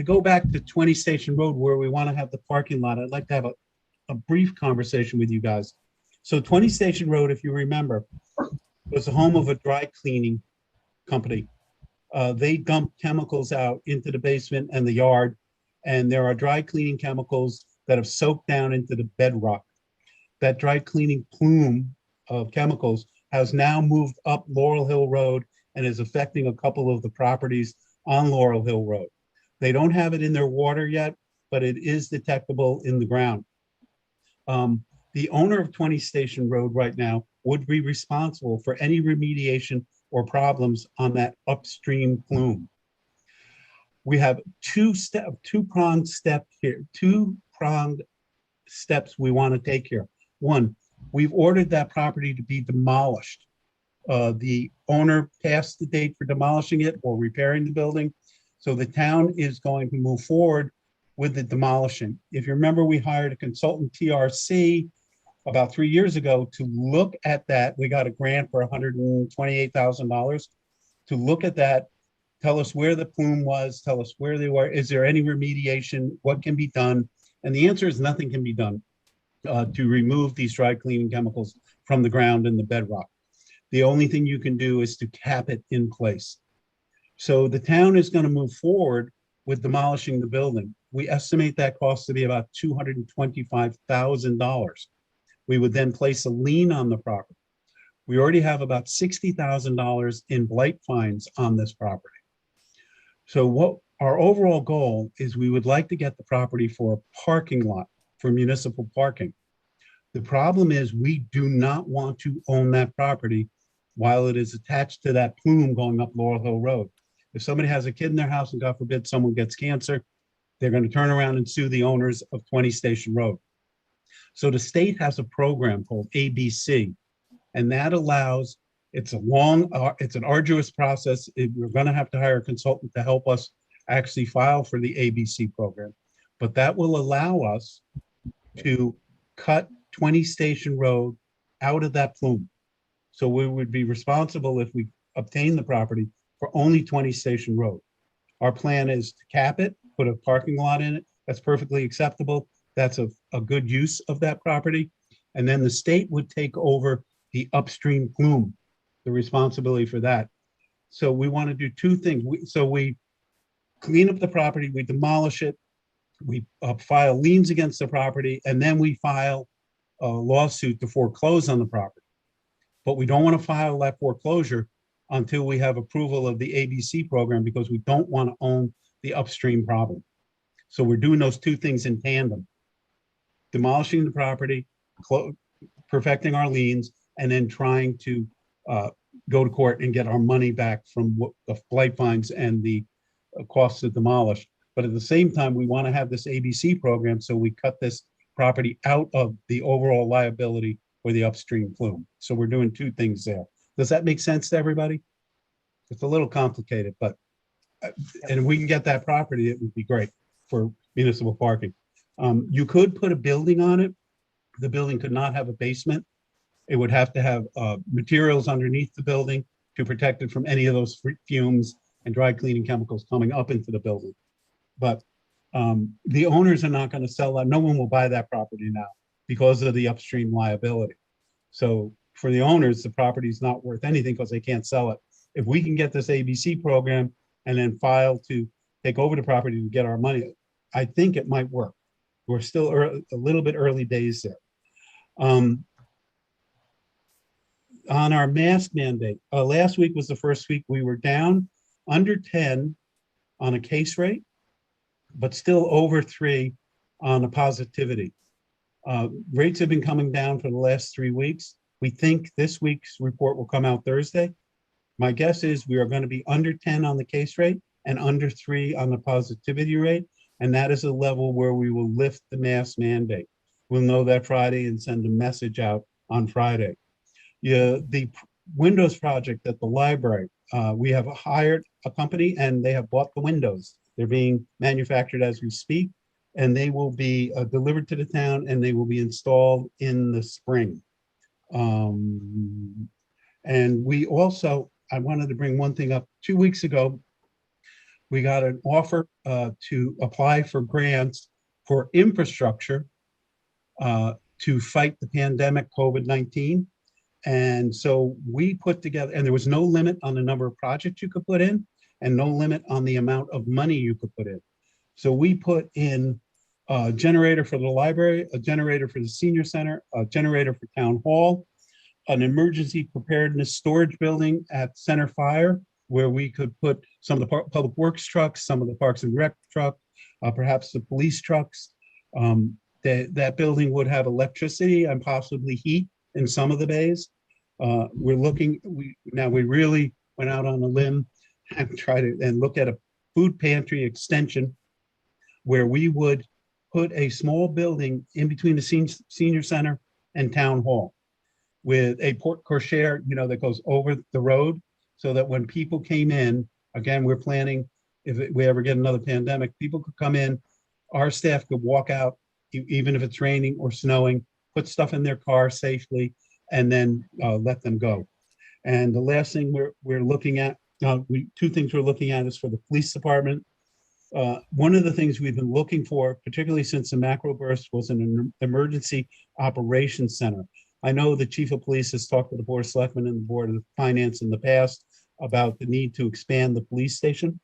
go back to 20 Station Road where we want to have the parking lot, I'd like to have a brief conversation with you guys. So 20 Station Road, if you remember, was the home of a dry cleaning company. They dump chemicals out into the basement and the yard, and there are dry cleaning chemicals that have soaked down into the bedrock. That dry cleaning plume of chemicals has now moved up Laurel Hill Road and is affecting a couple of the properties on Laurel Hill Road. They don't have it in their water yet, but it is detectable in the ground. The owner of 20 Station Road right now would be responsible for any remediation or problems on that upstream plume. We have two-pronged step here, two-pronged steps we want to take here. One, we've ordered that property to be demolished. The owner passed the date for demolishing it or repairing the building. So the town is going to move forward with the demolishing. If you remember, we hired a consultant, TRC, about 3 years ago to look at that. We got a grant for $128,000 to look at that, tell us where the plume was, tell us where they were, is there any remediation, what can be done? And the answer is nothing can be done to remove these dry cleaning chemicals from the ground and the bedrock. The only thing you can do is to cap it in place. So the town is going to move forward with demolishing the building. We estimate that cost to be about $225,000. We would then place a lien on the property. We already have about $60,000 in blight fines on this property. So what our overall goal is, we would like to get the property for a parking lot for municipal parking. The problem is we do not want to own that property while it is attached to that plume going up Laurel Hill Road. If somebody has a kid in their house and God forbid someone gets cancer, they're going to turn around and sue the owners of 20 Station Road. So the state has a program called ABC, and that allows, it's an arduous process. We're going to have to hire a consultant to help us actually file for the ABC program, but that will allow us to cut 20 Station Road out of that plume. So we would be responsible if we obtain the property for only 20 Station Road. Our plan is to cap it, put a parking lot in it. That's perfectly acceptable. That's a good use of that property. And then the state would take over the upstream plume, the responsibility for that. So we want to do two things. We clean up the property, we demolish it, we file liens against the property, and then we file a lawsuit to foreclose on the property. But we don't want to file that foreclosure until we have approval of the ABC program, because we don't want to own the upstream problem. So we're doing those two things in tandem: demolishing the property, perfecting our liens, and then trying to go to court and get our money back from the blight fines and the costs to demolish. But at the same time, we want to have this ABC program so we cut this property out of the overall liability for the upstream plume. So we're doing two things there. Does that make sense to everybody? It's a little complicated, but and if we can get that property, it would be great for municipal parking. You could put a building on it. The building could not have a basement. It would have to have materials underneath the building to protect it from any of those fumes and dry cleaning chemicals coming up into the building. But the owners are not going to sell that. No one will buy that property now because of the upstream liability. So for the owners, the property is not worth anything because they can't sell it. If we can get this ABC program and then file to take over the property to get our money, I think it might work. We're still a little bit early days there. On our mask mandate, last week was the first week we were down under 10 on a case rate, but still over 3 on a positivity. Rates have been coming down for the last 3 weeks. We think this week's report will come out Thursday. My guess is we are going to be under 10 on the case rate and under 3 on the positivity rate. And that is a level where we will lift the mask mandate. We'll know that Friday and send a message out on Friday. Yeah, the Windows project at the library, we have hired a company and they have bought the windows. They're being manufactured as we speak, and they will be delivered to the town and they will be installed in the spring. And we also, I wanted to bring one thing up. 2 weeks ago, we got an offer to apply for grants for infrastructure to fight the pandemic COVID-19. And so we put together, and there was no limit on the number of projects you could put in and no limit on the amount of money you could put in. So we put in a generator for the library, a generator for the senior center, a generator for town hall, an emergency preparedness storage building at Center Fire, where we could put some of the public works trucks, some of the parks and rec truck, perhaps the police trucks. That building would have electricity and possibly heat in some of the bays. We're looking, we really went out on a limb and tried to and look at a food pantry extension where we would put a small building in between the senior center and town hall with a porte cochere, that goes over the road, so that when people came in, again, we're planning, if we ever get another pandemic, people could come in, our staff could walk out, even if it's raining or snowing, put stuff in their car safely, and then let them go. And the last thing we're looking at, two things we're looking at is for the police department. One of the things we've been looking for, particularly since the macro burst, was an emergency operations center. I know the chief of police has talked to the board of selectmen and the board of finance in the past about the need to expand the police station.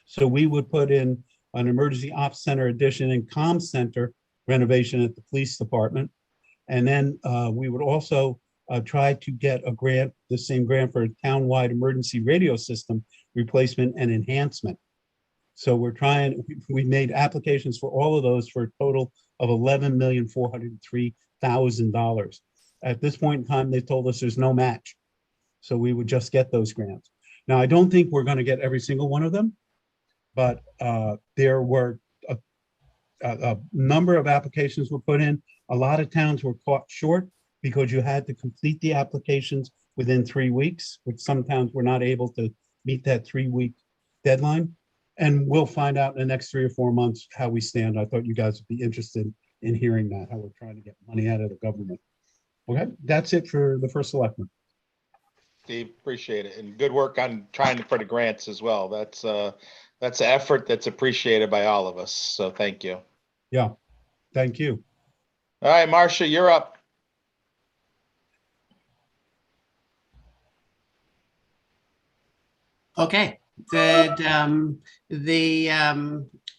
So we would put in an emergency ops center addition and comm center renovation at the police department. And then we would also try to get a grant, the same grant for a townwide emergency radio system replacement and enhancement. So we made applications for all of those for a total of $11,403,000. At this point in time, they told us there's no match. So we would just get those grants. Now, I don't think we're going to get every single one of them, but there were a number of applications were put in. A lot of towns were caught short because you had to complete the applications within 3 weeks, which some towns were not able to meet that 3-week deadline. And we'll find out in the next 3 or 4 months how we stand. I thought you guys would be interested in hearing that, how we're trying to get money out of the government. Okay, that's it for the first selectman. Steve, appreciate it. And good work on trying for the grants as well. That's an effort that's appreciated by all of us. So thank you. Yeah, thank you. All right, Marcia, you're up. Okay, good.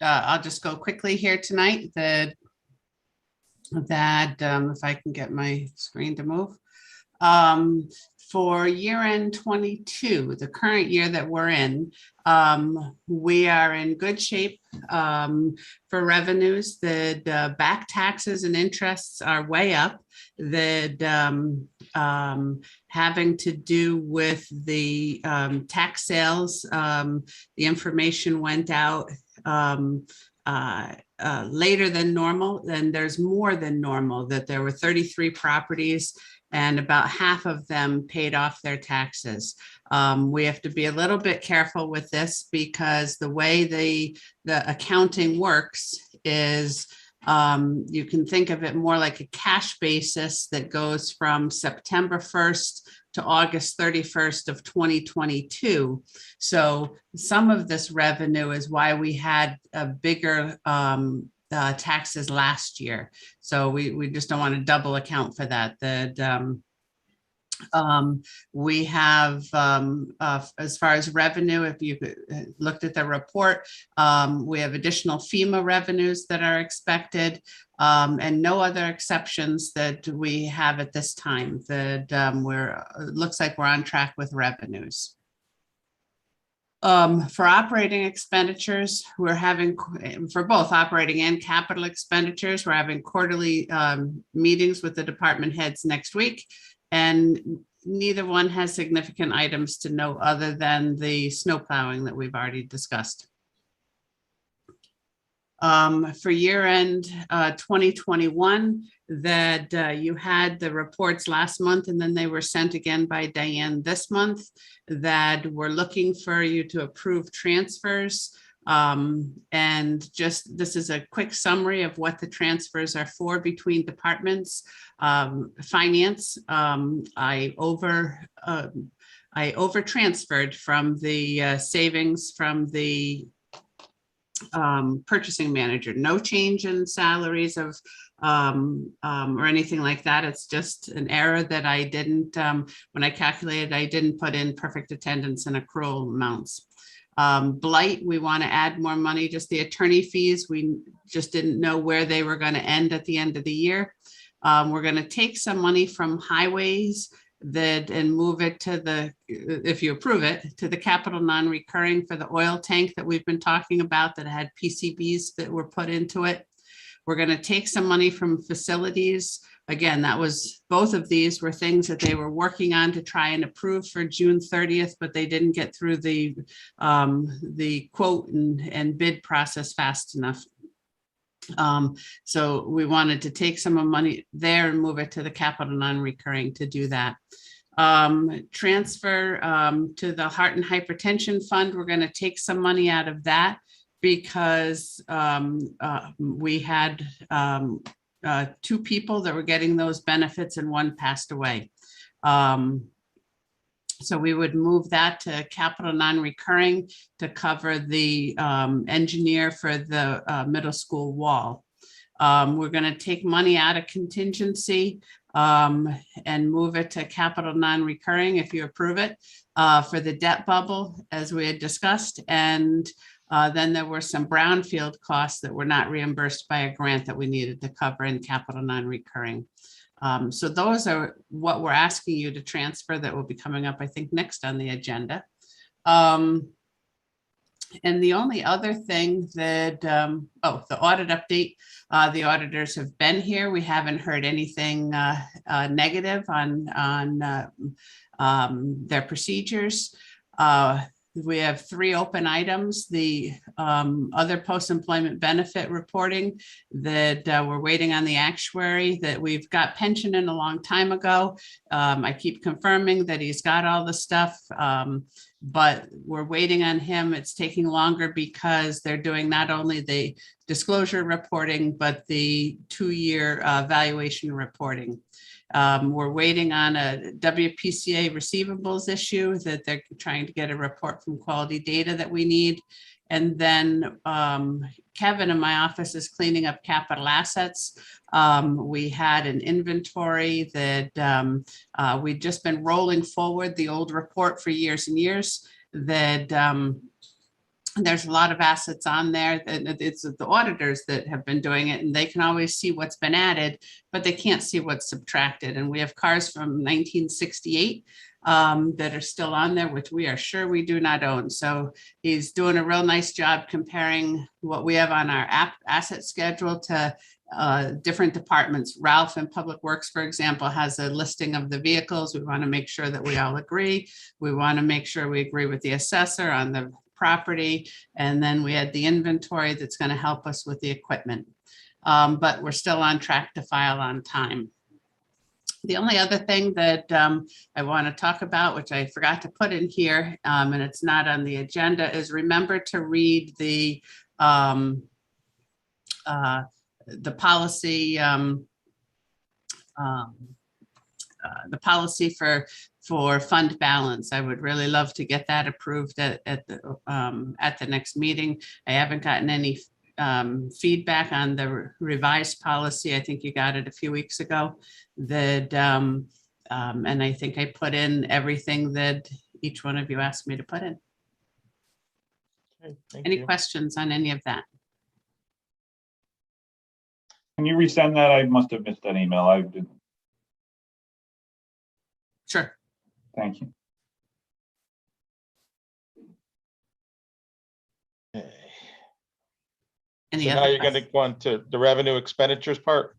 I'll just go quickly here tonight. If I can get my screen to move. For year end 22, the current year that we're in, we are in good shape for revenues. The back taxes and interests are way up. Having to do with the tax sales, the information went out later than normal, and there's more than normal, that there were 33 properties and about half of them paid off their taxes. We have to be a little bit careful with this because the way the accounting works is you can think of it more like a cash basis that goes from September 1st to August 31st of 2022. So some of this revenue is why we had a bigger taxes last year. So we just don't want to double account for that. We have, as far as revenue, if you looked at the report, we have additional FEMA revenues that are expected, and no other exceptions that we have at this time. That it looks like we're on track with revenues. For operating expenditures, we're having, for both operating and capital expenditures, we're having quarterly meetings with the department heads next week, and neither one has significant items to note other than the snow plowing that we've already discussed. For year end 2021, that you had the reports last month, and then they were sent again by Diane this month, that we're looking for you to approve transfers. And just, this is a quick summary of what the transfers are for between departments. Finance, I over transferred from the savings from the purchasing manager. No change in salaries of or anything like that. It's just an error that I didn't, when I calculated, I didn't put in perfect attendance and accrual amounts. Blight, we want to add more money, just the attorney fees. We just didn't know where they were going to end at the end of the year. We're going to take some money from highways and move it to the, if you approve it, to the capital non-recurring for the oil tank that we've been talking about that had PCBs that were put into it. We're going to take some money from facilities again, that was, both of these were things that they were working on to try and approve for June 30th, but they didn't get through the quote and bid process fast enough. So we wanted to take some of money there and move it to the capital non-recurring to do that. Transfer to the Heart and Hypertension Fund. We're going to take some money out of that because we had 2 people that were getting those benefits and one passed away. So we would move that to capital non-recurring to cover the engineer for the middle school wall. We're going to take money out of contingency and move it to capital non-recurring if you approve it for the debt bubble, as we had discussed. And then there were some brownfield costs that were not reimbursed by a grant that we needed to cover in capital non-recurring. So those are what we're asking you to transfer that will be coming up, I think, next on the agenda. And the only other thing that, the audit update, the auditors have been here. We haven't heard anything negative on their procedures. We have 3 open items. The other post-employment benefit reporting that we're waiting on the actuary, that we've got pension in a long time ago. I keep confirming that he's got all the stuff, but we're waiting on him. It's taking longer because they're doing not only the disclosure reporting, but the 2-year valuation reporting. We're waiting on a WPCA receivables issue that they're trying to get a report from Quality Data that we need. And then Kevin in my office is cleaning up capital assets. We had an inventory that we'd just been rolling forward the old report for years and years, that there's a lot of assets on there. It's the auditors that have been doing it, and they can always see what's been added, but they can't see what's subtracted. And we have cars from 1968 that are still on there, which we are sure we do not own. So he's doing a real nice job comparing what we have on our asset schedule to different departments. Ralph in Public Works, for example, has a listing of the vehicles. We want to make sure that we all agree. We want to make sure we agree with the assessor on the property. And then we had the inventory that's going to help us with the equipment. But we're still on track to file on time. The only other thing that I want to talk about, which I forgot to put in here, and it's not on the agenda, is remember to read the policy, for fund balance. I would really love to get that approved at the next meeting. I haven't gotten any feedback on the revised policy. I think you got it a few weeks ago. That and I think I put in everything that each one of you asked me to put in. Okay, any questions on any of that? Can you resend that? I must have missed that email. I did. Sure. Thank you. Okay. Any So other now you're going to questions? go on to the revenue expenditures part.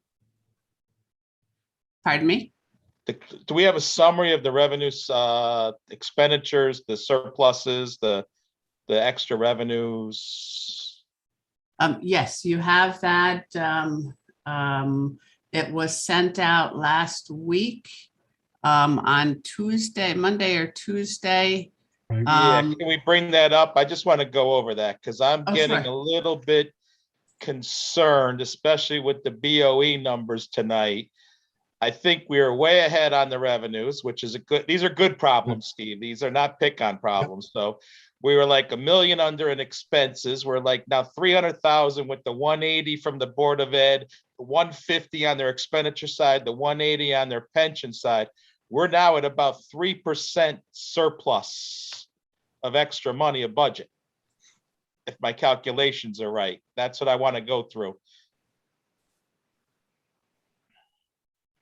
Pardon me? Do we have a summary of the revenues, expenditures, the surpluses, the extra revenues? Yes, you have that. It was sent out last week on Tuesday, Monday or Tuesday. Yeah, can we bring that up? I just want to go over that because I'm Oh, getting sure. a little bit concerned, especially with the BOE numbers tonight. I think we are way ahead on the revenues, which is these are good problems, Steve. These are not pick-on problems. So we were like $1 million under in expenses. We're like now 300,000 with the 180 from the Board of Ed, the 150 on their expenditure side, the 180 on their pension side. We're now at about 3% surplus of extra money, a budget. If my calculations are right, that's what I want to go through.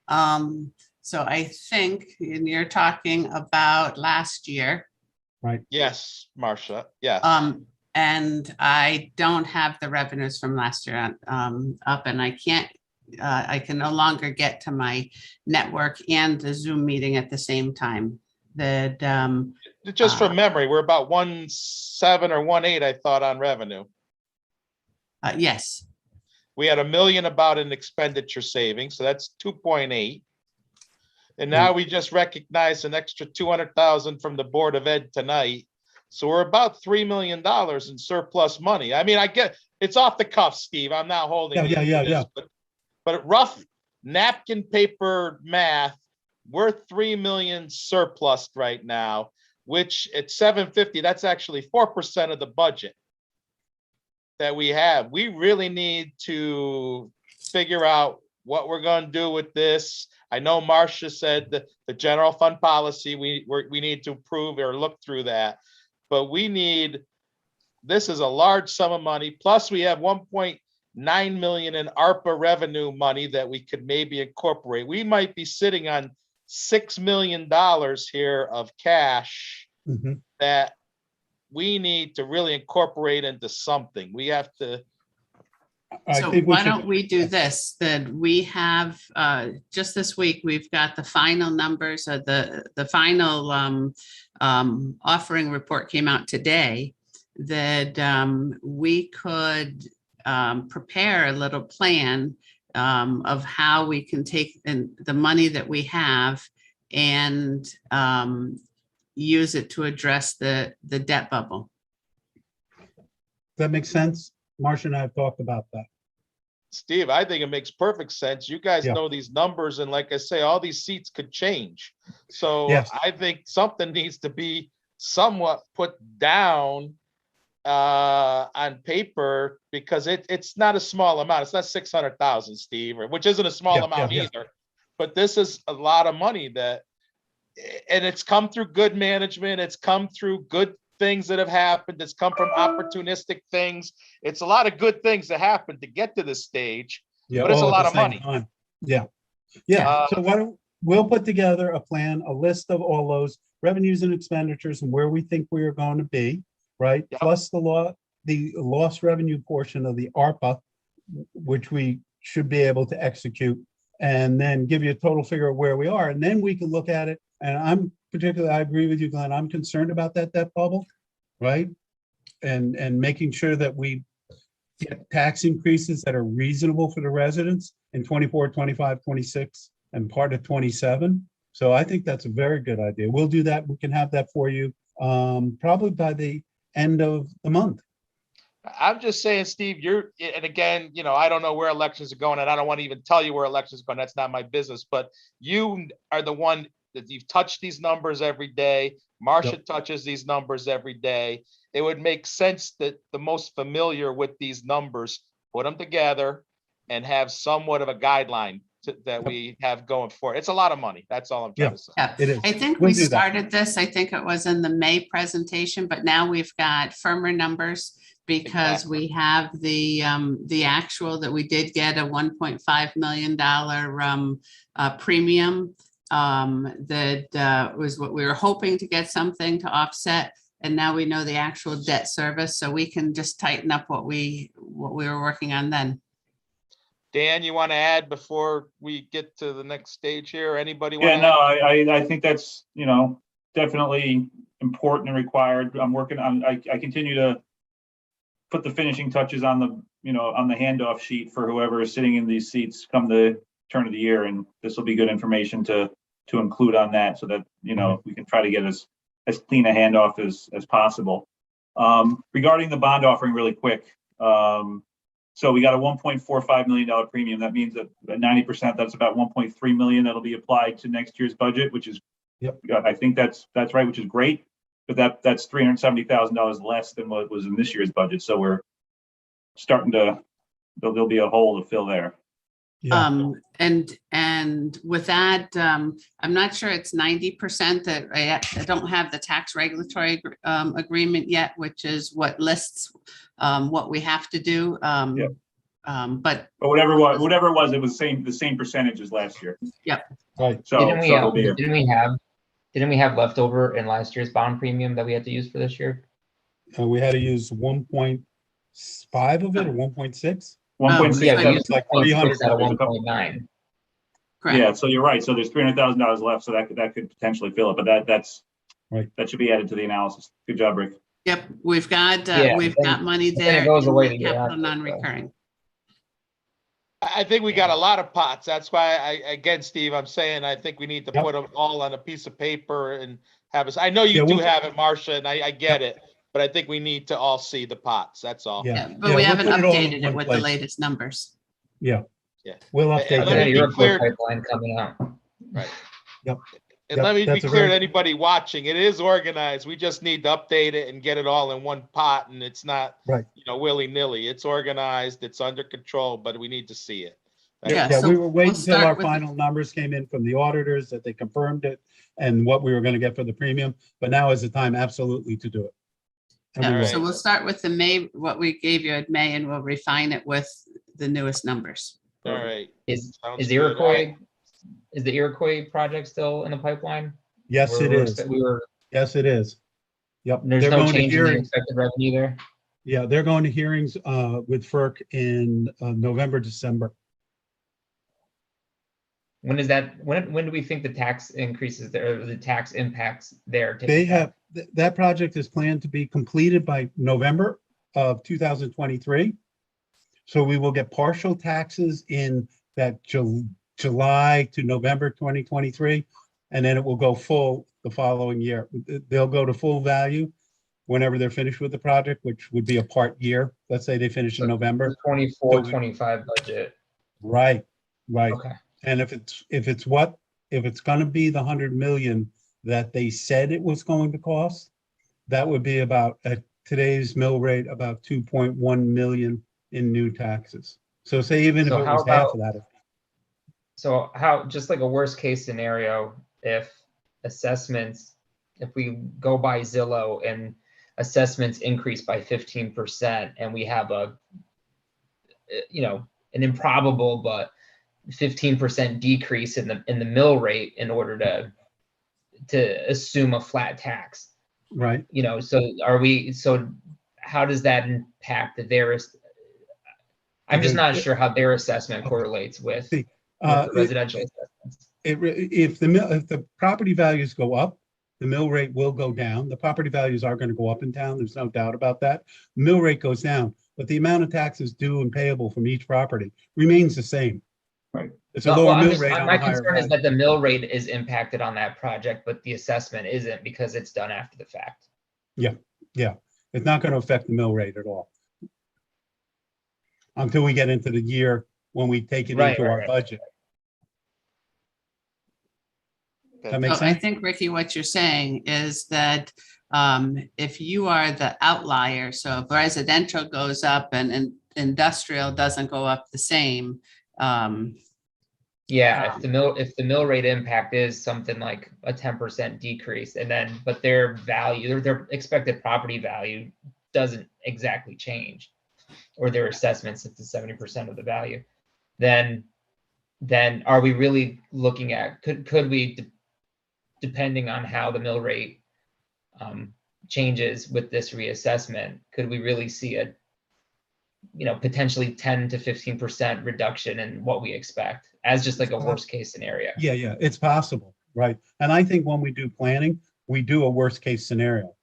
So I think, and you're talking about last year. Right. Yes, Marcia. Yes. And I don't have the revenues from last year up, and I can't I can no longer get to my network and the Zoom meeting at the same time. That Just from memory, we're about 1.7 or 1.8, I thought, on revenue. yes, We had $1 million about in expenditure savings, so that's 2.8. And now we just recognized an extra 200,000 from the Board of Ed tonight. So we're about $3 million in surplus money. I mean, I get it's off the cuff, Steve. I'm not holding you to this, but rough napkin paper math, we're 3 million surplus right now, which at 750, that's actually 4% of the budget that we have. We really need to figure out what we're going to do with this. I know Marcia said that the general fund policy, we need to approve or look through that, but we need, this is a large sum of money. Plus we have 1.9 million in ARPA revenue money that we could maybe incorporate. We might be sitting on $6 million here of cash that we need to really incorporate into something. We have to. So why don't we do this? That we have just this week, we've got the final numbers of the final offering report came out today, that we could prepare a little plan of how we can take the money that we have and use it to address the debt bubble. That makes sense. Marcia and I have talked about that. Steve, I think it makes perfect sense. You guys know these numbers, and like I say, all these seats could change. So I think something needs to be somewhat put down on paper, because it's not a small amount. It's not 600,000, Steve, which isn't a small amount either. But this is a lot of money and it's come through good management. It's come through good things that have happened. It's come from opportunistic things. It's a lot of good things that happened to get to this stage, but it's a lot of money. So why don't we'll put together a plan, a list of all those revenues and expenditures and where we think we are going to be, right? Plus the lost revenue portion of the ARPA, which we should be able to execute, and then give you a total figure of where we are. And then we can look at it. And I agree with you, Glenn. I'm concerned about that debt bubble, right? And making sure that we get tax increases that are reasonable for the residents in 24, 25, 26, and part of 27. So I think that's a very good idea. We'll do that. We can have that for you probably by the end of the month. I'm just saying, Steve, and again, I don't know where elections are going, and I don't want to even tell you where elections are going. That's not my business, but you are the one that you've touched these numbers every day. Marcia touches these numbers every day. It would make sense that the most familiar with these numbers put them together and have somewhat of a guideline that we have going for it. It's a lot of money. That's all I'm trying to say. It is. I think we started this, I think it was in the May presentation, but now we've got firmer numbers because we have the actual that we did get a $1.5 million premium that was what we were hoping to get something to offset. And now we know the actual debt service, so we can just tighten up what we were working on then. Dan, you want to add before we get to the next stage here? Anybody want to? Yeah, no, I think that's, definitely important and required. I'm working on, I continue to put the finishing touches on the, on the handoff sheet for whoever is sitting in these seats come the turn of the year. And this will be good information to include on that, so that, we can try to get as clean a handoff as possible. Regarding the bond offering really quick. So we got a $1.45 million premium. That means that 90%, that's about $1.3 million that'll be applied to next year's budget, which is, I think that's right, which is great. But that's $370,000 less than what was in this year's budget. So we're starting to, there'll be a hole to fill there. And with that, I'm not sure it's 90% that I don't have the tax regulatory agreement yet, which is what lists what we have to do. But whatever it was, it was the same percentage as last year. Yep. Right. So didn't we have leftover in last year's bond premium that we had to use for this year? We had to use 1.5 of it or 1.6. 1.6. Yeah, Yeah, we so used like 1.6 out of 300. 1.9. correct. Yeah, so you're right. So there's $300,000 left, so that could potentially fill it, but that's Right. that should be added to the analysis. Good job, Rick. Yep, we've got Yeah, money but then it there goes in away the the year capital after, so. non-recurring. I think we got a lot of pots. That's why again, Steve, I'm saying I think we need to Yep. put them all on a piece of paper and have us. I know you Yeah, do we'll- have it, Marcia, and I get it, but I think we need to all see the pots. That's all. Yeah. Yeah, but we we'll haven't put it all in updated it one with the place. latest numbers. Yeah. Yeah. We'll And update And let then me a be Iroquois clear. pipeline coming out. Right. Yep. And Yep, let me be that's a clear to very- anybody watching, it is organized. We just need to update it and get it all in one pot, and it's not, Right. willy-nilly. It's organized, it's under control, but we need to see it. That's Yeah, all. Yeah, so we were waiting we'll until our start with- final numbers came in from the auditors, that they confirmed it and what we were going to get for the premium. But now is the time absolutely to do it. And we Yeah, will. so we'll start with the May, what we gave you at May, and we'll refine it with the newest numbers. All right. Is Sounds is good. Iroquois is the Iroquois project still in the pipeline? Yes, it is. We were. Yes, it is. Yep. There's They're no going to change in the hearings. expected revenue there. Yeah, they're going to hearings with FERC in November, December. When is that? When do we think the tax increases there, or the tax impacts there? take They effect? have, that project is planned to be completed by November of 2023. So we will get partial taxes in that July to November 2023, and then it will go full the following year. They'll go to full value whenever they're finished with the project, which would be a part year. Let's say they finish in So November. the 24, So we- 25 budget. Right, right. Okay. And if it's gonna be the 100 million that they said it was going to cost, that would be about, at today's mill rate, about 2.1 million in new taxes. So say even if So it how was half about- of that. So how, just like a worst case scenario, if assessments, if we go by Zillow and assessments increase by 15% and we have an improbable but 15% decrease in the mill rate in order to assume a flat tax, Right. so how does that impact their, I'm just not sure how their assessment correlates with the residential assessments. If the property values go up, the mill rate will go down. The property values are going to go up in town. There's no doubt about that. Mill rate goes down, but the amount of taxes due and payable from each property remains the same. Right. It's a lower mill rate on My a higher concern is value. that the mill rate is impacted on that project, but the assessment isn't because it's done after the fact. Yeah, it's not going to affect the mill rate at all. Until we get into the year when we take it into our budget. That makes So I sense? think, Ricky, what you're saying is that if you are the outlier, so if residential goes up and industrial doesn't go up the same. Yeah, if the mill rate impact is something like a 10% decrease, and then but their value, their expected property value doesn't exactly change, or their assessments it's 70% of the value, then are we really looking at, could we, depending on how the mill rate changes with this reassessment, could we really see a potentially 10 to 15% reduction in what we expect as just like a worst case scenario? Yeah, it's possible, right? And I think when we do planning, we do a worst case scenario.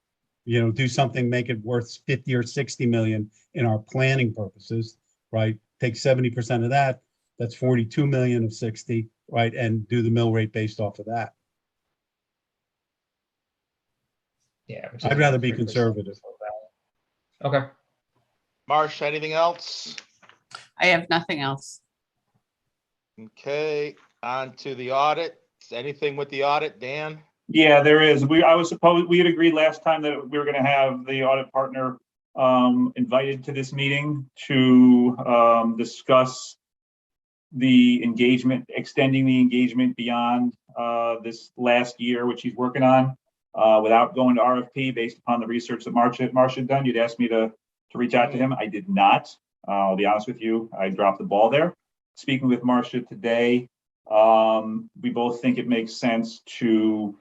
Do something, make it worth 50 or 60 million in our planning purposes, right? Take 70% of that, that's 42 million of 60, right? And do the mill rate based off of that. Yeah. I'd rather be conservative. Okay. Marsh, anything else? I have nothing else. Okay, on to the audit. Anything with the audit, Dan? Yeah, there is. We had agreed last time that we were going to have the audit partner invited to this meeting to discuss the engagement, extending the engagement beyond this last year, which he's working on, without going to RFP based upon the research that Marcia had done. You'd asked me to reach out to him. I did not. I'll be honest with you. I dropped the ball there. Speaking with Marcia today, we both think it makes sense to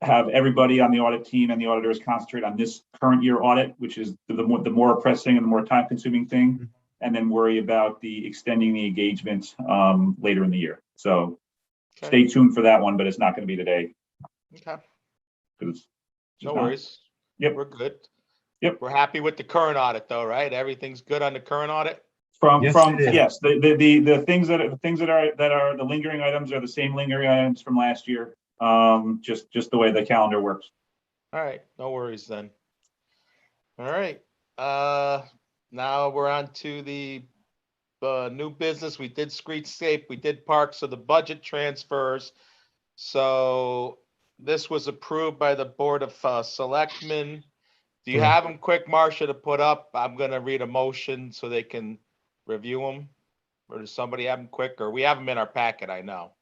have everybody on the audit team and the auditors concentrate on this current year audit, which is the more pressing and the more time consuming thing. and then worry about the extending the engagement later in the year. So stay tuned for that one, but it's not going to be today. Okay. No worries. Yep. We're good. Yep. We're happy with the current audit though, right? Everything's good on the current audit? Yes, it is. Yes, the things that are the lingering items are the same lingering items from last year. Just the way the calendar works. All right, no worries then. All right, now we're on to the new business. We did streetscape, we did parks, so the budget transfers. So this was approved by the Board of Selectmen. Do you have them quick, Marcia, to put up? I'm gonna read a motion so they can review them. Or does somebody have them quick, or we have them in our packet, I know.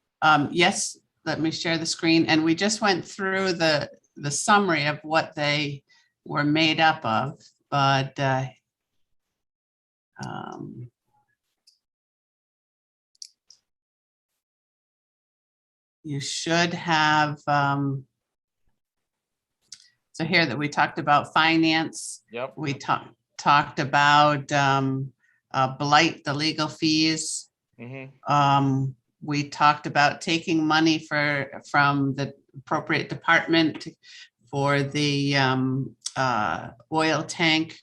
Yes, let me share the screen. And we just went through the summary of what they were made up of, but you should have, so here that we talked about finance. Yep. We talked about blight, the legal fees. We talked about taking money from the appropriate department for the oil tank.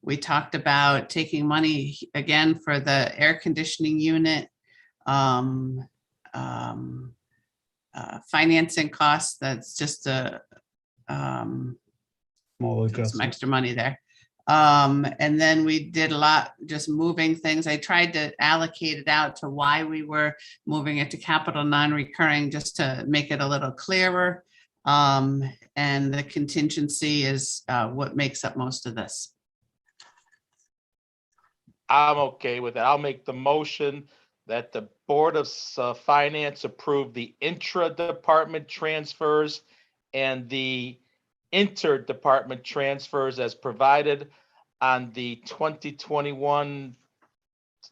We talked about taking money again for the air conditioning unit, financing costs. That's just Small some adjustment. extra money there. And then we did a lot just moving things. I tried to allocate it out to why we were moving it to capital non-recurring, just to make it a little clearer. And the contingency is what makes up most of this. I'm okay with it. I'll make the motion that the Board of Finance approve the intra-department transfers and the inter-department transfers as provided on the 2021,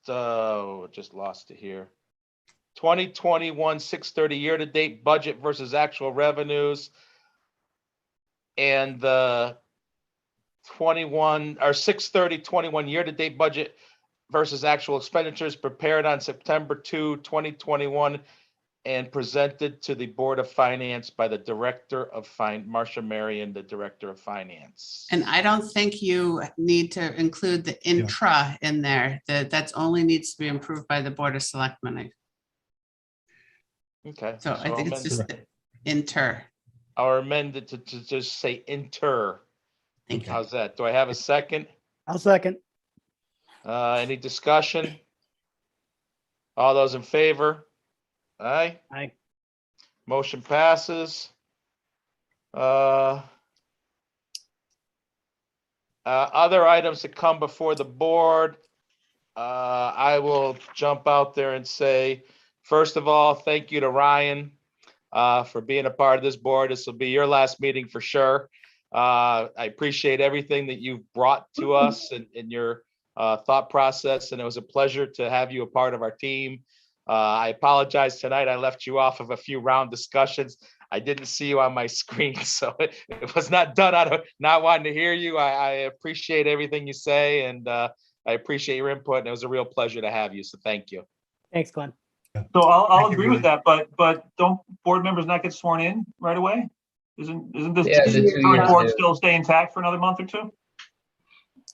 just lost it here. 2021 630 year-to-date budget versus actual revenues, and the 630-21 year-to-date budget versus actual expenditures prepared on September 2, 2021, and presented to the Board of Finance by the Director of Marcia Marion, the Director of Finance. And I don't think you need to include the intra in there. That's only needs to be approved by the Board of Selectmen. Okay. So I think it's just the inter. I'll amend it to just say inter. Thank you. How's that? Do I have a second? I'll second. Any discussion? All those in favor? Aye. Aye. Motion passes. Other items that come before the board, I will jump out there and say, first of all, thank you to Ryan for being a part of this board. This will be your last meeting for sure. I appreciate everything that you've brought to us and your thought process, and it was a pleasure to have you a part of our team. I apologize tonight. I left you off of a few round discussions. I didn't see you on my screen, so it was not done out of not wanting to hear you. I appreciate everything you say, and I appreciate your input, and it was a real pleasure to have you, so thank you. Thanks, Glenn. So I'll Thank you, agree with Ryan. that, but don't board members not get sworn in right away? Isn't this Yeah, the 2 years current board do. still stay intact for another month or two?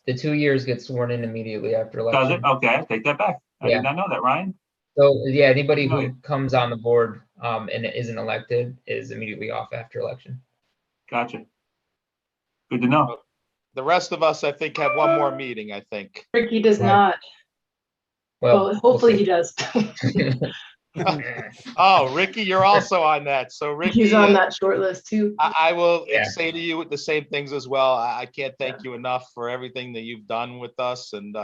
The 2 years get sworn in immediately after Does election. it? Okay, I take that back. I Yeah. did not know that, Ryan. So yeah, anybody Right. who comes on the board and isn't elected is immediately off after election. Gotcha. Good to know. The rest of us, I think, have one more meeting, I think. Ricky does Right. not. Well, we'll hopefully see. he does. Oh, Ricky, you're also on that. So Ricky, He's on that short list too. I will Yeah. say to you the same things as well. I can't thank you enough for everything that you've done with us, and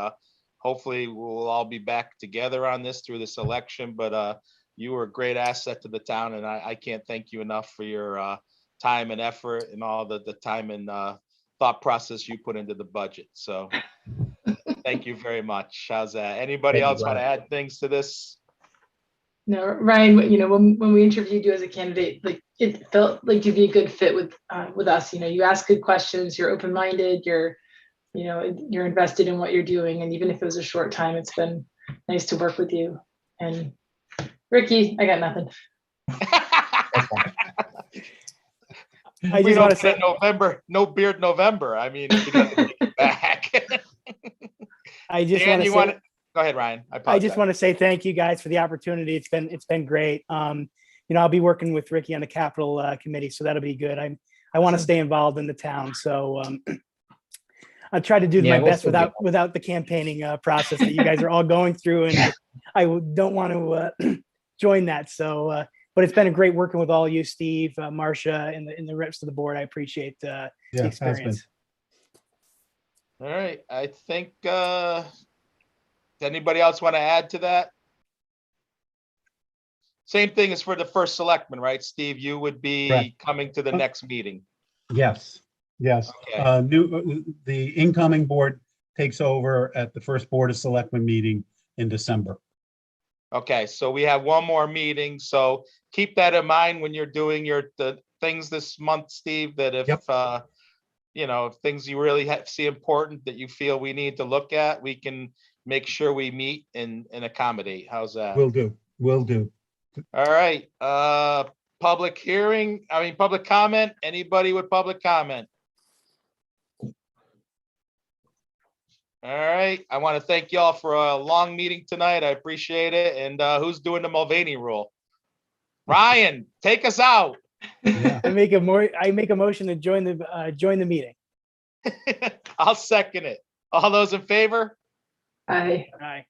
hopefully we'll all be back together on this through this election. But you were a great asset to the town, and I can't thank you enough for your time and effort and all the time and thought process you put into the budget. So thank you very much. How's that? Anybody Thank you, else want to Glenn. add things to this? No, Ryan, you know, when we interviewed you as a candidate, like it felt like you'd be a good fit with us. You know, you ask good questions, you're open-minded, you're you're invested in what you're doing. And even if it was a short time, it's been nice to work with you. And Ricky, I got nothing. I We just want to don't say, say November, no beard November. I mean, you got to take it back. I just Dan, want to you say, want to, go ahead, Ryan. I I apologize. just want to say thank you guys for the opportunity. It's been great. I'll be working with Ricky on the capital committee, so that'll be good. I want to stay involved in the town, so I try to do Yeah, my we'll best still be- without the campaigning process that you guys are all going through, and I don't want to join that. So, but it's been a great working with all you, Steve, Marcia, and the rest of the board. I appreciate the Yeah, has been. experience. All right. I think, does anybody else want to add to that? Same thing as for the first selectman, right? Steve, you would be Correct. coming to the next meeting. Yes, yes. Okay. The incoming board takes over at the first Board of Selectmen meeting in December. Okay, so we have one more meeting, so keep that in mind when you're doing the things this month, Steve, that if, Yep. if things you really see important that you feel we need to look at, we can make sure we meet and accommodate. How's that? Will do, will do. All right, public comment, anybody with public comment? All right, I want to thank y'all for a long meeting tonight. I appreciate it. And who's doing the Mulvaney rule? Ryan, take us out. Yeah. I make a motion to join the meeting. I'll second it. All those in favor? Aye. Aye.